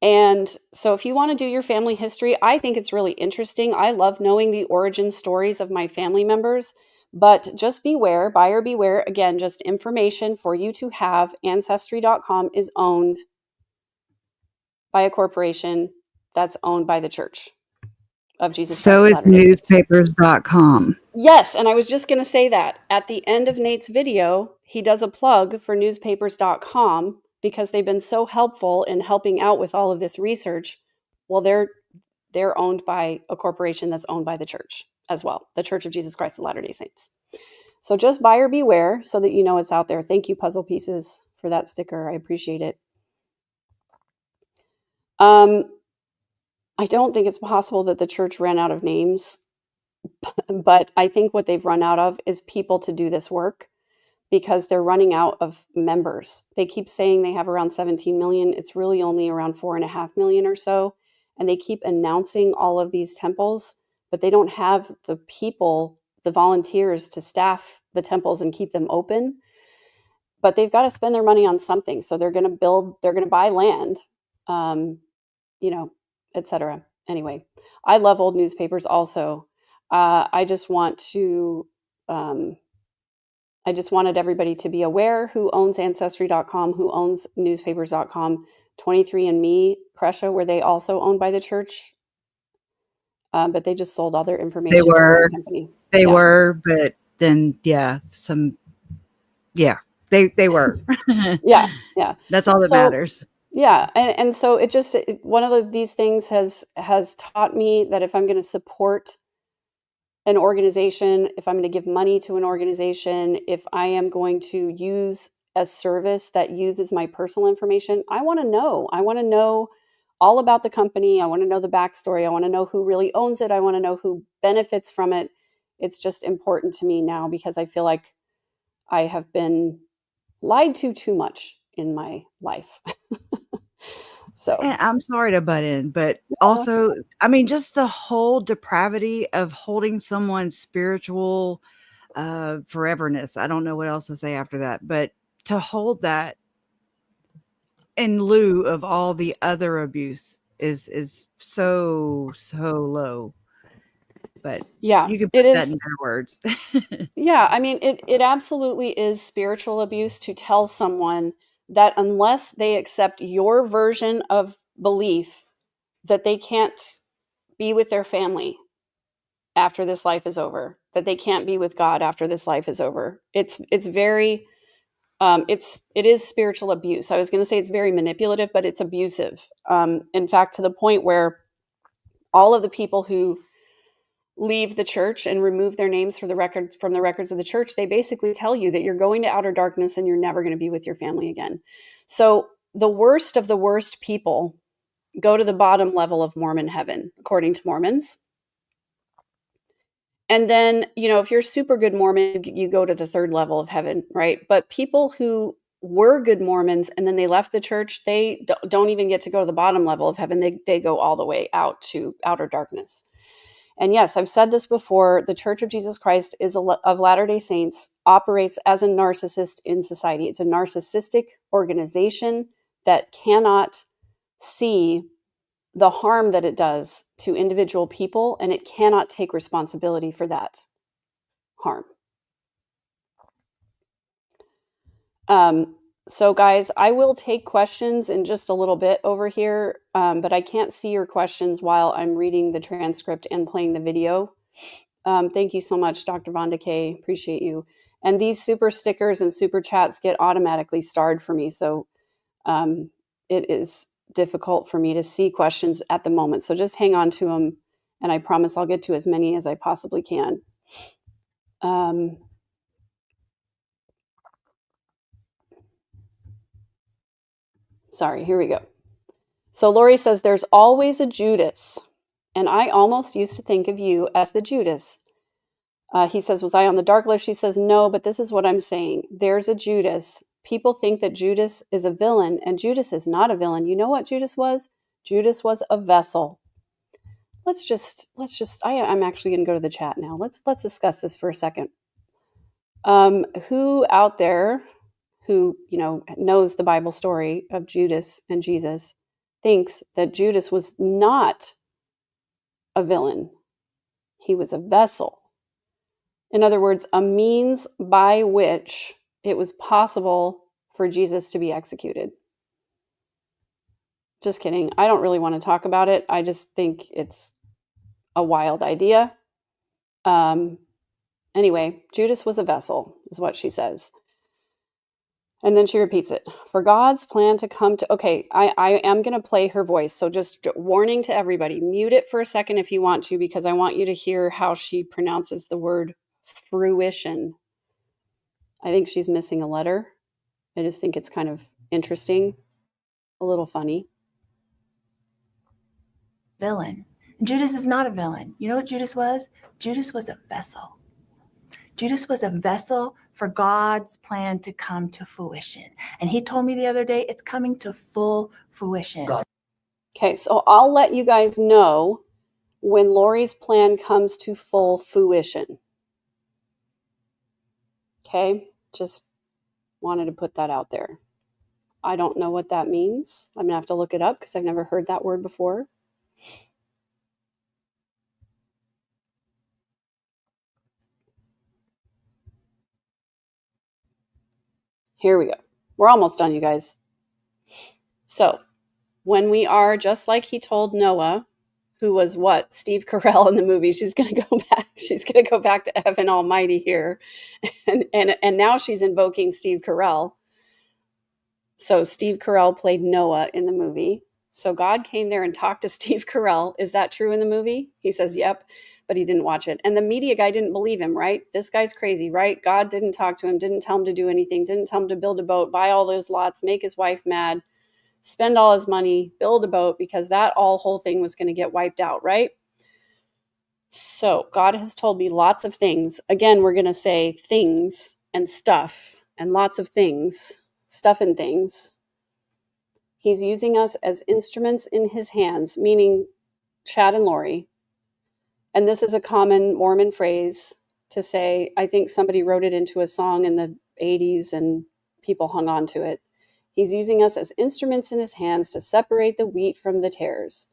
And so if you want to do your family history, I think it's really interesting. I love knowing the origin stories of my family members, but just beware, buyer beware. Again, just information for you to have. Ancestry.com is owned by a corporation that's owned by the Church of Jesus So Christ it's of Latter-day Saints. newspapers.com. Yes, and I was just going to say that. At the end of Nate's video, he does a plug for newspapers.com because they've been so helpful in helping out with all of this research. Well, they're owned by a corporation that's owned by the church as well, the Church of Jesus Christ of Latter-day Saints. So just buyer beware so that you know it's out there. Thank you, Puzzle Pieces, for that sticker. I appreciate it. I don't think it's possible that the church ran out of names, but I think what they've run out of is people to do this work because they're running out of members. They keep saying they have around 17 million. It's really only around 4.5 million or so. And they keep announcing all of these temples, but they don't have the people, the volunteers to staff the temples and keep them open. But they've got to spend their money on something. So they're going to buy land, etc. Anyway, I love old newspapers also. I just wanted everybody to be aware who owns Ancestry.com, who owns newspapers.com, 23andMe, Prussia, were they also owned by the church? But they just sold all their information to some company. They were, but then, they were. Yeah. That's all that matters. Yeah, and so one of these things has taught me that if I'm going to support an organization, if I'm going to give money to an organization, if I am going to use a service that uses my personal information, I want to know. I want to know all about the company. I want to know the backstory. I want to know who really owns it. I want to know who benefits from it. It's just important to me now because I feel like I have been lied to too much in my life. So, And I'm sorry to butt in, but also, I mean, just the whole depravity of holding someone's spiritual foreverness. I don't know what else to say after that, but to hold that in lieu of all the other abuse is so low. But yeah, you can it put that is. in better words. Yeah, I mean, it absolutely is spiritual abuse to tell someone that unless they accept your version of belief, that they can't be with their family after this life is over, that they can't be with God after this life is over. It's very, it is spiritual abuse. I was going to say it's very manipulative, but it's abusive. In fact, to the point where all of the people who leave the church and remove their names from the records of the church, they basically tell you that you're going to outer darkness and you're never going to be with your family again. So the worst of the worst people go to the bottom level of Mormon heaven, according to Mormons. And then, if you're super good Mormon, you go to the third level of heaven, right? But people who were good Mormons and then they left the church, they don't even get to go to the bottom level of heaven. They go all the way out to outer darkness. And yes, I've said this before, the Church of Jesus Christ of Latter-day Saints operates as a narcissist in society. It's a narcissistic organization that cannot see the harm that it does to individual people, and it cannot take responsibility for that harm. So guys, I will take questions in just a little bit over here, but I can't see your questions while I'm reading the transcript and playing the video. Thank you so much, Dr. Von Decay. Appreciate you. And these super stickers and super chats get automatically starred for me, so it is difficult for me to see questions at the moment. So just hang on to them, and I promise I'll get to as many as I possibly can. Sorry, here we go. So Lori says, there's always a Judas, and I almost used to think of you as the Judas. He says, was I on the dark list? She says, no, but this is what I'm saying. There's a Judas. People think that Judas is a villain, and Judas is not a villain. You know what Judas was? Judas was a vessel. Let's just, I'm actually going to go to the chat now. Let's discuss this for a second. Who out there who, knows the Bible story of Judas and Jesus thinks that Judas was not a villain? He was a vessel. In other words, a means by which it was possible for Jesus to be executed. Just kidding. I don't really want to talk about it. I just think it's a wild idea. Anyway, Judas was a vessel, is what she says. And then she repeats it. For God's plan to come to... Okay, I am going to play her voice. So just warning to everybody. Mute it for a second if you want to, because I want you to hear how she pronounces the word fruition. I think she's missing a letter. I just think it's kind of interesting. A little funny. Villain. Judas is not a villain. You know what Judas was? Judas was a vessel. Judas was a vessel for God's plan to come to fruition. And he told me the other day, it's coming to full fruition. Okay, so I'll let you guys know when Lori's plan comes to full fruition. Okay, just wanted to put that out there. I don't know what that means. I'm going to have to look it up because I've never heard that word before. Here we go. We're almost done, you guys. So, when we are, just like he told Noah, who was what? Steve Carell in the movie. She's going to go back. She's going to go back to Evan Almighty here. And now she's invoking Steve Carell. So Steve Carell played Noah in the movie. So God came there and talked to Steve Carell. Is that true in the movie? He says, yep. but he didn't watch it. And the media guy didn't believe him, right? This guy's crazy, right? God didn't talk to him, didn't tell him to do anything, didn't tell him to build a boat, buy all those lots, make his wife mad, spend all his money, build a boat, because that whole thing was going to get wiped out, right? So God has told me lots of things. Again, we're going to say things and stuff and lots of things, stuff and things. He's using us as instruments in his hands, meaning Chad and Lori. And this is a common Mormon phrase to say, I think somebody wrote it into a song in the 80s and people hung on to it. He's using us as instruments in his hands to separate the wheat from the tares.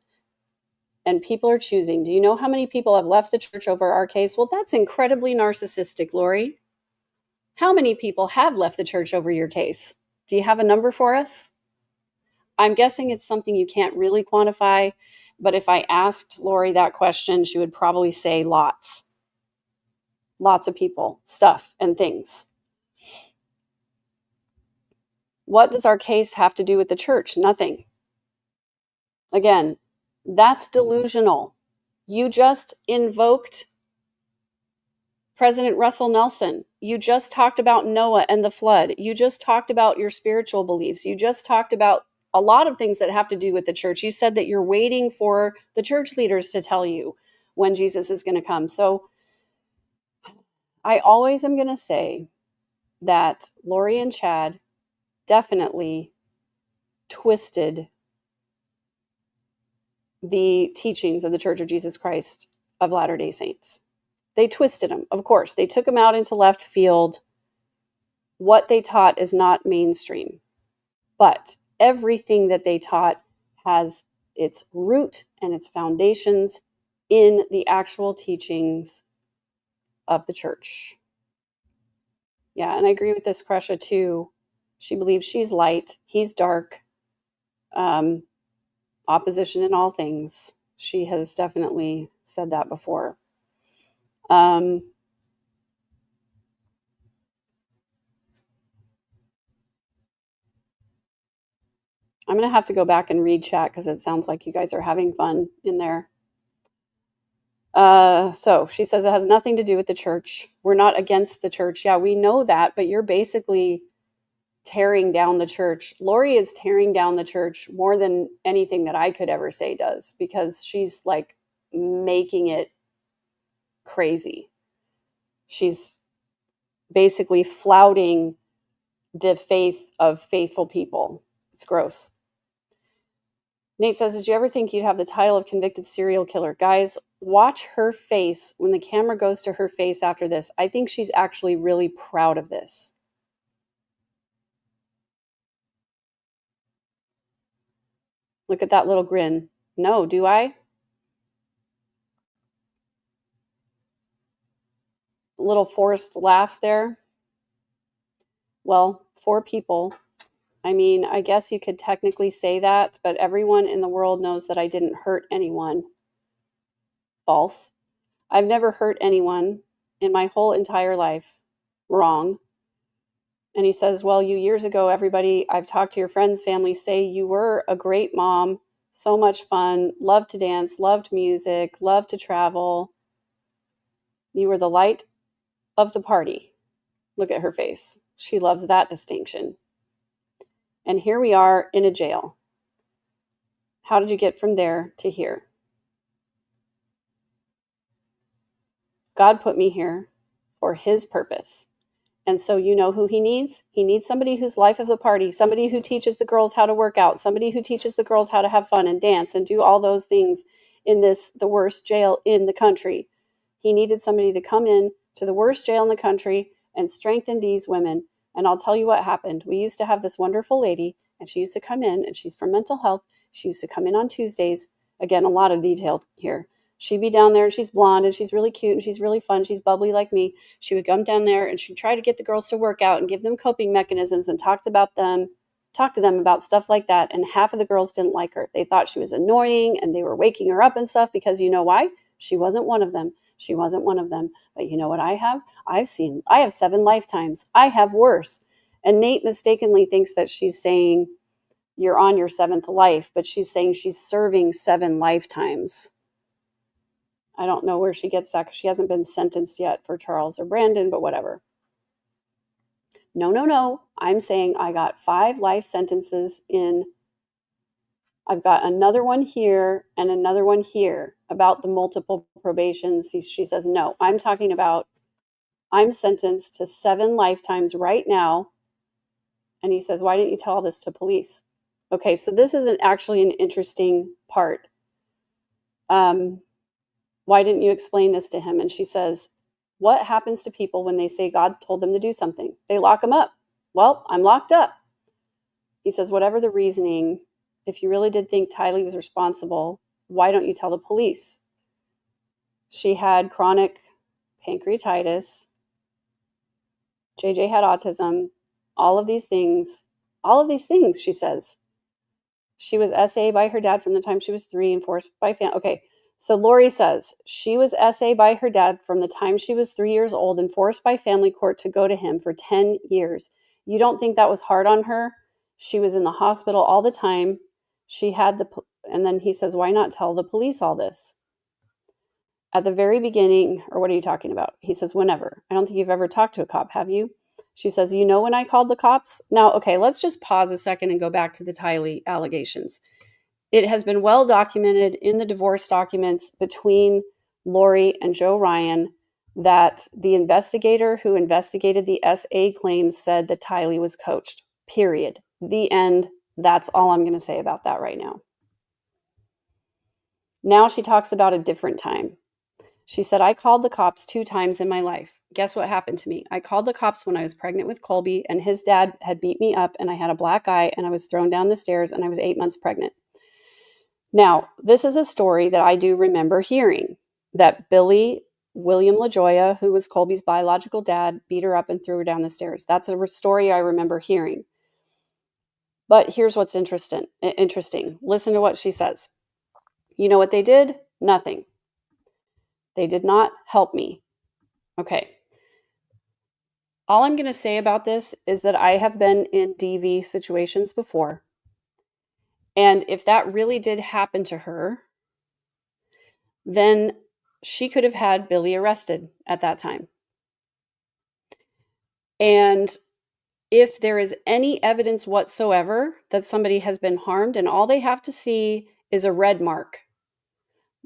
And people are choosing. Do you know how many people have left the church over our case? Well, that's incredibly narcissistic, Lori. How many people have left the church over your case? Do you have a number for us? I'm guessing it's something you can't really quantify, but if I asked Lori that question, she would probably say lots. Lots of people, stuff, and things. What does our case have to do with the church? Nothing. Again, that's delusional. You just invoked President Russell Nelson. You just talked about Noah and the flood. You just talked about your spiritual beliefs. You just talked about a lot of things that have to do with the church. You said that you're waiting for the church leaders to tell you when Jesus is going to come. So I always am going to say that Lori and Chad definitely twisted the teachings of the Church of Jesus Christ of Latter-day Saints. They twisted them, of course. They took them out into left field. What they taught is not mainstream, but everything that they taught has its root and its foundations in the actual teachings of the church. Yeah, and I agree with this Kresha too. She believes she's light, he's dark. Opposition in all things. She has definitely said that before. I'm going to have to go back and read chat because it sounds like you guys are having fun in there. So she says it has nothing to do with the church. We're not against the church. Yeah, we know that, but you're basically tearing down the church. Lori is tearing down the church more than anything that I could ever say does, because she's like making it crazy. She's basically flouting the faith of faithful people. It's gross. Nate says, did you ever think you'd have the title of convicted serial killer? Guys, watch her face when the camera goes to her face after this. I think she's actually really proud of this. Look at that little grin. No, do I? Little forced laugh there. Well, 4 people. I mean, I guess you could technically say that, but everyone in the world knows that I didn't hurt anyone. False. I've never hurt anyone in my whole entire life. Wrong. And he says, well, you years ago, everybody, I've talked to your friends, family, say you were a great mom, so much fun, loved to dance, loved music, loved to travel. You were the light of the party. Look at her face. She loves that distinction. And here we are in a jail. How did you get from there to here? God put me here for his purpose. And so you know who he needs? He needs somebody who's life of the party, somebody who teaches the girls how to work out, somebody who teaches the girls how to have fun and dance and do all those things in the worst jail in the country. He needed somebody to come in to the worst jail in the country and strengthen these women. And I'll tell you what happened. We used to have this wonderful lady, and she used to come in, and she's from mental health. She used to come in on Tuesdays. Again, a lot of detail here. She'd be down there, and she's blonde, and she's really cute, and she's really fun. She's bubbly like me. She would come down there, and she'd try to get the girls to work out and give them coping mechanisms and talk to them about stuff like that. And half of the girls didn't like her. They thought she was annoying, and they were waking her up and stuff, because you know why? She wasn't one of them. She wasn't one of them. But you know what I have? I have 7 lifetimes. I have worse. And Nate mistakenly thinks that she's saying you're on your 7th life, but she's saying she's serving 7 lifetimes. I don't know where she gets that because she hasn't been sentenced yet for Charles or Brandon, but whatever. No. I'm saying I got 5 life sentences in. I've got another one here and another one here about the multiple probations. She says, no, I'm talking about I'm sentenced to 7 lifetimes right now. And he says, why didn't you tell all this to police? Okay, so this is actually an interesting part. Why didn't you explain this to him? And she says, what happens to people when they say God told them to do something? They lock them up. Well, I'm locked up. He says, whatever the reasoning, if you really did think Tylee was responsible, why don't you tell the police? She had chronic pancreatitis. JJ had autism. All of these things, she says. She was SA by her dad from the time she was 3 and forced by family. Okay, so Lori says she was SA by her dad from the time she was 3 years old and forced by family court to go to him for 10 years. You don't think that was hard on her? She was in the hospital all the time. She had and then he says, why not tell the police all this? At the very beginning, or what are you talking about? He says, whenever. I don't think you've ever talked to a cop, have you? She says, you know when I called the cops? Now, okay, let's just pause a second and go back to the Tylee allegations. It has been well documented in the divorce documents between Lori and Joe Ryan that the investigator who investigated the SA claims said that Tylee was coached, period. The end. That's all I'm going to say about that right now. Now she talks about a different time. She said, I called the cops 2 times in my life. Guess what happened to me? I called the cops when I was pregnant with Colby, and his dad had beat me up, and I had a black eye, and I was thrown down the stairs, and I was 8 months pregnant. Now, this is a story that I do remember hearing, that Billy William LaJoya, who was Colby's biological dad, beat her up and threw her down the stairs. That's a story I remember hearing. But here's what's interesting. Listen to what she says. You know what they did? Nothing. They did not help me. Okay. All I'm going to say about this is that I have been in DV situations before. And if that really did happen to her, then she could have had Billy arrested at that time. And if there is any evidence whatsoever that somebody has been harmed and all they have to see is a red mark,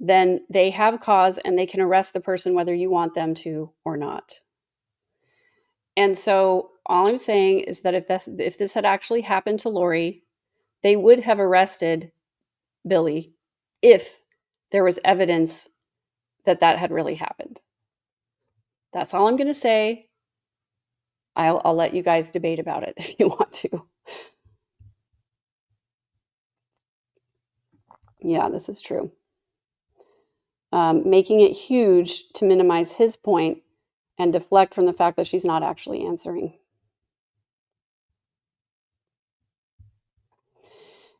then they have cause and they can arrest the person whether you want them to or not. And so all I'm saying is that if this had actually happened to Lori, they would have arrested Billy if there was evidence that that had really happened. That's all I'm going to say. I'll let you guys debate about it if you want to. Yeah, this is true. Making it huge to minimize his point and deflect from the fact that she's not actually answering.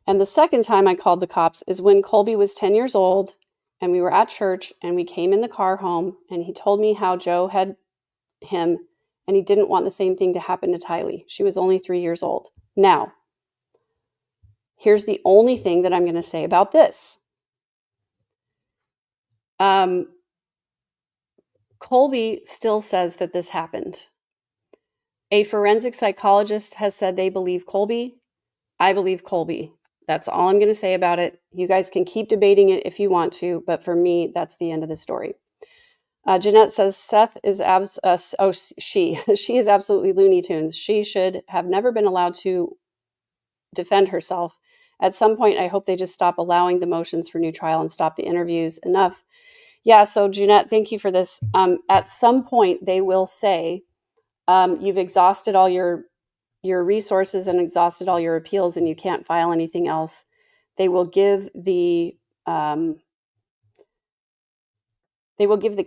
And the second time I called the cops is when Colby was 10 years old and we were at church and we came in the car home and he told me how Joe had him and he didn't want the same thing to happen to Tylee. She was only 3 years old. Now, here's the only thing that I'm going to say about this. Colby still says that this happened. A forensic psychologist has said they believe Colby. I believe Colby. That's all I'm going to say about it. You guys can keep debating it if you want to, but for me, that's the end of the story. Jeanette says Seth is she is absolutely Looney Tunes. She should have never been allowed to defend herself. At some point, I hope they just stop allowing the motions for new trial and stop the interviews. Enough. Yeah, so Jeanette, thank you for this. At some point, they will say, you've exhausted all your resources and exhausted all your appeals and you can't file anything else. They will give the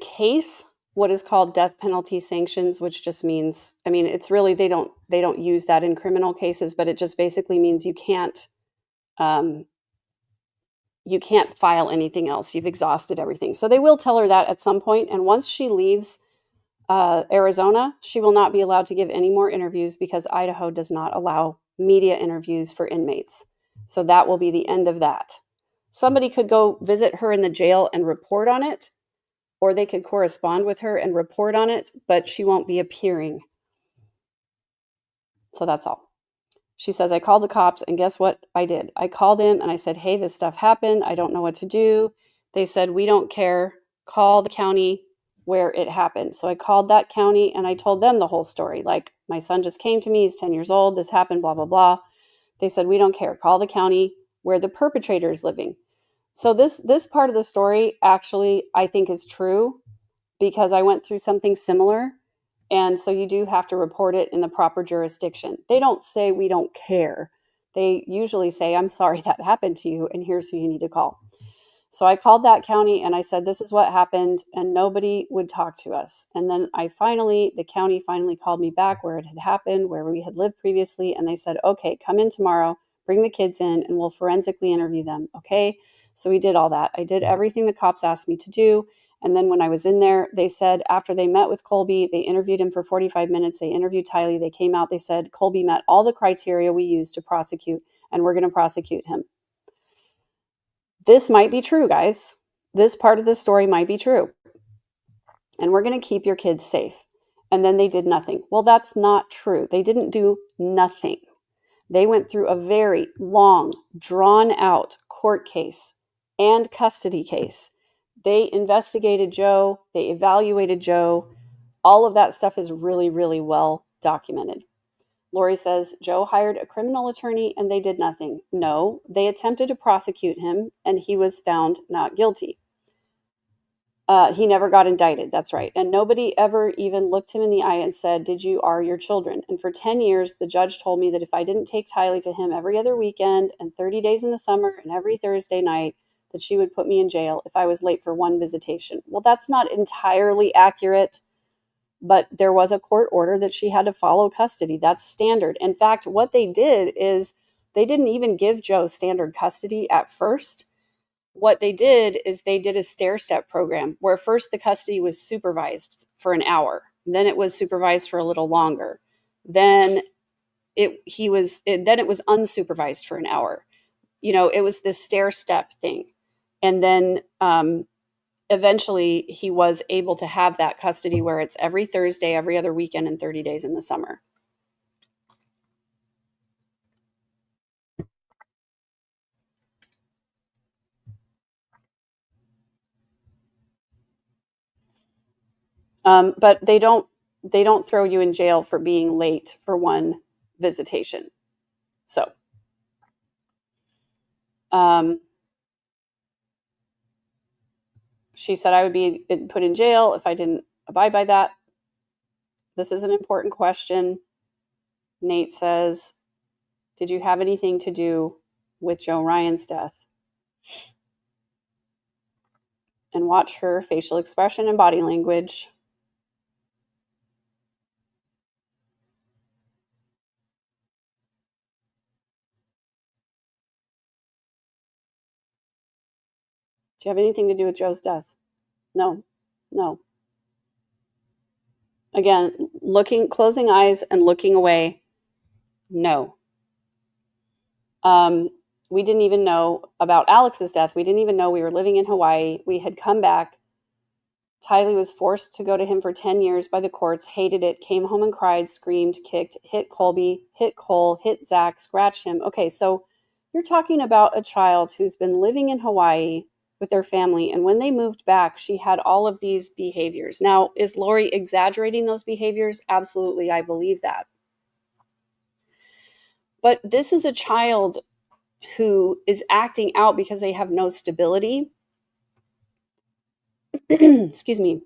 case what is called death penalty sanctions, which just means, I mean, it's really, they don't use that in criminal cases, but it just basically means you can't file anything else. You've exhausted everything. So they will tell her that at some point. And once she leaves Arizona, she will not be allowed to give any more interviews because Idaho does not allow media interviews for inmates. So that will be the end of that. Somebody could go visit her in the jail and report on it, or they could correspond with her and report on it, but she won't be appearing. So that's all. She says, I called the cops, and guess what I did? I called him and I said, hey, this stuff happened. I don't know what to do. They said, we don't care. Call the county where it happened. So I called that county and I told them the whole story. Like, my son just came to me. He's 10 years old. This happened, blah, blah, blah. They said, we don't care. Call the county where the perpetrator is living. So this part of the story actually, I think, is true because I went through something similar. And so you do have to report it in the proper jurisdiction. They don't say we don't care. They usually say, I'm sorry that happened to you, and here's who you need to call. So I called that county and I said, this is what happened, and nobody would talk to us. And then the county finally called me back where it had happened, where we had lived previously. And they said, okay, come in tomorrow, bring the kids in, and we'll forensically interview them. Okay. So we did all that. I did everything the cops asked me to do. And then when I was in there, they said after they met with Colby, they interviewed him for 45 minutes. They interviewed Tylee. They came out. They said, Colby met all the criteria we used to prosecute, and we're going to prosecute him. This might be true, guys. This part of the story might be true. And we're going to keep your kids safe. And then they did nothing. Well, that's not true. They didn't do nothing. They went through a very long, drawn-out court case and custody case. They investigated Joe. They evaluated Joe. All of that stuff is really, really well documented. Lori says, Joe hired a criminal attorney and they did nothing. No, they attempted to prosecute him and he was found not guilty. He never got indicted. That's right. And nobody ever even looked him in the eye and said, are your children? And for 10 years, the judge told me that if I didn't take Tylee to him every other weekend and 30 days in the summer and every Thursday night, that she would put me in jail if I was late for one visitation. Well, that's not entirely accurate, but there was a court order that she had to follow custody. That's standard. In fact, what they did is they didn't even give Joe standard custody at first. What they did is they did a stair-step program where first the custody was supervised for an hour. Then it was supervised for a little longer. Then it was unsupervised for an hour. It was this stair-step thing. And then eventually he was able to have that custody where it's every Thursday, every other weekend, and 30 days in the summer. But they don't throw you in jail for being late for one visitation. So, she said I would be put in jail if I didn't abide by that. This is an important question. Nate says, did you have anything to do with Joe Ryan's death? And watch her facial expression and body language. Do you have anything to do with Joe's death? No. Again, closing eyes and looking away. No. We didn't even know about Alex's death. We didn't even know we were living in Hawaii. We had come back. Tylee was forced to go to him for 10 years by the courts, hated it, came home and cried, screamed, kicked, hit Colby, hit Cole, hit Zach, scratched him. Okay, so you're talking about a child who's been living in Hawaii with their family, and when they moved back, she had all of these behaviors. Now, is Lori exaggerating those behaviors? Absolutely, I believe that. But this is a child who is acting out because they have no stability. Excuse me.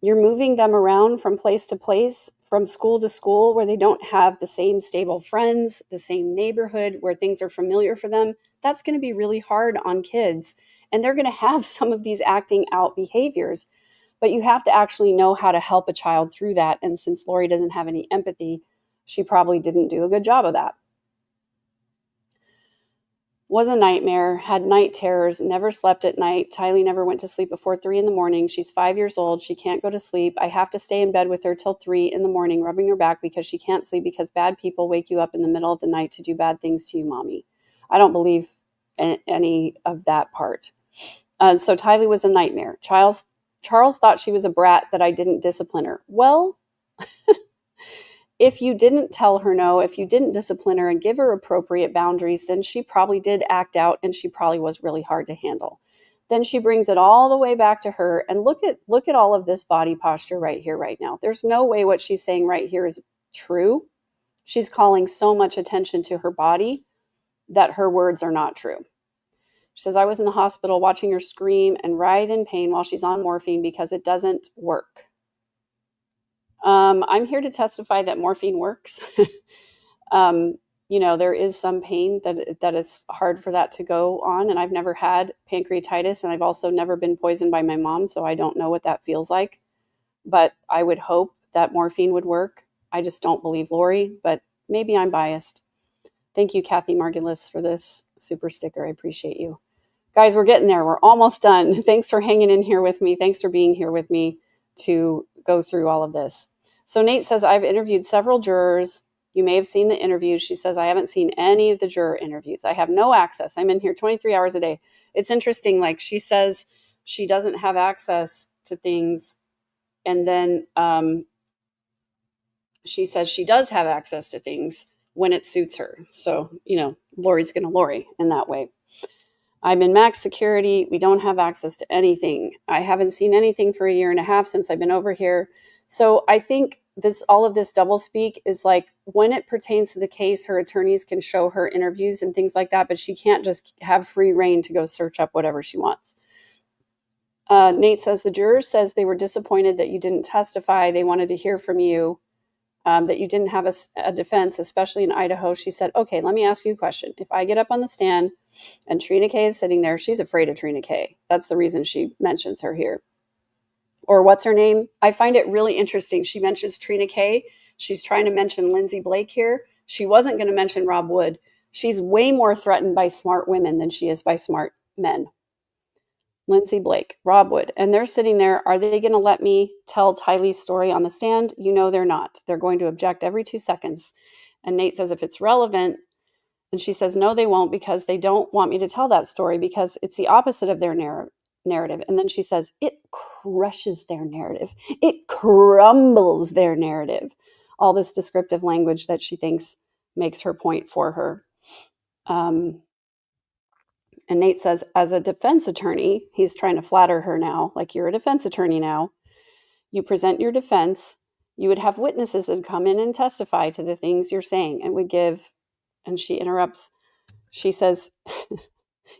You're moving them around from place to place, from school to school, where they don't have the same stable friends, the same neighborhood, where things are familiar for them. That's going to be really hard on kids. And they're going to have some of these acting out behaviors. But you have to actually know how to help a child through that. And since Lori doesn't have any empathy, she probably didn't do a good job of that. Was a nightmare, had night terrors, never slept at night. Tylee never went to sleep before 3 a.m. She's 5 years old. She can't go to sleep. I have to stay in bed with her till 3 a.m, rubbing her back because she can't sleep because bad people wake you up in the middle of the night to do bad things to you, mommy. I don't believe any of that part. So Tylee was a nightmare. Charles thought she was a brat that I didn't discipline her. Well, if you didn't tell her no, if you didn't discipline her and give her appropriate boundaries, then she probably did act out and she probably was really hard to handle. Then she brings it all the way back to her, and look at all of this body posture right here, right now. There's no way what she's saying right here is true. She's calling so much attention to her body that her words are not true. She says, I was in the hospital watching her scream and writhe in pain while she's on morphine because it doesn't work. I'm here to testify that morphine works. There is some pain that is hard for that to go on. And I've never had pancreatitis, and I've also never been poisoned by my mom, so I don't know what that feels like. But I would hope that morphine would work. I just don't believe Lori, but maybe I'm biased. Thank you, Kathy Margulis, for this super sticker. I appreciate you. Guys, we're getting there. We're almost done. Thanks for hanging in here with me. Thanks for being here with me to go through all of this. So Nate says, I've interviewed several jurors. You may have seen the interviews. She says, I haven't seen any of the juror interviews. I have no access. I'm in here 23 hours a day. It's interesting. Like, she says she doesn't have access to things. And then she says she does have access to things when it suits her. So, Lori's going to Lori in that way. I'm in max security. We don't have access to anything. I haven't seen anything for a year and a half since I've been over here. So I think all of this doublespeak is like, when it pertains to the case, her attorneys can show her interviews and things like that, but she can't just have free reign to go search up whatever she wants. Nate says, the jurors says they were disappointed that you didn't testify. They wanted to hear from you, that you didn't have a defense, especially in Idaho. She said, okay, let me ask you a question. If I get up on the stand and Trina K is sitting there, she's afraid of Trina K. That's the reason she mentions her here. Or what's her name? I find it really interesting. She mentions Trina K. She's trying to mention Lindsay Blake here. She wasn't going to mention Rob Wood. She's way more threatened by smart women than she is by smart men. Lindsay Blake, Rob Wood. And they're sitting there. Are they going to let me tell Tylee's story on the stand? They're not. They're going to object every 2 seconds. And Nate says, if it's relevant, and she says, no, they won't, because they don't want me to tell that story because it's the opposite of their narrative. And then she says, it crushes their narrative. It crumbles their narrative. All this descriptive language that she thinks makes her point for her. And Nate says, as a defense attorney, he's trying to flatter her now, like, you're a defense attorney now. You present your defense. You would have witnesses that come in and testify to the things you're saying and would give. And she interrupts. She says,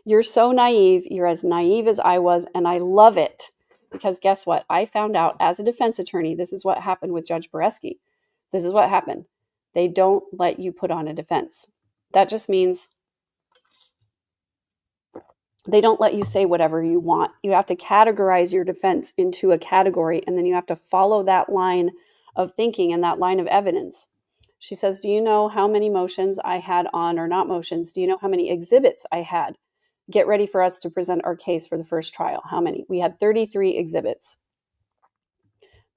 you're so naive. You're as naive as I was. And I love it because guess what? I found out as a defense attorney, this is what happened with Judge Boreski. This is what happened. They don't let you put on a defense. That just means they don't let you say whatever you want. You have to categorize your defense into a category, and then you have to follow that line of thinking and that line of evidence. She says, do you know how many motions I had on, or not motions? Do you know how many exhibits I had? Get ready for us to present our case for the first trial. How many? We had 33 exhibits.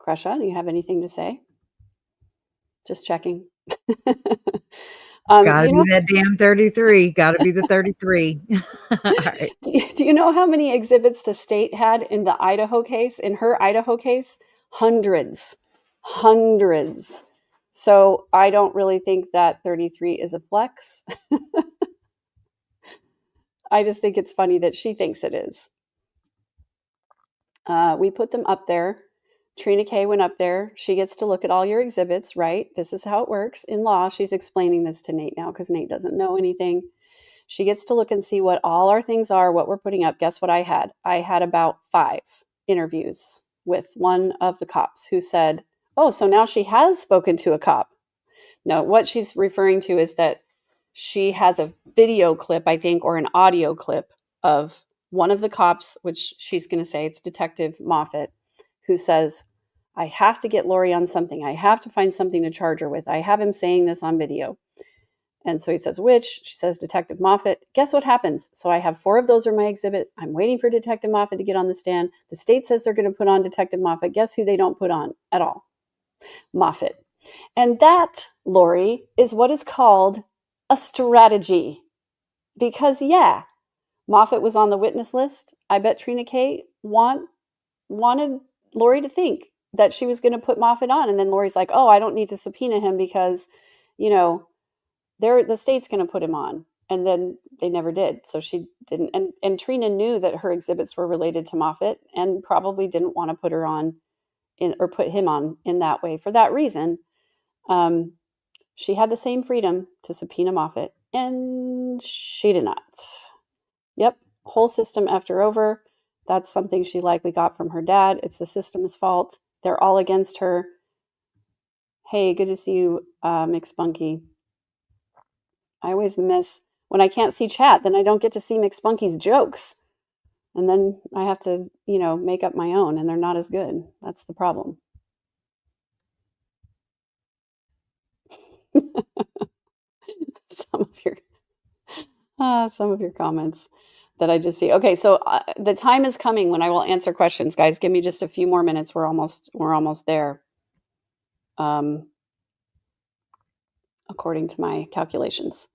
Kresha, do you have anything to say? Just checking. Gotta be that damn 33. Gotta be the 33. All right. Do you know how many exhibits the state had in the Idaho case, in her Idaho case? Hundreds. So I don't really think that 33 is a flex. I just think it's funny that she thinks it is. We put them up there. Trina K went up there. She gets to look at all your exhibits, right? This is how it works in law. She's explaining this to Nate now because Nate doesn't know anything. She gets to look and see what all our things are, what we're putting up. Guess what I had? I had about 5 interviews with one of the cops who said, oh, so now she has spoken to a cop. No, what she's referring to is that she has a video clip, I think, or an audio clip of one of the cops, which she's going to say it's Detective Moffitt, who says, I have to get Lori on something. I have to find something to charge her with. I have him saying this on video. And so he says, which? She says, Detective Moffitt. Guess what happens? So I have 4 of those are my exhibit. I'm waiting for Detective Moffitt to get on the stand. The state says they're going to put on Detective Moffitt. Guess who they don't put on at all? Moffitt. And that, Lori, is what is called a strategy. Because, yeah, Moffitt was on the witness list. I bet Trina K wanted Lori to think that she was going to put Moffat on. And then Lori's like, oh, I don't need to subpoena him because, the state's going to put him on. And then they never did. So she didn't. And Trina knew that her exhibits were related to Moffat and probably didn't want to put her on or put him on in that way. For that reason, she had the same freedom to subpoena Moffat, and she did not. Yep, whole system effed her over. That's something she likely got from her dad. It's the system's fault. They're all against her. Hey, good to see you, McSpunky. I always miss when I can't see chat, then I don't get to see McSpunky's jokes. And then I have to, make up my own, and they're not as good. That's the problem. Some of your comments that I just see. Okay, so the time is coming when I will answer questions, guys. Give me just a few more minutes. We're almost there. According to my calculations.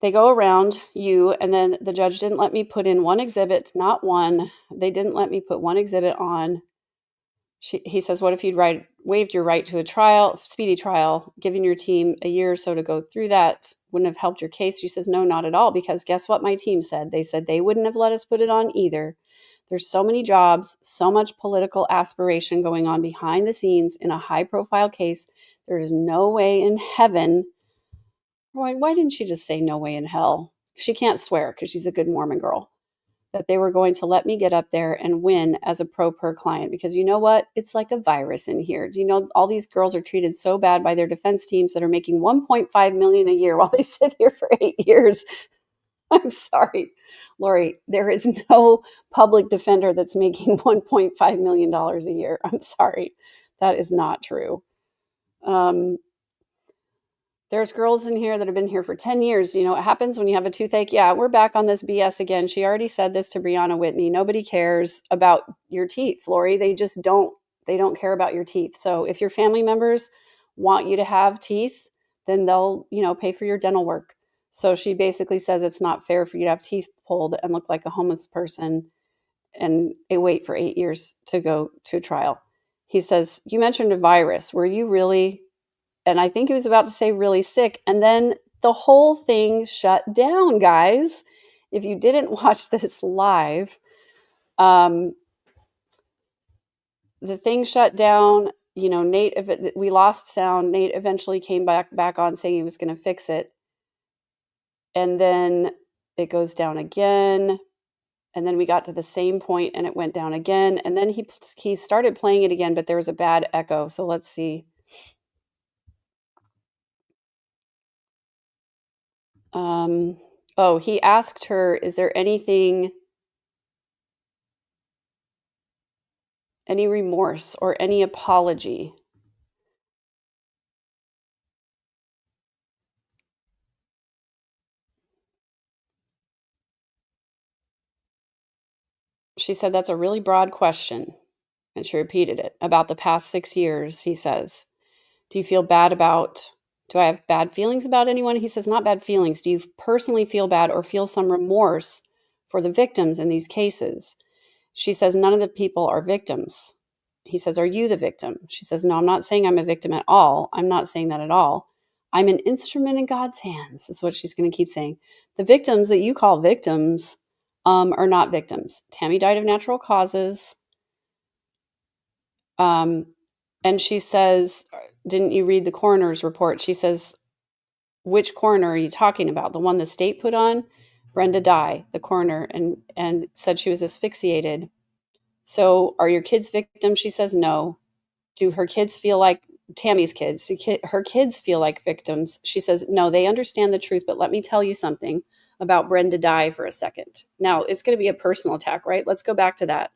They go around you, and then the judge didn't let me put in one exhibit, not one. They didn't let me put one exhibit on. He says, what if you'd waived your right to a speedy trial, giving your team a year or so to go through that wouldn't have helped your case? She says, no, not at all, because guess what my team said? They said they wouldn't have let us put it on either. There's so many jobs, so much political aspiration going on behind the scenes in a high-profile case. There is no way in heaven. Why didn't she just say no way in hell? She can't swear because she's a good Mormon girl. That they were going to let me get up there and win as a pro-per client, because you know what? It's like a virus in here. Do you know all these girls are treated so bad by their defense teams that are making $1.5 million a year while they sit here for 8 years? I'm sorry, Lori, there is no public defender that's making $1.5 million a year. I'm sorry. That is not true. There's girls in here that have been here for 10 years. You know what happens when you have a toothache? Yeah, we're back on this BS again. She already said this to Brianna Whitney. Nobody cares about your teeth, Lori. They don't care about your teeth. So if your family members want you to have teeth, then they'll, pay for your dental work. So she basically says it's not fair for you to have teeth pulled and look like a homeless person and wait for 8 years to go to trial. He says, you mentioned a virus. Were you really... And I think he was about to say really sick. And then the whole thing shut down, guys. If you didn't watch this live, the thing shut down. Nate, we lost sound. Nate eventually came back on saying he was going to fix it. And then it goes down again. And then we got to the same point and it went down again. And then he started playing it again, but there was a bad echo. So let's see. He asked her, is there any remorse or any apology? She said, that's a really broad question. And she repeated it. About the past 6 years, he says, do I have bad feelings about anyone? He says, not bad feelings. Do you personally feel bad or feel some remorse for the victims in these cases? She says, none of the people are victims. He says, are you the victim? She says, no, I'm not saying I'm a victim at all. I'm not saying that at all. I'm an instrument in God's hands. That's what she's going to keep saying. The victims that you call victims are not victims. Tammy died of natural causes. And she says, didn't you read the coroner's report? She says, which coroner are you talking about? The one the state put on? Brenda Dye, the coroner, and said she was asphyxiated. So are your kids victims? She says, no. Do her kids feel like, Tammy's kids, her kids feel like victims? She says, no, they understand the truth, but let me tell you something about Brenda Dye for a second. Now, it's going to be a personal attack, right? Let's go back to that.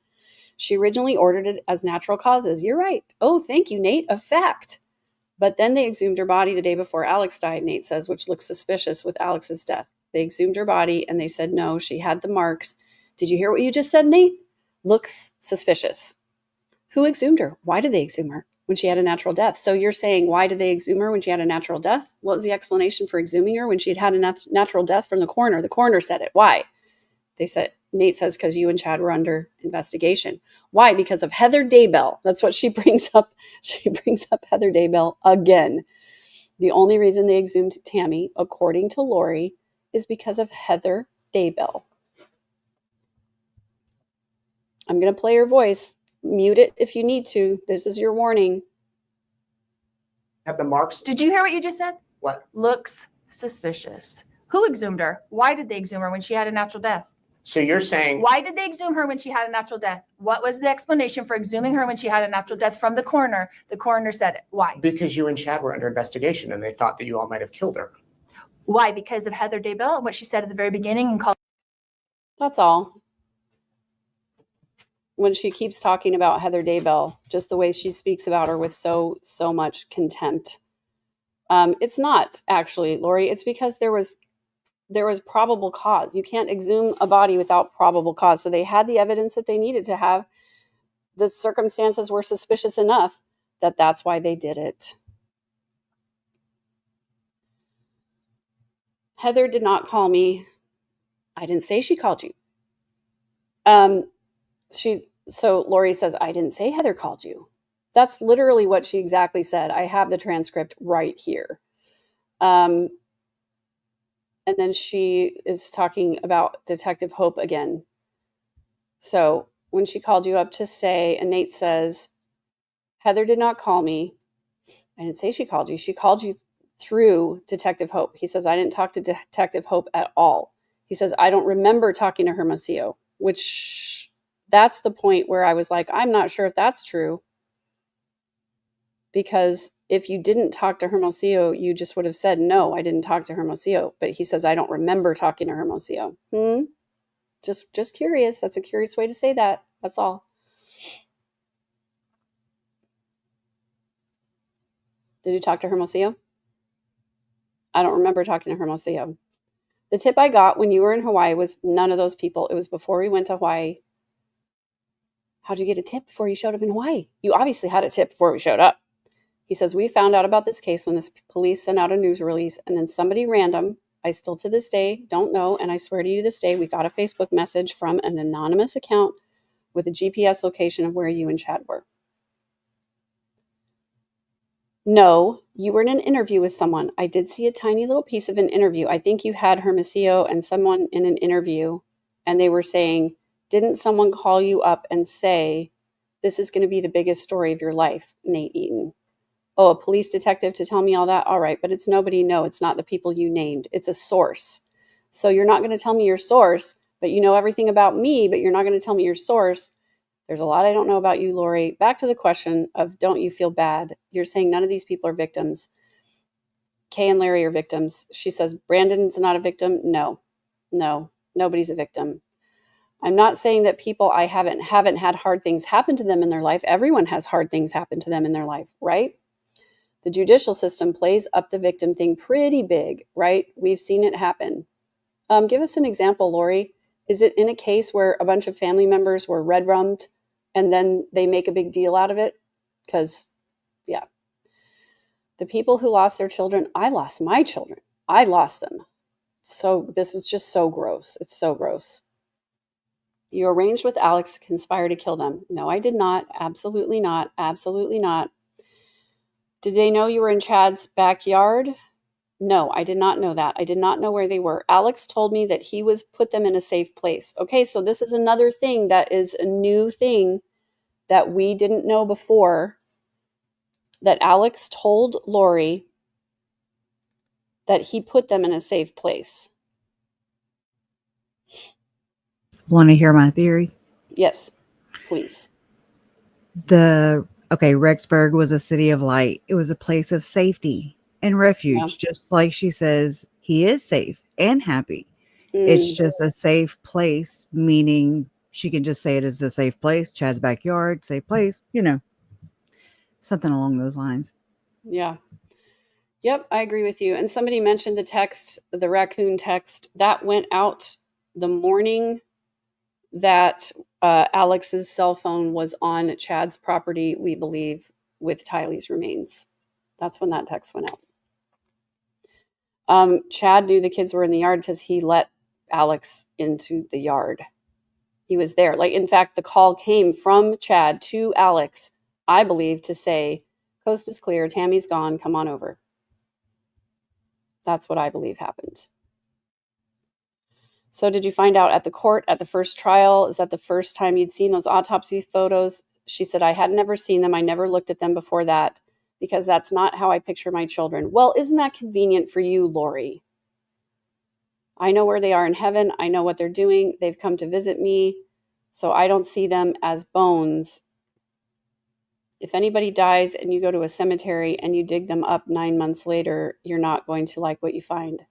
She originally ordered it as natural causes. You're right. Oh, thank you, Nate. A fact. But then they exhumed her body the day before Alex died, Nate says, which looks suspicious with Alex's death. They exhumed her body and they said, no, she had the marks. Did you hear what you just said, Nate? Looks suspicious. Who exhumed her? Why did they exhume her when she had a natural death? So you're saying, why did they exhume her when she had a natural death? What was the explanation for exhuming her when she had a natural death from the coroner? The coroner said it. Why? They said, Nate says, because you and Chad were under investigation. Why? Because of Heather Daybell. That's what she brings up. She brings up Heather Daybell again. The only reason they exhumed Tammy, according to Lori, is because of Heather Daybell. I'm going to play her voice. Mute it if you need to. This is your warning. Have the marks. Did you hear what you just said? What? Looks suspicious. Who exhumed her? Why did they exhume her when she had a natural death? So you're saying Why did they exhume her when she had a natural death? What was the explanation for exhuming her when she had a natural death from the coroner? The coroner said it. Why? because you and Chad were under investigation and they thought that you all might have killed her. Why? Because of Heather Daybell and what she said at the very beginning and called. That's all. When she keeps talking about Heather Daybell, just the way she speaks about her with so much contempt. It's not actually, Lori. It's because there was probable cause. You can't exhume a body without probable cause. So they had the evidence that they needed to have. The circumstances were suspicious enough that that's why they did it. Heather did not call me. I didn't say she called you. So Lori says, I didn't say Heather called you. That's literally what she exactly said. I have the transcript right here. And then she is talking about Detective Hope again. So when she called you up to say, and Nate says, Heather did not call me. I didn't say she called you. She called you through Detective Hope. He says, I didn't talk to Detective Hope at all. He says, I don't remember talking to Hermosillo, which that's the point where I was like, I'm not sure if that's true. Because if you didn't talk to Hermosillo, you just would have said, no, I didn't talk to Hermosillo. But he says, I don't remember talking to Hermosillo. Just curious. That's a curious way to say that. That's all. Did you talk to Hermosillo? I don't remember talking to Hermosillo. The tip I got when you were in Hawaii was none of those people. It was before we went to Hawaii. How'd you get a tip before you showed up in Hawaii? You obviously had a tip before we showed up. He says, we found out about this case when this police sent out a news release, and then somebody random, I still to this day don't know, and I swear to you this day, we got a Facebook message from an anonymous account with a GPS location of where you and Chad were. No, you were in an interview with someone. I did see a tiny little piece of an interview. I think you had Hermosillo and someone in an interview, and they were saying, didn't someone call you up and say, this is going to be the biggest story of your life, Nate Eaton? Oh, a police detective to tell me all that? All right, but it's nobody. No, it's not the people you named. It's a source. So you're not going to tell me your source, but you know everything about me, but you're not going to tell me your source. There's a lot I don't know about you, Lori. Back to the question of don't you feel bad? You're saying none of these people are victims. Kay and Larry are victims. She says Brandon's not a victim. No, nobody's a victim. I'm not saying that people I haven't had hard things happen to them in their life. Everyone has hard things happen to them in their life, right? The judicial system plays up the victim thing pretty big, right? We've seen it happen. Give us an example, Lori. Is it in a case where a bunch of family members were red-rummed and then they make a big deal out of it? Because, yeah. The people who lost their children, I lost my children. I lost them. So this is just so gross. It's so gross. You arranged with Alex to conspire to kill them. No, I did not. Absolutely not. Absolutely not. Did they know you were in Chad's backyard? No, I did not know that. I did not know where they were. Alex told me that he was put them in a safe place. Okay, so this is another thing that is a new thing that we didn't know before, that Alex told Lori that he put them in a safe place. Want to hear my theory? Yes, please. Rexburg was a city of light. It was a place of safety and refuge, just like she says he is safe and happy. It's just a safe place, meaning she can just say it is a safe place. Chad's backyard, safe place, something along those lines. Yeah. Yep, I agree with you. And somebody mentioned the text, the raccoon text, that went out the morning that Alex's cell phone was on Chad's property, we believe, with Tylee's remains. That's when that text went out. Chad knew the kids were in the yard because he let Alex into the yard. He was there. Like, in fact, the call came from Chad to Alex, I believe, to say, coast is clear, Tammy's gone, come on over. That's what I believe happened. So did you find out at the court, at the first trial? Is that the first time you'd seen those autopsy photos? She said, I had never seen them. I never looked at them before that because that's not how I picture my children. Well, isn't that convenient for you, Lori? I know where they are in heaven. I know what they're doing. They've come to visit me. So I don't see them as bones. If anybody dies and you go to a cemetery and you dig them up 9 months later, you're not going to like what you find.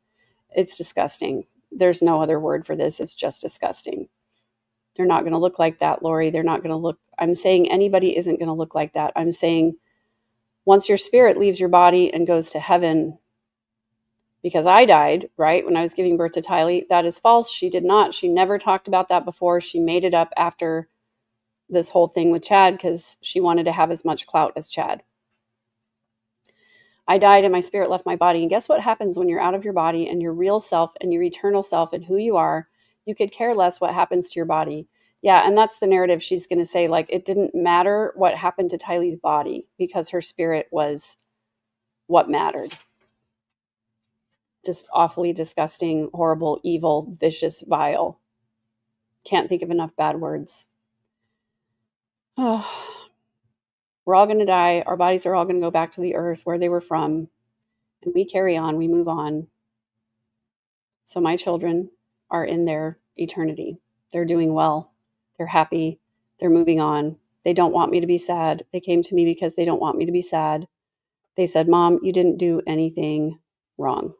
It's disgusting. There's no other word for this. It's just disgusting. They're not going to look like that, Lori. They're not going to look. I'm saying anybody isn't going to look like that. I'm saying once your spirit leaves your body and goes to heaven, because I died, right, when I was giving birth to Tylee, that is false. She did not. She never talked about that before. She made it up after this whole thing with Chad because she wanted to have as much clout as Chad. I died and my spirit left my body. And guess what happens when you're out of your body and your real self and your eternal self and who you are? You could care less what happens to your body. Yeah, and that's the narrative she's going to say. Like, it didn't matter what happened to Tylee's body because her spirit was what mattered. Just awfully disgusting, horrible, evil, vicious, vile. Can't think of enough bad words. Oh. We're all going to die. Our bodies are all going to go back to the earth where they were from. And we carry on. We move on. So my children are in their eternity. They're doing well. They're happy. They're moving on. They don't want me to be sad. They came to me because they don't want me to be sad. They said, Mom, you didn't do anything wrong.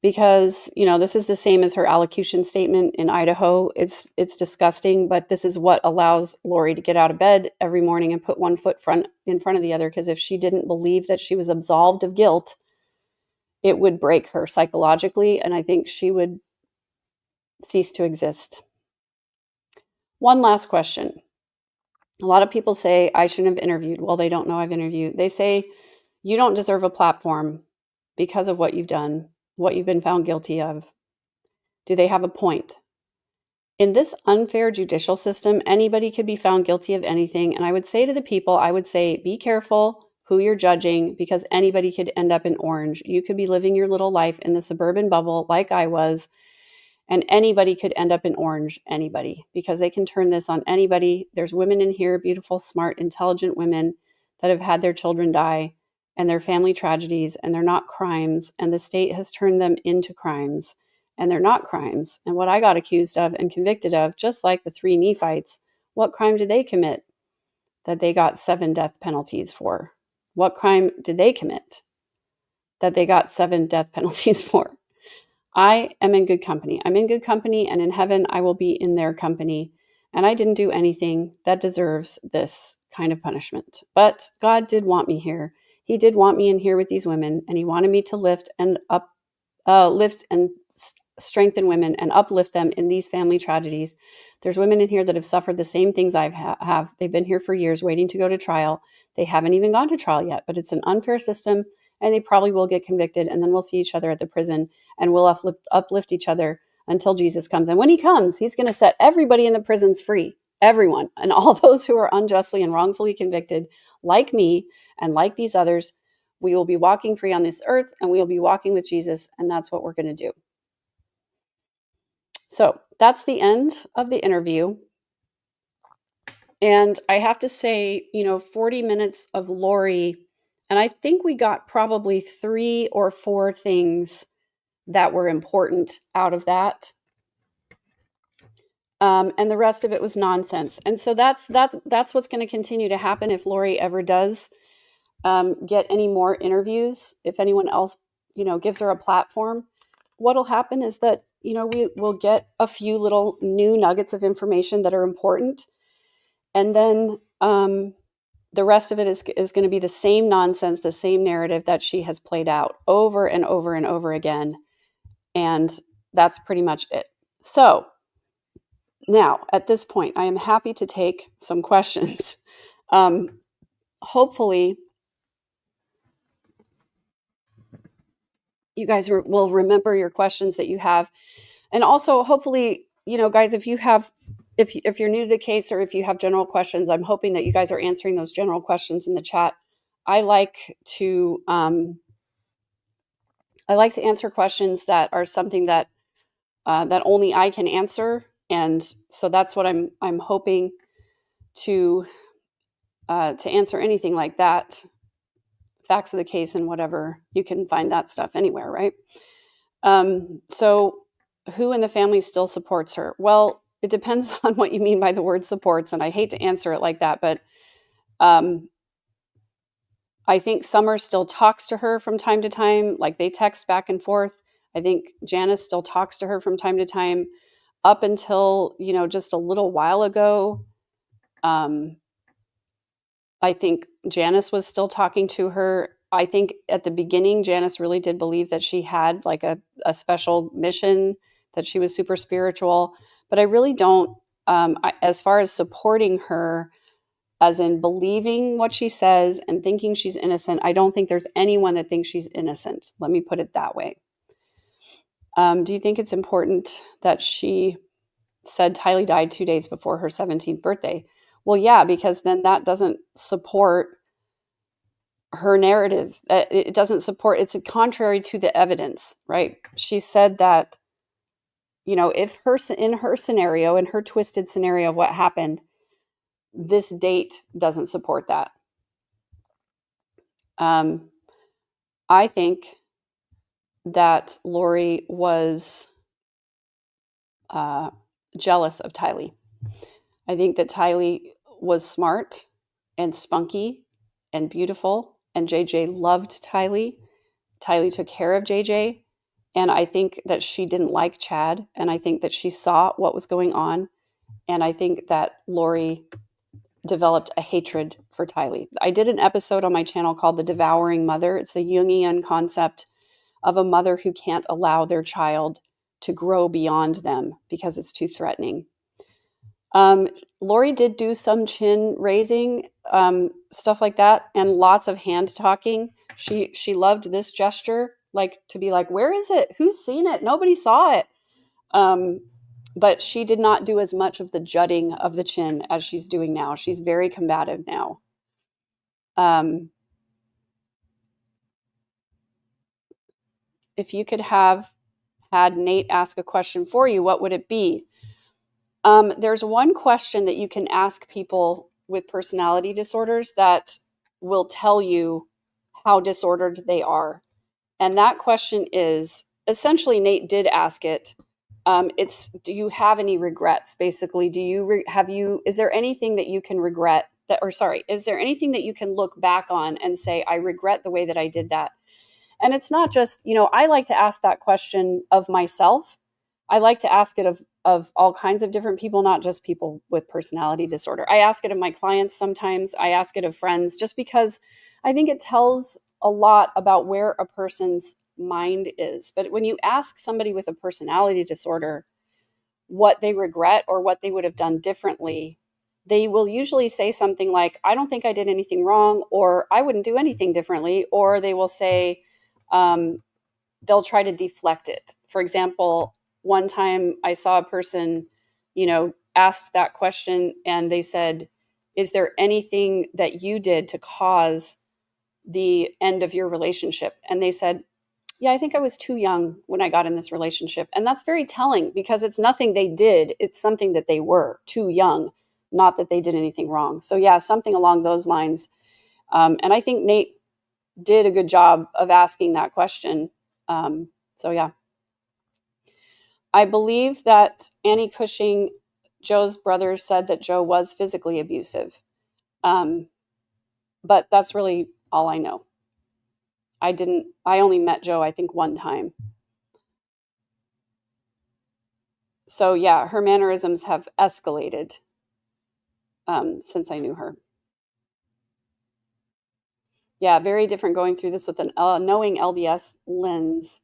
Because, you know, this is the same as her allocution statement in Idaho. It's disgusting, but this is what allows Lori to get out of bed every morning and put one foot in front of the other. Because if she didn't believe that she was absolved of guilt, it would break her psychologically, and I think she would cease to exist. One last question. A lot of people say, I shouldn't have interviewed. Well, they don't know I've interviewed. They say, you don't deserve a platform because of what you've done, what you've been found guilty of. Do they have a point? In this unfair judicial system, anybody could be found guilty of anything. And I would say to the people, I would say, be careful who you're judging because anybody could end up in orange. You could be living your little life in the suburban bubble like I was, and anybody could end up in orange, anybody, because they can turn this on anybody. There's women in here, beautiful, smart, intelligent women that have had their children die and their family tragedies, and they're not crimes, and the state has turned them into crimes, and they're not crimes. And what I got accused of and convicted of, just like the 3 Nephites, what crime did they commit that they got 7 death penalties for? What crime did they commit that they got 7 death penalties for? I am in good company. I'm in good company, and in heaven, I will be in their company. And I didn't do anything that deserves this kind of punishment. But God did want me here. He did want me in here with these women, and he wanted me to lift and strengthen women and uplift them in these family tragedies. There's women in here that have suffered the same things I have. They've been here for years waiting to go to trial. They haven't even gone to trial yet, but it's an unfair system, and they probably will get convicted, and then we'll see each other at the prison, and we'll uplift each other until Jesus comes. And when he comes, he's going to set everybody in the prisons free, everyone, and all those who are unjustly and wrongfully convicted, like me and like these others. We will be walking free on this earth, and we will be walking with Jesus, and that's what we're going to do. So that's the end of the interview. And I have to say, 40 minutes of Lori, and I think we got probably 3 or 4 things that were important out of that. And the rest of it was nonsense. And so that's what's going to continue to happen if Lori ever does get any more interviews. If anyone else, gives her a platform, what'll happen is that, we will get a few little new nuggets of information that are important. And then the rest of it is going to be the same nonsense, the same narrative that she has played out over and over and over again. And that's pretty much it. So now at this point, I am happy to take some questions. Hopefully, you guys will remember your questions that you have. And also, hopefully, guys, if you have if you're new to the case, or if you have general questions, I'm hoping that you guys are answering those general questions in the chat. I like to answer questions that are something that that only I can answer, and so that's what I'm hoping to answer anything like that. Facts of the case and whatever, you can find that stuff anywhere, right? So who in the family still supports her? Well, it depends on what you mean by the word supports, and I hate to answer it like that, but I think Summer still talks to her from time to time, like they text back and forth. I think Janice still talks to her from time to time, up until, just a little while ago. I think Janice was still talking to her. I think at the beginning, Janice really did believe that she had like a special mission, that she was super spiritual. But I really don't, as far as supporting her, as in believing what she says and thinking she's innocent, I don't think there's anyone that thinks she's innocent. Let me put it that way. Do you think it's important that she said Tylee died 2 days before her 17th birthday? Well, yeah, because then that doesn't support her narrative. It doesn't support, it's contrary to the evidence, right? She said that, if in her scenario, in her twisted scenario of what happened, this date doesn't support that. I think that Lori was jealous of Tylee. I think that Tylee was smart and spunky and beautiful, and JJ loved Tylee. Tylee took care of JJ, and I think that she didn't like Chad, and I think that she saw what was going on, and I think that Lori developed a hatred for Tylee. I did an episode on my channel called The Devouring Mother. It's a Jungian concept of a mother who can't allow their child to grow beyond them because it's too threatening. Lori did do some chin raising, stuff like that, and lots of hand talking. She loved this gesture, like to be like, where is it? Who's seen it? Nobody saw it. But she did not do as much of the jutting of the chin as she's doing now. She's very combative now. If you could have had Nate ask a question for you, what would it be? There's one question that you can ask people with personality disorders that will tell you how disordered they are. And that question is, essentially, Nate did ask it. It's, do you have any regrets? Basically, is there anything that you can regret is there anything that you can look back on and say, I regret the way that I did that? And it's not just, I like to ask that question of myself. I like to ask it of all kinds of different people, not just people with personality disorder. I ask it of my clients sometimes. I ask it of friends, just because I think it tells a lot about where a person's mind is. But when you ask somebody with a personality disorder what they regret or what they would have done differently, they will usually say something like, I don't think I did anything wrong, or I wouldn't do anything differently, or they will say, they'll try to deflect it. For example, one time I saw a person, asked that question, and they said, is there anything that you did to cause the end of your relationship? And they said, yeah, I think I was too young when I got in this relationship. And that's very telling, because it's nothing they did. It's something that they were too young, not that they did anything wrong. So yeah, something along those lines. And I think Nate did a good job of asking that question. So yeah. I believe that Annie Cushing, Joe's brother, said that Joe was physically abusive. But that's really all I know. I only met Joe, I think, one time. So yeah, her mannerisms have escalated since I knew her. Yeah, very different going through this with an knowing LDS lens.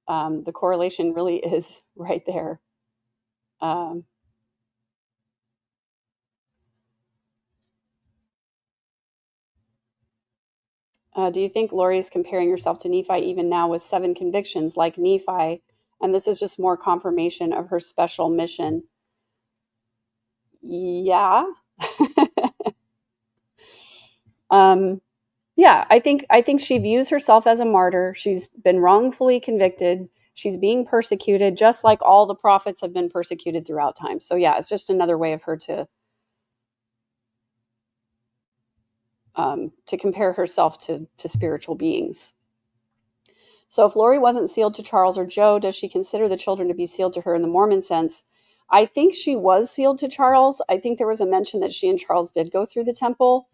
The correlation really is right there. Do you think Lori is comparing herself to Nephi even now with 7 convictions like Nephi, and this is just more confirmation of her special mission? Yeah. Yeah, I think she views herself as a martyr. She's been wrongfully convicted. She's being persecuted, just like all the prophets have been persecuted throughout time. So yeah, it's just another way of her to compare herself to spiritual beings. So if Lori wasn't sealed to Charles or Joe, does she consider the children to be sealed to her in the Mormon sense? I think she was sealed to Charles. I think there was a mention that she and Charles did go through the temple.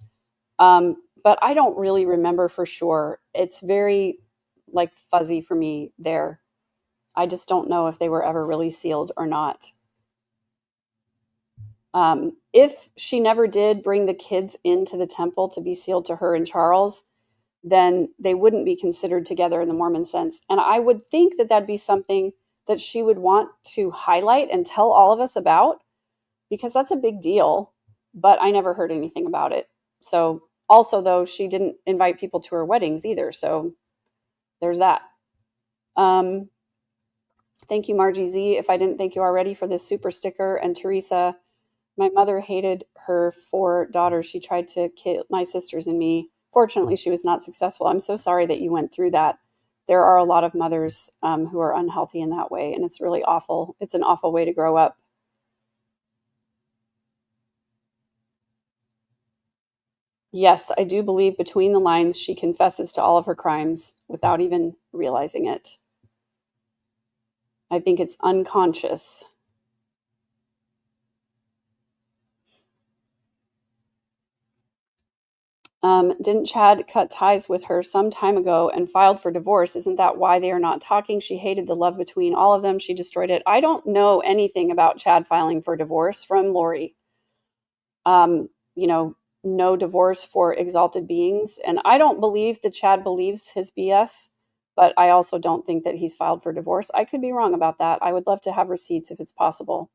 But I don't really remember for sure. It's very like fuzzy for me there. I just don't know if they were ever really sealed or not. If she never did bring the kids into the temple to be sealed to her and Charles, then they wouldn't be considered together in the Mormon sense. And I would think that that'd be something that she would want to highlight and tell all of us about, because that's a big deal. But I never heard anything about it. So also, though, she didn't invite people to her weddings either. So there's that. Thank you, Margie Z. If I didn't thank you already for this super sticker. And Teresa, my mother hated her 4 daughters. She tried to kill my sisters and me. Fortunately, she was not successful. I'm so sorry that you went through that. There are a lot of mothers who are unhealthy in that way, and it's really awful. It's an awful way to grow up. Yes, I do believe between the lines she confesses to all of her crimes without even realizing it. I think it's unconscious. Didn't Chad cut ties with her some time ago and filed for divorce? Isn't that why they are not talking? She hated the love between all of them. She destroyed it. I don't know anything about Chad filing for divorce from Lori. No divorce for exalted beings. And I don't believe that Chad believes his BS, but I also don't think that he's filed for divorce. I could be wrong about that. I would love to have receipts if it's possible.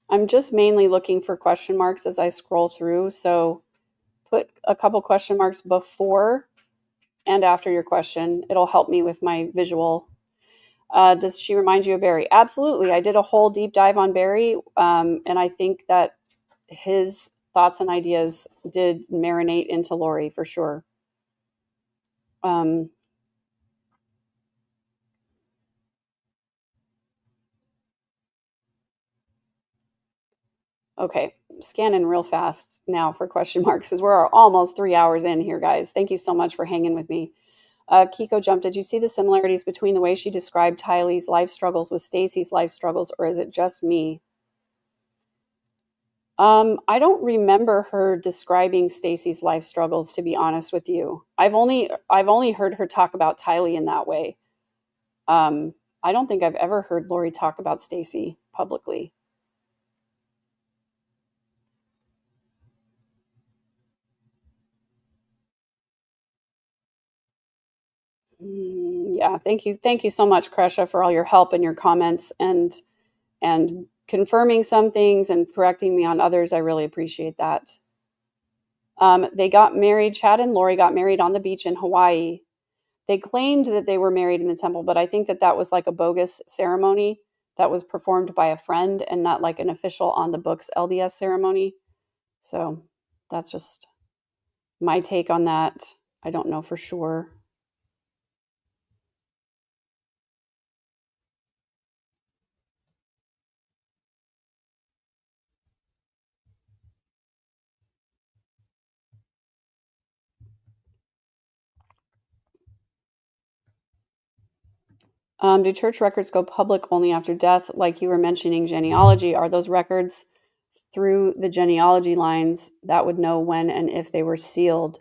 I'm just mainly looking for question marks as I scroll through. So put a couple question marks before and after your question. It'll help me with my visual. Does she remind you of Barry? Absolutely. I did a whole deep dive on Barry, and I think that his thoughts and ideas did marinate into Lori for sure. Okay, scanning real fast now for question marks because we're almost 3 hours in here, guys. Thank you so much for hanging with me. Kiko Jump, did you see the similarities between the way she described Tylee's life struggles with Stacy's life struggles, or is it just me? I don't remember her describing Stacy's life struggles, to be honest with you. I've only heard her talk about Tylee in that way. I don't think I've ever heard Lori talk about Stacy publicly. Yeah, thank you so much, Kresha, for all your help and your comments and confirming some things and correcting me on others. I really appreciate that. They got married. Chad and Lori got married on the beach in Hawaii. They claimed that they were married in the temple, but I think that was like a bogus ceremony that was performed by a friend and not like an official on the books LDS ceremony. So that's just my take on that. I don't know for sure. Do church records go public only after death? Like you were mentioning genealogy, are those records through the genealogy lines that would know when and if they were sealed?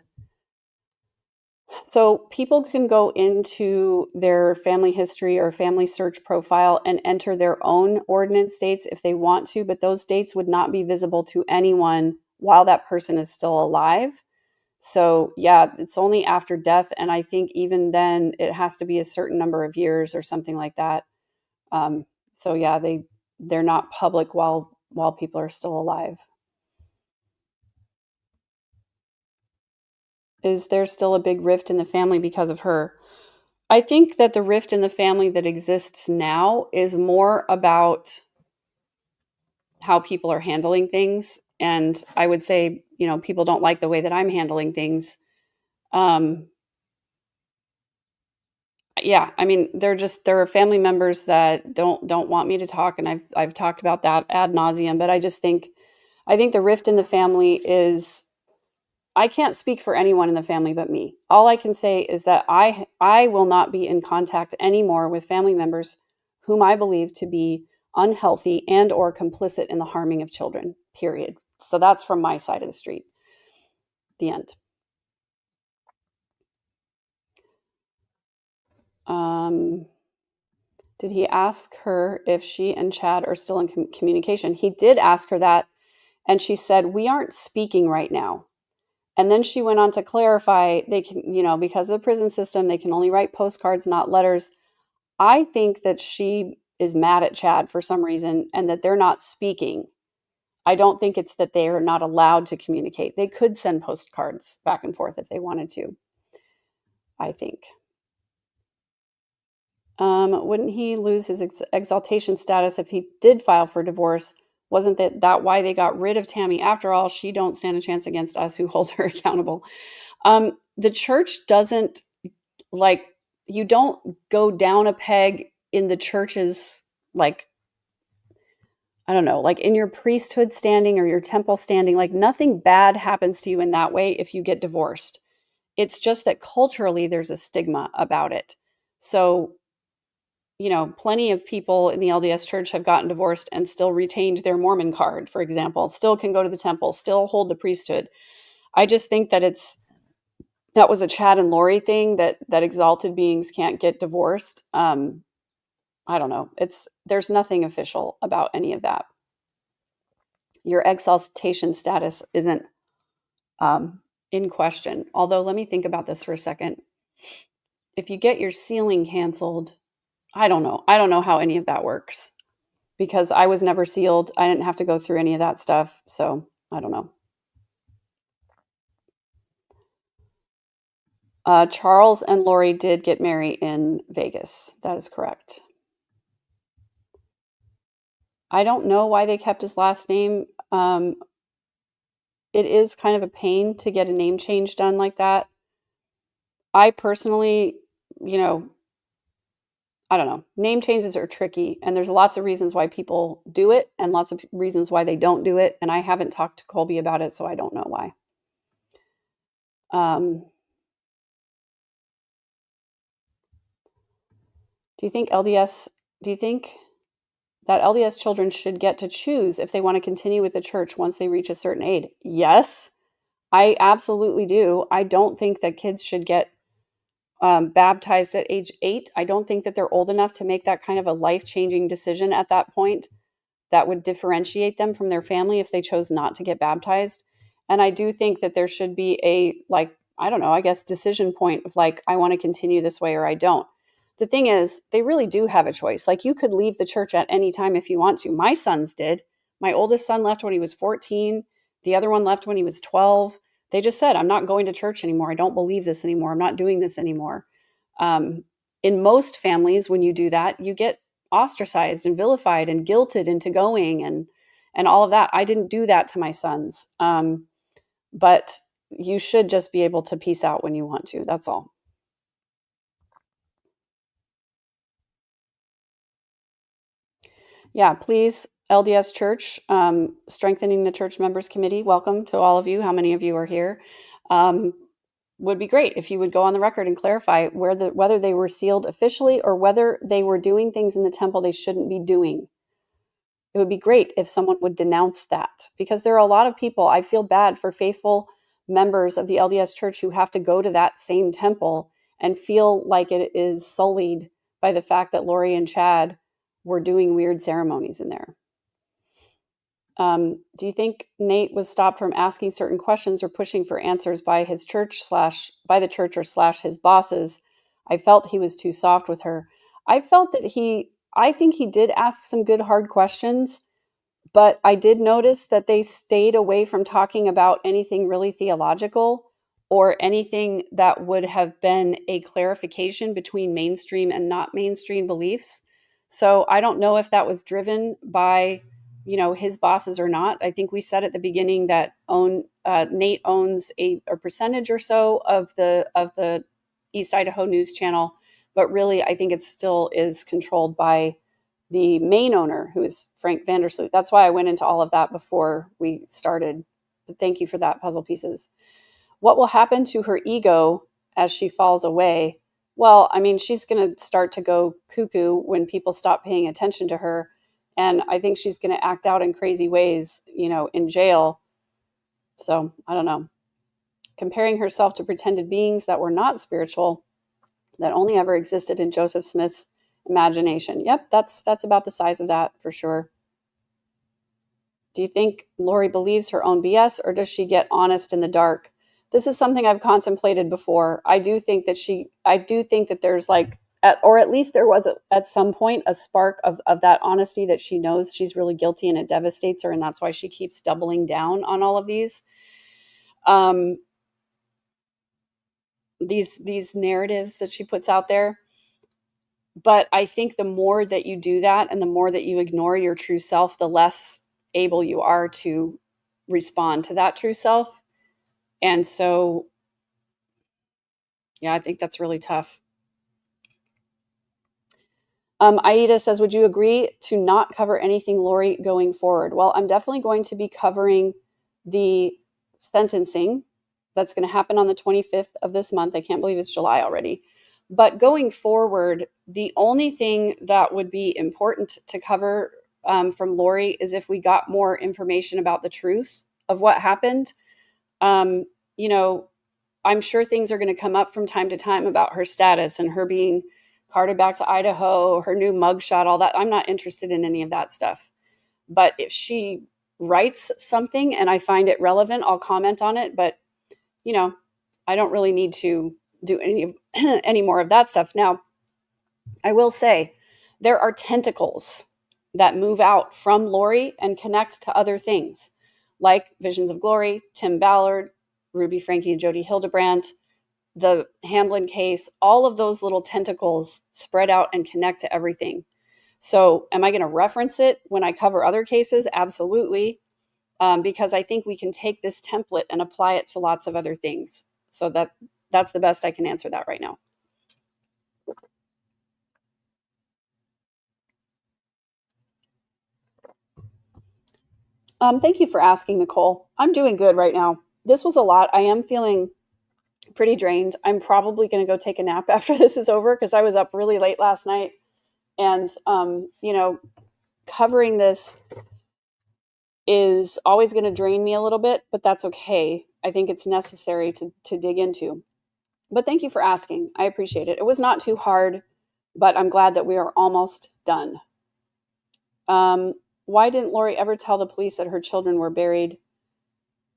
So people can go into their family history or family search profile and enter their own ordinance dates if they want to, but those dates would not be visible to anyone while that person is still alive. So yeah, it's only after death. And I think even then it has to be a certain number of years or something like that. So yeah, they're not public while people are still alive. Is there still a big rift in the family because of her? I think that the rift in the family that exists now is more about how people are handling things. And I would say, people don't like the way that I'm handling things. Yeah, I mean, there are family members that don't want me to talk, and I've talked about that ad nauseum. But I think the rift in the family is, I can't speak for anyone in the family but me. All I can say is that I will not be in contact anymore with family members whom I believe to be unhealthy and or complicit in the harming of children, period. So that's from my side of the street. The end. Did he ask her if she and Chad are still in communication? He did ask her that, and she said, "We aren't speaking right now." And then she went on to clarify, they can, because of the prison system, they can only write postcards, not letters. I think that she is mad at Chad for some reason and that they're not speaking. I don't think it's that they are not allowed to communicate. They could send postcards back and forth if they wanted to, I think. Wouldn't he lose his exaltation status if he did file for divorce? Wasn't that why they got rid of Tammy? After all, she don't stand a chance against us who hold her accountable. The church doesn't, you don't go down a peg in the church's, I don't know, in your priesthood standing or your temple standing. Nothing bad happens to you in that way if you get divorced. It's just that culturally there's a stigma about it. So, plenty of people in the LDS church have gotten divorced and still retained their Mormon card, for example, still can go to the temple, still hold the priesthood. I just think that that was a Chad and Lori thing, that exalted beings can't get divorced. I don't know. There's nothing official about any of that. Your exaltation status isn't in question. Although, let me think about this for a second. If you get your sealing canceled, I don't know. I don't know how any of that works because I was never sealed. I didn't have to go through any of that stuff. So I don't know. Charles and Lori did get married in Vegas. That is correct. I don't know why they kept his last name. It is kind of a pain to get a name change done like that. I personally, I don't know. Name changes are tricky, and there's lots of reasons why people do it and lots of reasons why they don't do it. And I haven't talked to Colby about it, so I don't know why. Do you think that LDS children should get to choose if they want to continue with the church once they reach a certain age? Yes, I absolutely do. I don't think that kids should get baptized at age 8. I don't think that they're old enough to make that kind of a life-changing decision at that point that would differentiate them from their family if they chose not to get baptized. And I do think that there should be a, I don't know, I guess decision point of I want to continue this way or I don't. The thing is, they really do have a choice. You could leave the church at any time if you want to. My sons did. My oldest son left when he was 14. The other one left when he was 12. They just said, I'm not going to church anymore. I don't believe this anymore. I'm not doing this anymore. In most families, when you do that, you get ostracized and vilified and guilted into going and all of that. I didn't do that to my sons. But you should just be able to peace out when you want to. That's all. Yeah, please, LDS Church, strengthening the church members committee. Welcome to all of you. How many of you are here? Would be great if you would go on the record and clarify whether they were sealed officially or whether they were doing things in the temple they shouldn't be doing. It would be great if someone would denounce that, because there are a lot of people, I feel bad for faithful members of the LDS Church who have to go to that same temple and feel like it is sullied by the fact that Lori and Chad were doing weird ceremonies in there. Do you think Nate was stopped from asking certain questions or pushing for answers by his church by the church or his bosses? I felt he was too soft with her. I felt that I think he did ask some good hard questions, but I did notice that they stayed away from talking about anything really theological or anything that would have been a clarification between mainstream and not mainstream beliefs. So I don't know if that was driven by, his bosses or not. I think we said at the beginning that Nate owns a percentage or so of the East Idaho News Channel, but really I think it still is controlled by the main owner, who is Frank Vandersloot. That's why I went into all of that before we started. But thank you for that, puzzle pieces. What will happen to her ego as she falls away? Well, I mean, she's going to start to go cuckoo when people stop paying attention to her. And I think she's going to act out in crazy ways, in jail. So I don't know. Comparing herself to pretended beings that were not spiritual, that only ever existed in Joseph Smith's imagination. Yep, that's about the size of that for sure. Do you think Lori believes her own BS, or does she get honest in the dark? This is something I've contemplated before. I do think that there's or at least there was at some point a spark of that honesty, that she knows she's really guilty and it devastates her. And that's why she keeps doubling down on all of these narratives that she puts out there. But I think the more that you do that and the more that you ignore your true self, the less able you are to respond to that true self. And so, yeah, I think that's really tough. Aida says, would you agree to not cover anything Lori going forward? Well, I'm definitely going to be covering the sentencing that's going to happen on the 25th of this month. I can't believe it's July already. But going forward, the only thing that would be important to cover from Lori is if we got more information about the truth of what happened. I'm sure things are going to come up from time to time about her status and her being carted back to Idaho, her new mugshot, all that. I'm not interested in any of that stuff. But if she writes something and I find it relevant, I'll comment on it. But, I don't really need to do any more of that stuff. Now, I will say there are tentacles that move out from Lori and connect to other things, like Visions of Glory, Tim Ballard, Ruby Franke and Jody Hildebrandt, the Hamblin case. All of those little tentacles spread out and connect to everything. So am I going to reference it when I cover other cases? Absolutely. Because I think we can take this template and apply it to lots of other things. So that's the best I can answer that right now. Thank you for asking, Nicole. I'm doing good right now. This was a lot. I am feeling pretty drained. I'm probably going to go take a nap after this is over because I was up really late last night. And, covering this is always going to drain me a little bit, but that's okay. I think it's necessary to dig into. But thank you for asking. I appreciate it. It was not too hard, but I'm glad that we are almost done. Why didn't Lori ever tell the police that her children were buried?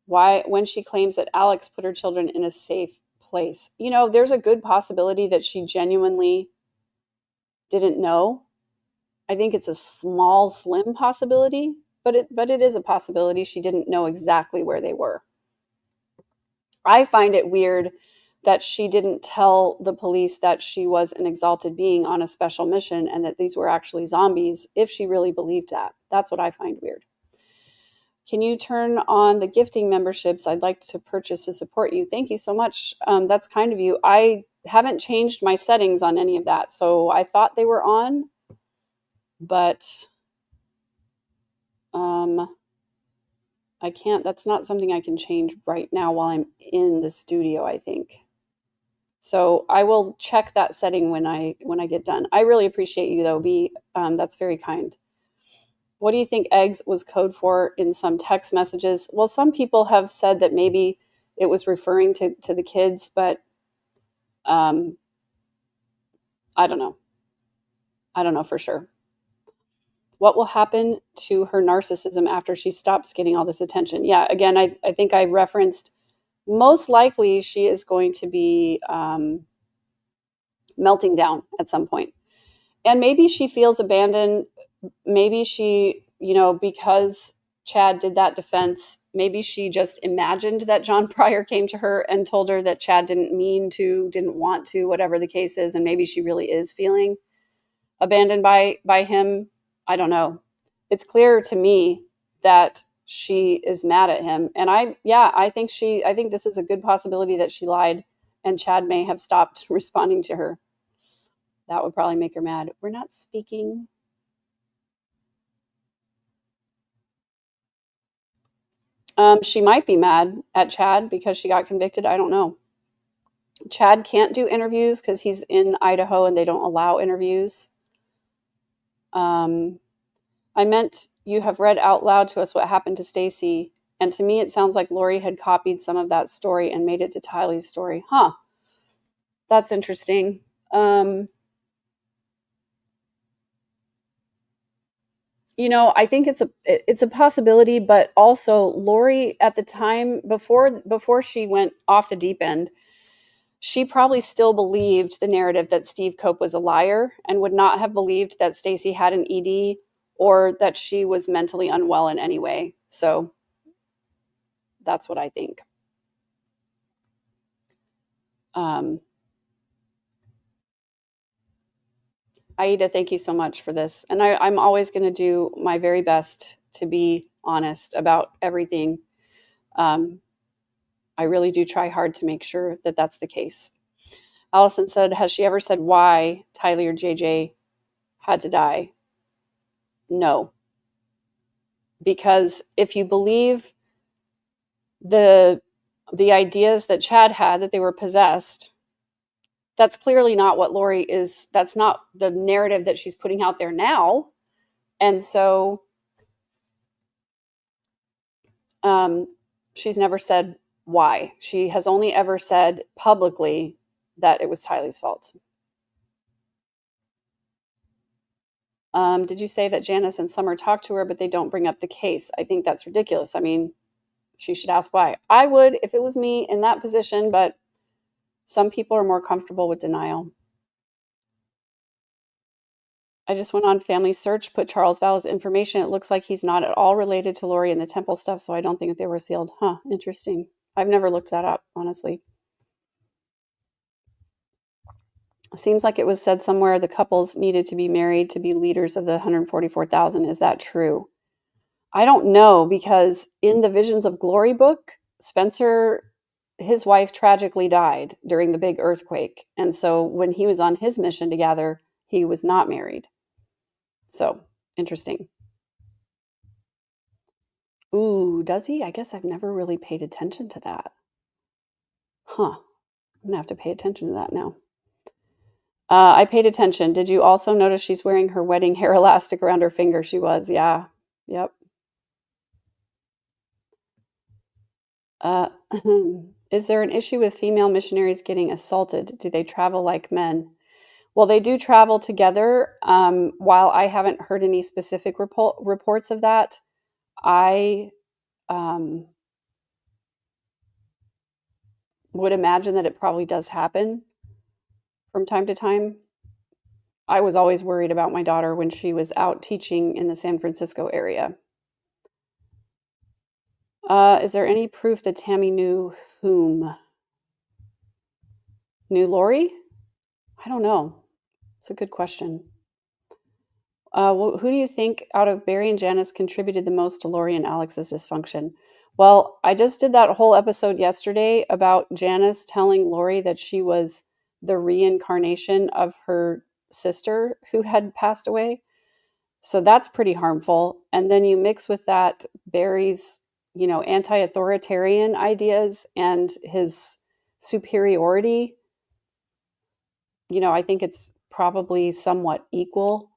Why, when she claims that Alex put her children in a safe place? There's a good possibility that she genuinely didn't know. I think it's a small, slim possibility, but it is a possibility she didn't know exactly where they were. I find it weird that she didn't tell the police that she was an exalted being on a special mission and that these were actually zombies, if she really believed that. That's what I find weird. Can you turn on the gifting memberships? I'd like to purchase to support you. Thank you so much. That's kind of you. I haven't changed my settings on any of that, so I thought they were on, but I can't. That's not something I can change right now while I'm in the studio, I think. So I will check that setting when I get done. I really appreciate you, though, B. That's very kind. What do you think eggs was code for in some text messages? Well, some people have said that maybe it was referring to the kids, but I don't know. I don't know for sure. What will happen to her narcissism after she stops getting all this attention? Yeah, again, I think I referenced most likely she is going to be melting down at some point. And maybe she feels abandoned. Maybe she, because Chad did that defense, maybe she just imagined that John Pryor came to her and told her that Chad didn't mean to, didn't want to, whatever the case is, and maybe she really is feeling abandoned by him. I don't know. It's clear to me that she is mad at him, and I think this is a good possibility that she lied, and Chad may have stopped responding to her. That would probably make her mad. We're not speaking. She might be mad at Chad because she got convicted. I don't know. Chad can't do interviews because he's in Idaho and they don't allow interviews. I meant you have read out loud to us what happened to Stacy, and to me it sounds like Lori had copied some of that story and made it to Tylee's story. Huh. That's interesting. I think it's a possibility, but also Lori at the time before she went off the deep end, she probably still believed the narrative that Steve Cope was a liar and would not have believed that Stacy had an ED or that she was mentally unwell in any way. So that's what I think. Aida, thank you so much for this. And I'm always going to do my very best to be honest about everything. I really do try hard to make sure that that's the case. Allison said, has she ever said why Tylee or JJ had to die? No. Because if you believe the ideas that Chad had, that they were possessed, that's clearly not what Lori is. That's not the narrative that she's putting out there now. And so she's never said why. She has only ever said publicly that it was Tylee's fault. Did you say that Janice and Summer talked to her, but they don't bring up the case? I think that's ridiculous. I mean, she should ask why. I would if it was me in that position, but some people are more comfortable with denial. I just went on Family Search, put Charles Vallow's information. It looks like he's not at all related to Lori and the temple stuff, so I don't think that they were sealed. Huh, interesting. I've never looked that up, honestly. Seems like it was said somewhere the couples needed to be married to be leaders of the 144,000. Is that true? I don't know, because in the Visions of Glory book, Spencer, his wife tragically died during the big earthquake. And so when he was on his mission together, he was not married. So, interesting. Ooh, does he? I guess I've never really paid attention to that. Huh. I'm going to have to pay attention to that now. I paid attention. Did you also notice she's wearing her wedding hair elastic around her finger? She was, yeah. Yep. Is there an issue with female missionaries getting assaulted? Do they travel like men? Well, they do travel together. While I haven't heard any specific reports of that, I would imagine that it probably does happen from time to time. I was always worried about my daughter when she was out teaching in the San Francisco area. Is there any proof that Tammy knew whom? Knew Lori? I don't know. It's a good question. Who do you think out of Barry and Janice contributed the most to Lori and Alex's dysfunction? Well, I just did that whole episode yesterday about Janice telling Lori that she was the reincarnation of her sister who had passed away. So that's pretty harmful. And then you mix with that Barry's, anti-authoritarian ideas and his superiority. I think it's probably somewhat equal.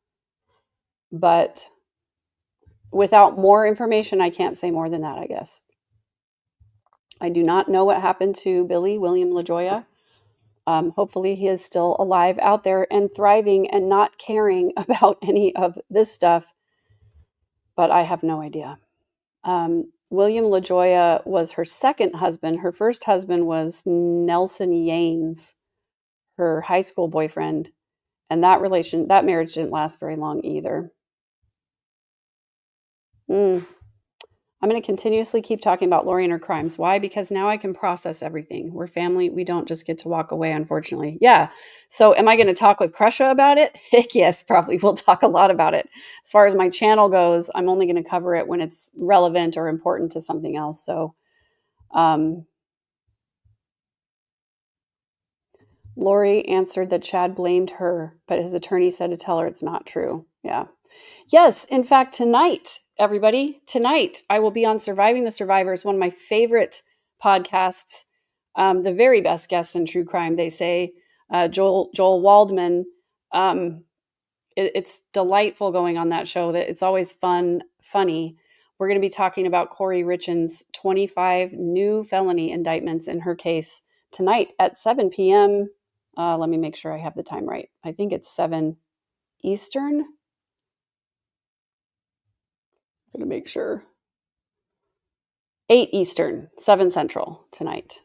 But without more information, I can't say more than that, I guess. I do not know what happened to Billy, William LaJoya. Hopefully he is still alive out there and thriving and not caring about any of this stuff. But I have no idea. William LaJoya was her second husband. Her first husband was Nelson Yanes, her high school boyfriend. And that marriage didn't last very long either. I'm going to continuously keep talking about Lori and her crimes. Why? Because now I can process everything. We're family. We don't just get to walk away, unfortunately. Yeah. So am I going to talk with Krusha about it? Heck yes, probably. We'll talk a lot about it. As far as my channel goes, I'm only going to cover it when it's relevant or important to something else. So Lori answered that Chad blamed her, but his attorney said to tell her it's not true. Yeah. Yes, in fact, tonight, everybody, tonight I will be on Surviving the Survivors, one of my favorite podcasts, the very best guests in true crime, they say, Joel Waldman. It's delightful going on that show. That it's always funny. We're going to be talking about Corey Richin's 25 new felony indictments in her case tonight at 7 p.m. Let me make sure I have the time right. I think it's 7 Eastern. I'm going to make sure. 8 Eastern, 7 Central tonight.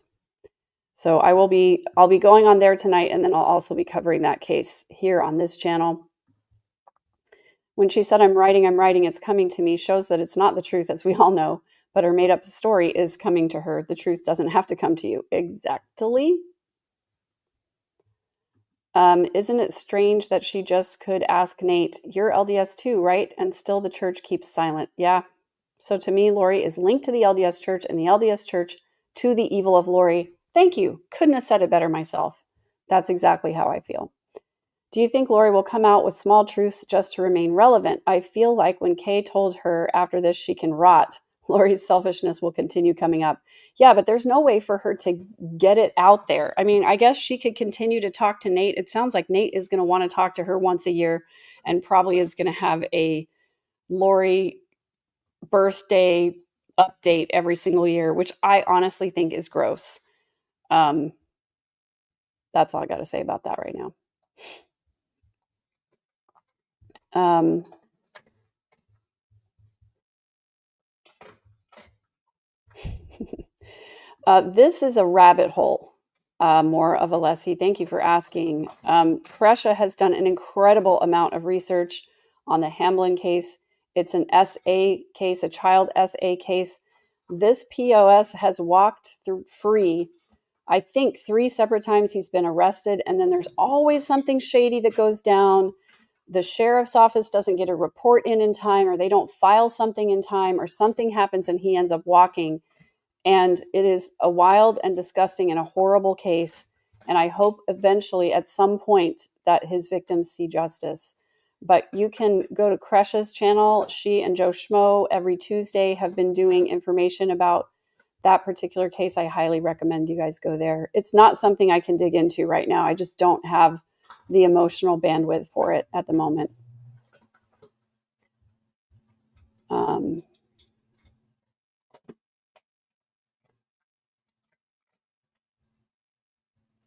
So I'll be going on there tonight, and then I'll also be covering that case here on this channel. When she said, I'm writing, it's coming to me, shows that it's not the truth, as we all know, but her made up story is coming to her. The truth doesn't have to come to you. Exactly. Isn't it strange that she just could ask Nate, you're LDS too, right? And still the church keeps silent. Yeah. So to me, Lori is linked to the LDS church and the LDS church to the evil of Lori. Thank you. Couldn't have said it better myself. That's exactly how I feel. Do you think Lori will come out with small truths just to remain relevant? I feel like when Kay told her after this she can rot, Lori's selfishness will continue coming up. Yeah, but there's no way for her to get it out there. I mean, I guess she could continue to talk to Nate. It sounds like Nate is going to want to talk to her once a year and probably is going to have a Lori birthday update every single year, which I honestly think is gross. That's all I got to say about that right now. This is a rabbit hole, more of a Lessie. Thank you for asking. Kresha has done an incredible amount of research on the Hamblin case. It's an SA case, a child SA case. This POS has walked through free, I think 3 separate times he's been arrested, and then there's always something shady that goes down. The sheriff's office doesn't get a report in time, or they don't file something in time, or something happens and he ends up walking. And it is a wild and disgusting and a horrible case. And I hope eventually at some point that his victims see justice. But you can go to Kresha's channel. She and Joe Schmo every Tuesday have been doing information about that particular case. I highly recommend you guys go there. It's not something I can dig into right now. I just don't have the emotional bandwidth for it at the moment.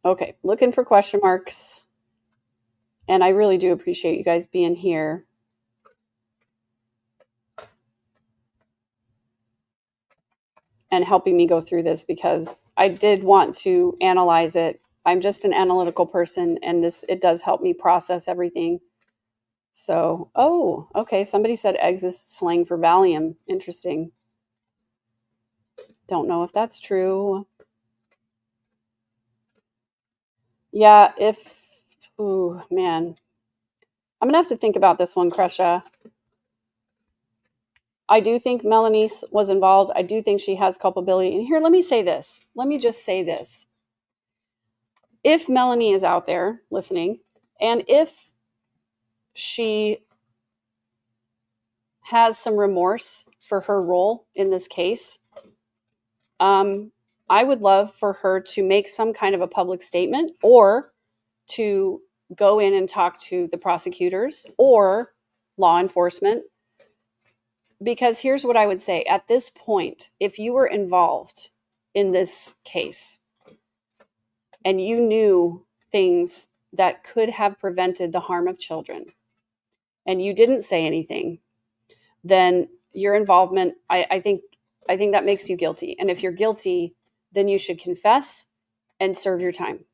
Okay, looking for question marks. And I really do appreciate you guys being here. And helping me go through this, because I did want to analyze it. I'm just an analytical person, and it does help me process everything. So, oh, okay. Somebody said eggs is slang for Valium. Interesting. Don't know if that's true. Yeah, ooh, man. I'm going to have to think about this one, Kresha. I do think Melanie was involved. I do think she has culpability. And here, let me say this. Let me just say this. If Melanie is out there listening, and if she has some remorse for her role in this case, I would love for her to make some kind of a public statement, or to go in and talk to the prosecutors or law enforcement. Because here's what I would say. At this point, if you were involved in this case and you knew things that could have prevented the harm of children and you didn't say anything, then your involvement, I think that makes you guilty. And if you're guilty, then you should confess and serve your time.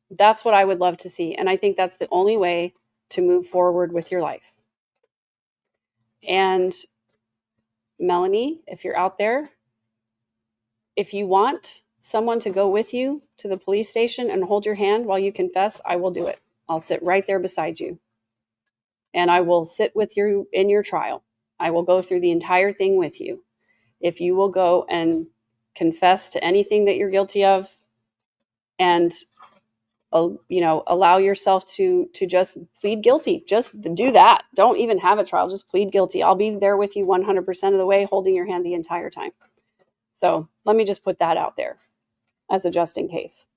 That's what I would love to see. And I think that's the only way to move forward with your life. And Melanie, if you're out there, if you want someone to go with you to the police station and hold your hand while you confess, I will do it. I'll sit right there beside you. And I will sit with you in your trial. I will go through the entire thing with you. If you will go and confess to anything that you're guilty of and allow yourself to just plead guilty, just do that. Don't even have a trial, just plead guilty. I'll be there with you 100% of the way, holding your hand the entire time. So let me just put that out there as a just in case.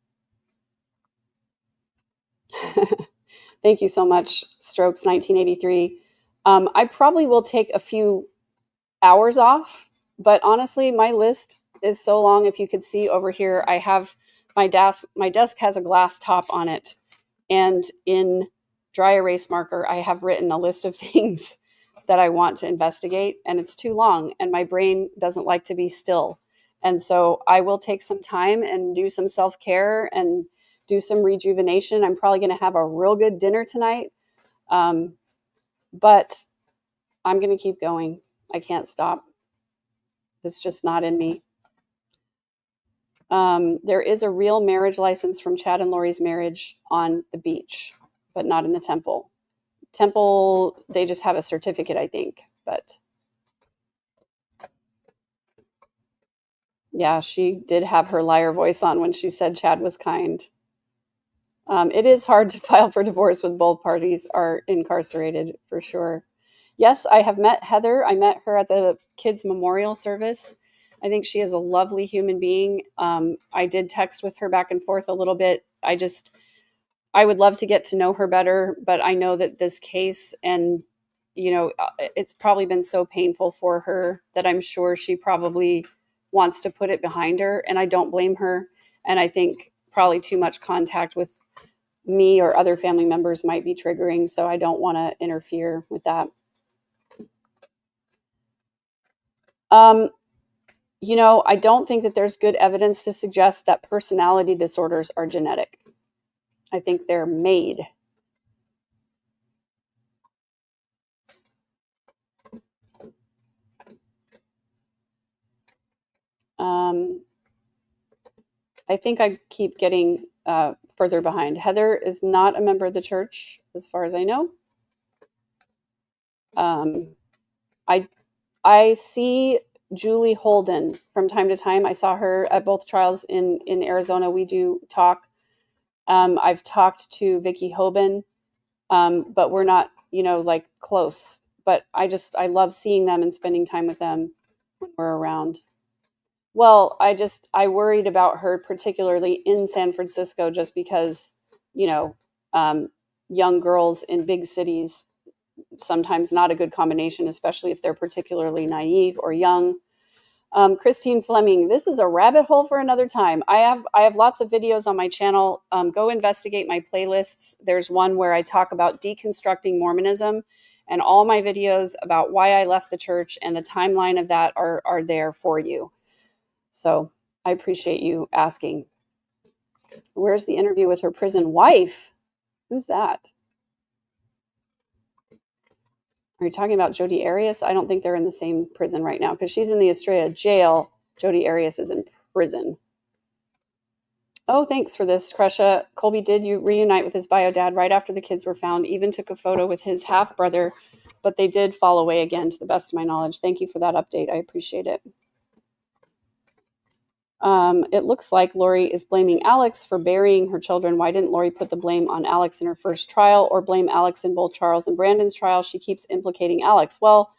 Thank you so much, Strokes 1983. I probably will take a few hours off, but honestly, my list is so long. If you could see over here, I have my desk has a glass top on it, and in dry erase marker, I have written a list of things that I want to investigate, and it's too long, and my brain doesn't like to be still. And so I will take some time and do some self-care and do some rejuvenation. I'm probably going to have a real good dinner tonight, but I'm going to keep going. I can't stop. It's just not in me. There is a real marriage license from Chad and Lori's marriage on the beach, but not in the temple. Temple, they just have a certificate, I think. But yeah, she did have her liar voice on when she said Chad was kind. It is hard to file for divorce when both parties are incarcerated, for sure. Yes, I have met Heather. I met her at the kids' memorial service. I think she is a lovely human being. I did text with her back and forth a little bit. I would love to get to know her better, but I know that this case and, it's probably been so painful for her that I'm sure she probably wants to put it behind her, and I don't blame her. And I think probably too much contact with me or other family members might be triggering, so I don't want to interfere with that. I don't think that there's good evidence to suggest that personality disorders are genetic. I think they're made. I think I keep getting further behind. Heather is not a member of the church, as far as I know. I see Julie Holden from time to time. I saw her at both trials in Arizona. We do talk. I've talked to Vicki Hoban, but we're not, close. But I love seeing them and spending time with them when we're around. Well, I worried about her, particularly in San Francisco, just because, young girls in big cities, sometimes not a good combination, especially if they're particularly naive or young. Christine Fleming, this is a rabbit hole for another time. I have lots of videos on my channel. Go investigate my playlists. There's one where I talk about deconstructing Mormonism, and all my videos about why I left the church and the timeline of that are there for you. So I appreciate you asking. Where's the interview with her prison wife? Who's that? Are you talking about Jodi Arias? I don't think they're in the same prison right now because she's in the Estrella jail. Jodi Arias is in prison. Oh, thanks for this, Crusha. Colby did reunite with his bio dad right after the kids were found, even took a photo with his half-brother, but they did fall away again, to the best of my knowledge. Thank you for that update. I appreciate it. It looks like Lori is blaming Alex for burying her children. Why didn't Lori put the blame on Alex in her first trial or blame Alex in both Charles and Brandon's trial? She keeps implicating Alex. Well,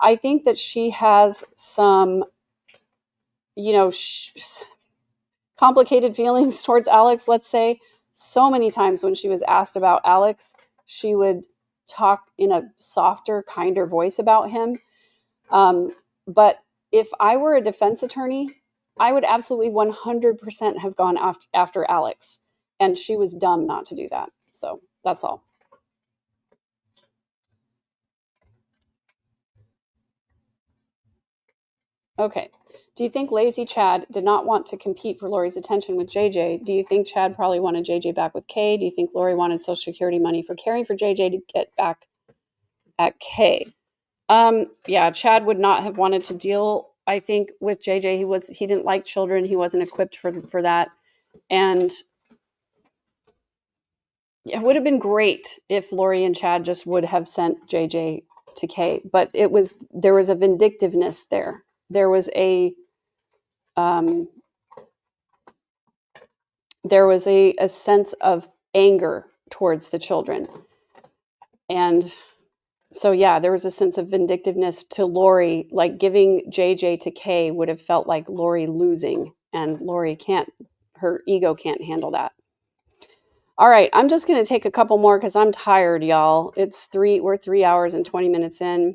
I think that she has some, complicated feelings towards Alex, let's say. So many times when she was asked about Alex, she would talk in a softer, kinder voice about him. But if I were a defense attorney, I would absolutely 100% have gone after Alex. And she was dumb not to do that. So that's all. Okay. Do you think lazy Chad did not want to compete for Lori's attention with JJ? Do you think Chad probably wanted JJ back with Kay? Do you think Lori wanted Social Security money for caring for JJ to get back at Kay? Yeah, Chad would not have wanted to deal, I think, with JJ. He didn't like children. He wasn't equipped for that. And it would have been great if Lori and Chad just would have sent JJ to Kay, but there was a vindictiveness there. There was a sense of anger towards the children. And so, yeah, there was a sense of vindictiveness to Lori, like giving JJ to Kay would have felt like Lori losing, and Lori her ego can't handle that. All right, I'm just going to take a couple more because I'm tired, y'all. We're 3 hours and 20 minutes in.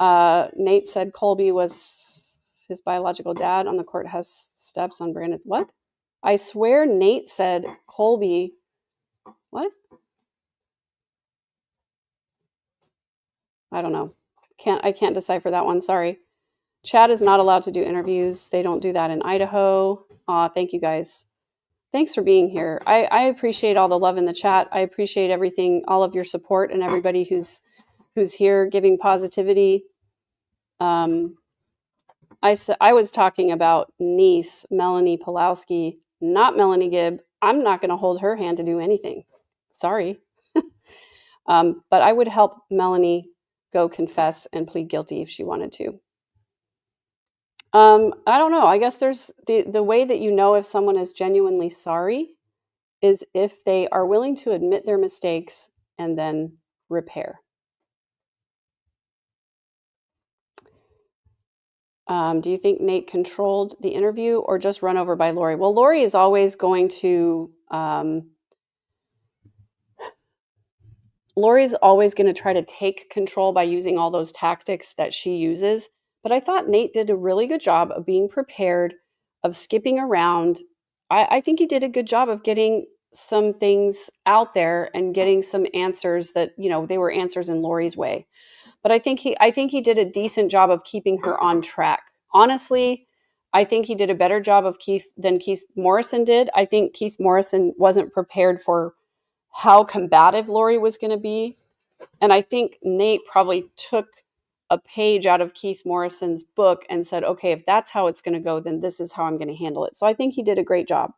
Nate said Colby was his biological dad on the courthouse steps on Brandon. What? I swear Nate said Colby. What? I don't know. I can't decipher that one. Sorry. Chad is not allowed to do interviews. They don't do that in Idaho. Thank you guys. Thanks for being here. I appreciate all the love in the chat. I appreciate everything, all of your support, and everybody who's here giving positivity. I was talking about niece Melanie Pulowski, not Melanie Gibb. I'm not going to hold her hand to do anything. Sorry. But I would help Melanie go confess and plead guilty if she wanted to. I don't know. I guess there's the way that you know if someone is genuinely sorry is if they are willing to admit their mistakes and then repair. Do you think Nate controlled the interview or just run over by Lori? Well, Lori is always going to Lori's always going to try to take control by using all those tactics that she uses. But I thought Nate did a really good job of being prepared, of skipping around. I think he did a good job of getting some things out there and getting some answers that, they were answers in Lori's way. But I think he did a decent job of keeping her on track. Honestly, I think he did a better job than Keith Morrison did. I think Keith Morrison wasn't prepared for how combative Lori was going to be. And I think Nate probably took a page out of Keith Morrison's book and said, okay, if that's how it's going to go, then this is how I'm going to handle it. So I think he did a great job.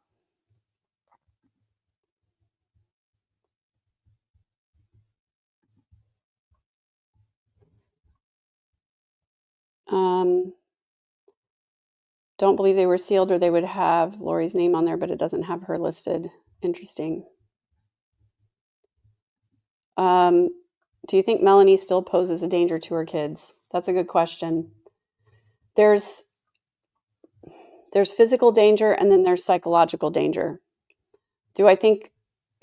Don't believe they were sealed or they would have Lori's name on there, but it doesn't have her listed. Interesting. Do you think Melanie still poses a danger to her kids? That's a good question. There's physical danger and then there's psychological danger. Do I think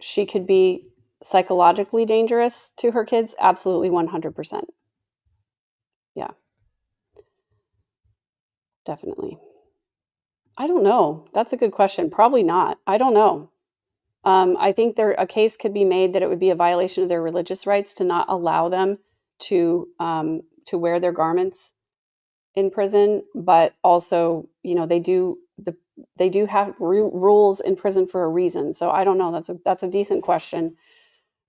she could be psychologically dangerous to her kids? Absolutely 100%. Yeah. Definitely. I don't know. That's a good question. Probably not. I don't know. I think a case could be made that it would be a violation of their religious rights to not allow them to wear their garments in prison, but also, they do have rules in prison for a reason. So I don't know. That's a decent question,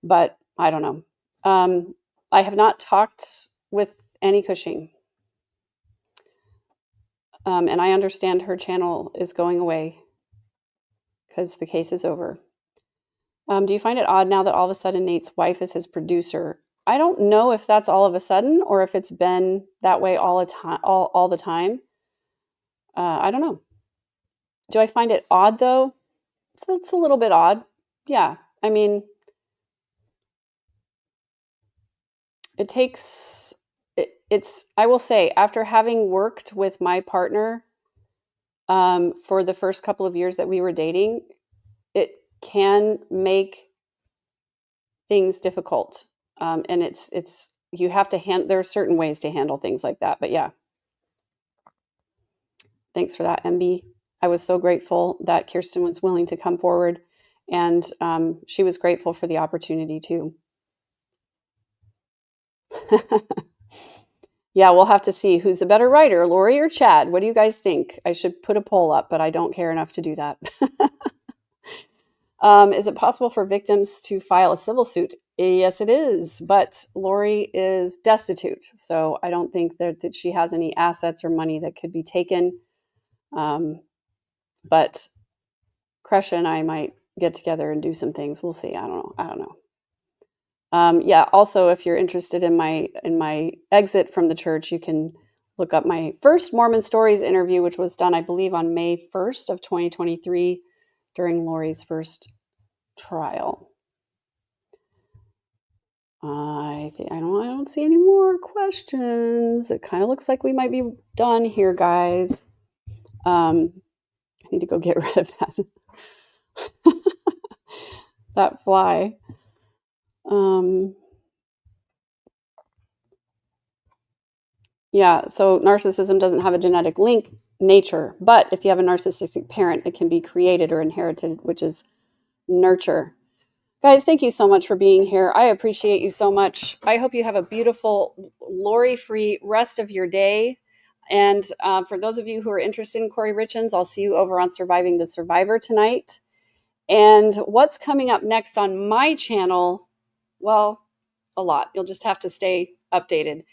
but I don't know. I have not talked with Annie Cushing, and I understand her channel is going away because the case is over. Do you find it odd now that all of a sudden Nate's wife is his producer? I don't know if that's all of a sudden or if it's been that way all the time. I don't know. Do I find it odd though? So it's a little bit odd. Yeah. I mean, I will say, after having worked with my partner for the first couple of years that we were dating, it can make things difficult. And you have to there are certain ways to handle things like that. But yeah. Thanks for that, MB. I was so grateful that Kirsten was willing to come forward, and she was grateful for the opportunity too. Yeah, we'll have to see who's a better writer, Lori or Chad. What do you guys think? I should put a poll up, but I don't care enough to do that. Is it possible for victims to file a civil suit? Yes, it is. But Lori is destitute. So I don't think that she has any assets or money that could be taken. But Kresha and I might get together and do some things. We'll see. I don't know. Yeah. Also, if you're interested in my exit from the church, you can look up my first Mormon Stories interview, which was done, I believe, on May 1st of 2023 during Lori's first trial. I don't see any more questions. It kind of looks like we might be done here, guys. I need to go get rid of that fly. Yeah, so narcissism doesn't have a genetic nature, but if you have a narcissistic parent, it can be created or inherited, which is nurture. Guys, thank you so much for being here. I appreciate you so much. I hope you have a beautiful, Lori-free rest of your day. And for those of you who are interested in Corey Richins, I'll see you over on Surviving the Survivor tonight. And what's coming up next on my channel? Well, a lot. You'll just have to stay updated.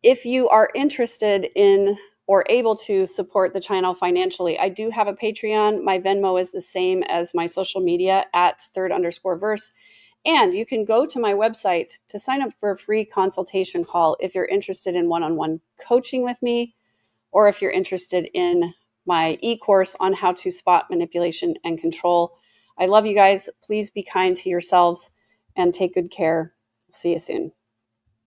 If you are interested in or able to support the channel financially, I do have a Patreon. My Venmo is the same as my social media at @3_verse. And you can go to my website to sign up for a free consultation call if you're interested in one-on-one coaching with me, or if you're interested in my e-course on how to spot manipulation and control. I love you guys. Please be kind to yourselves and take good care. See you soon.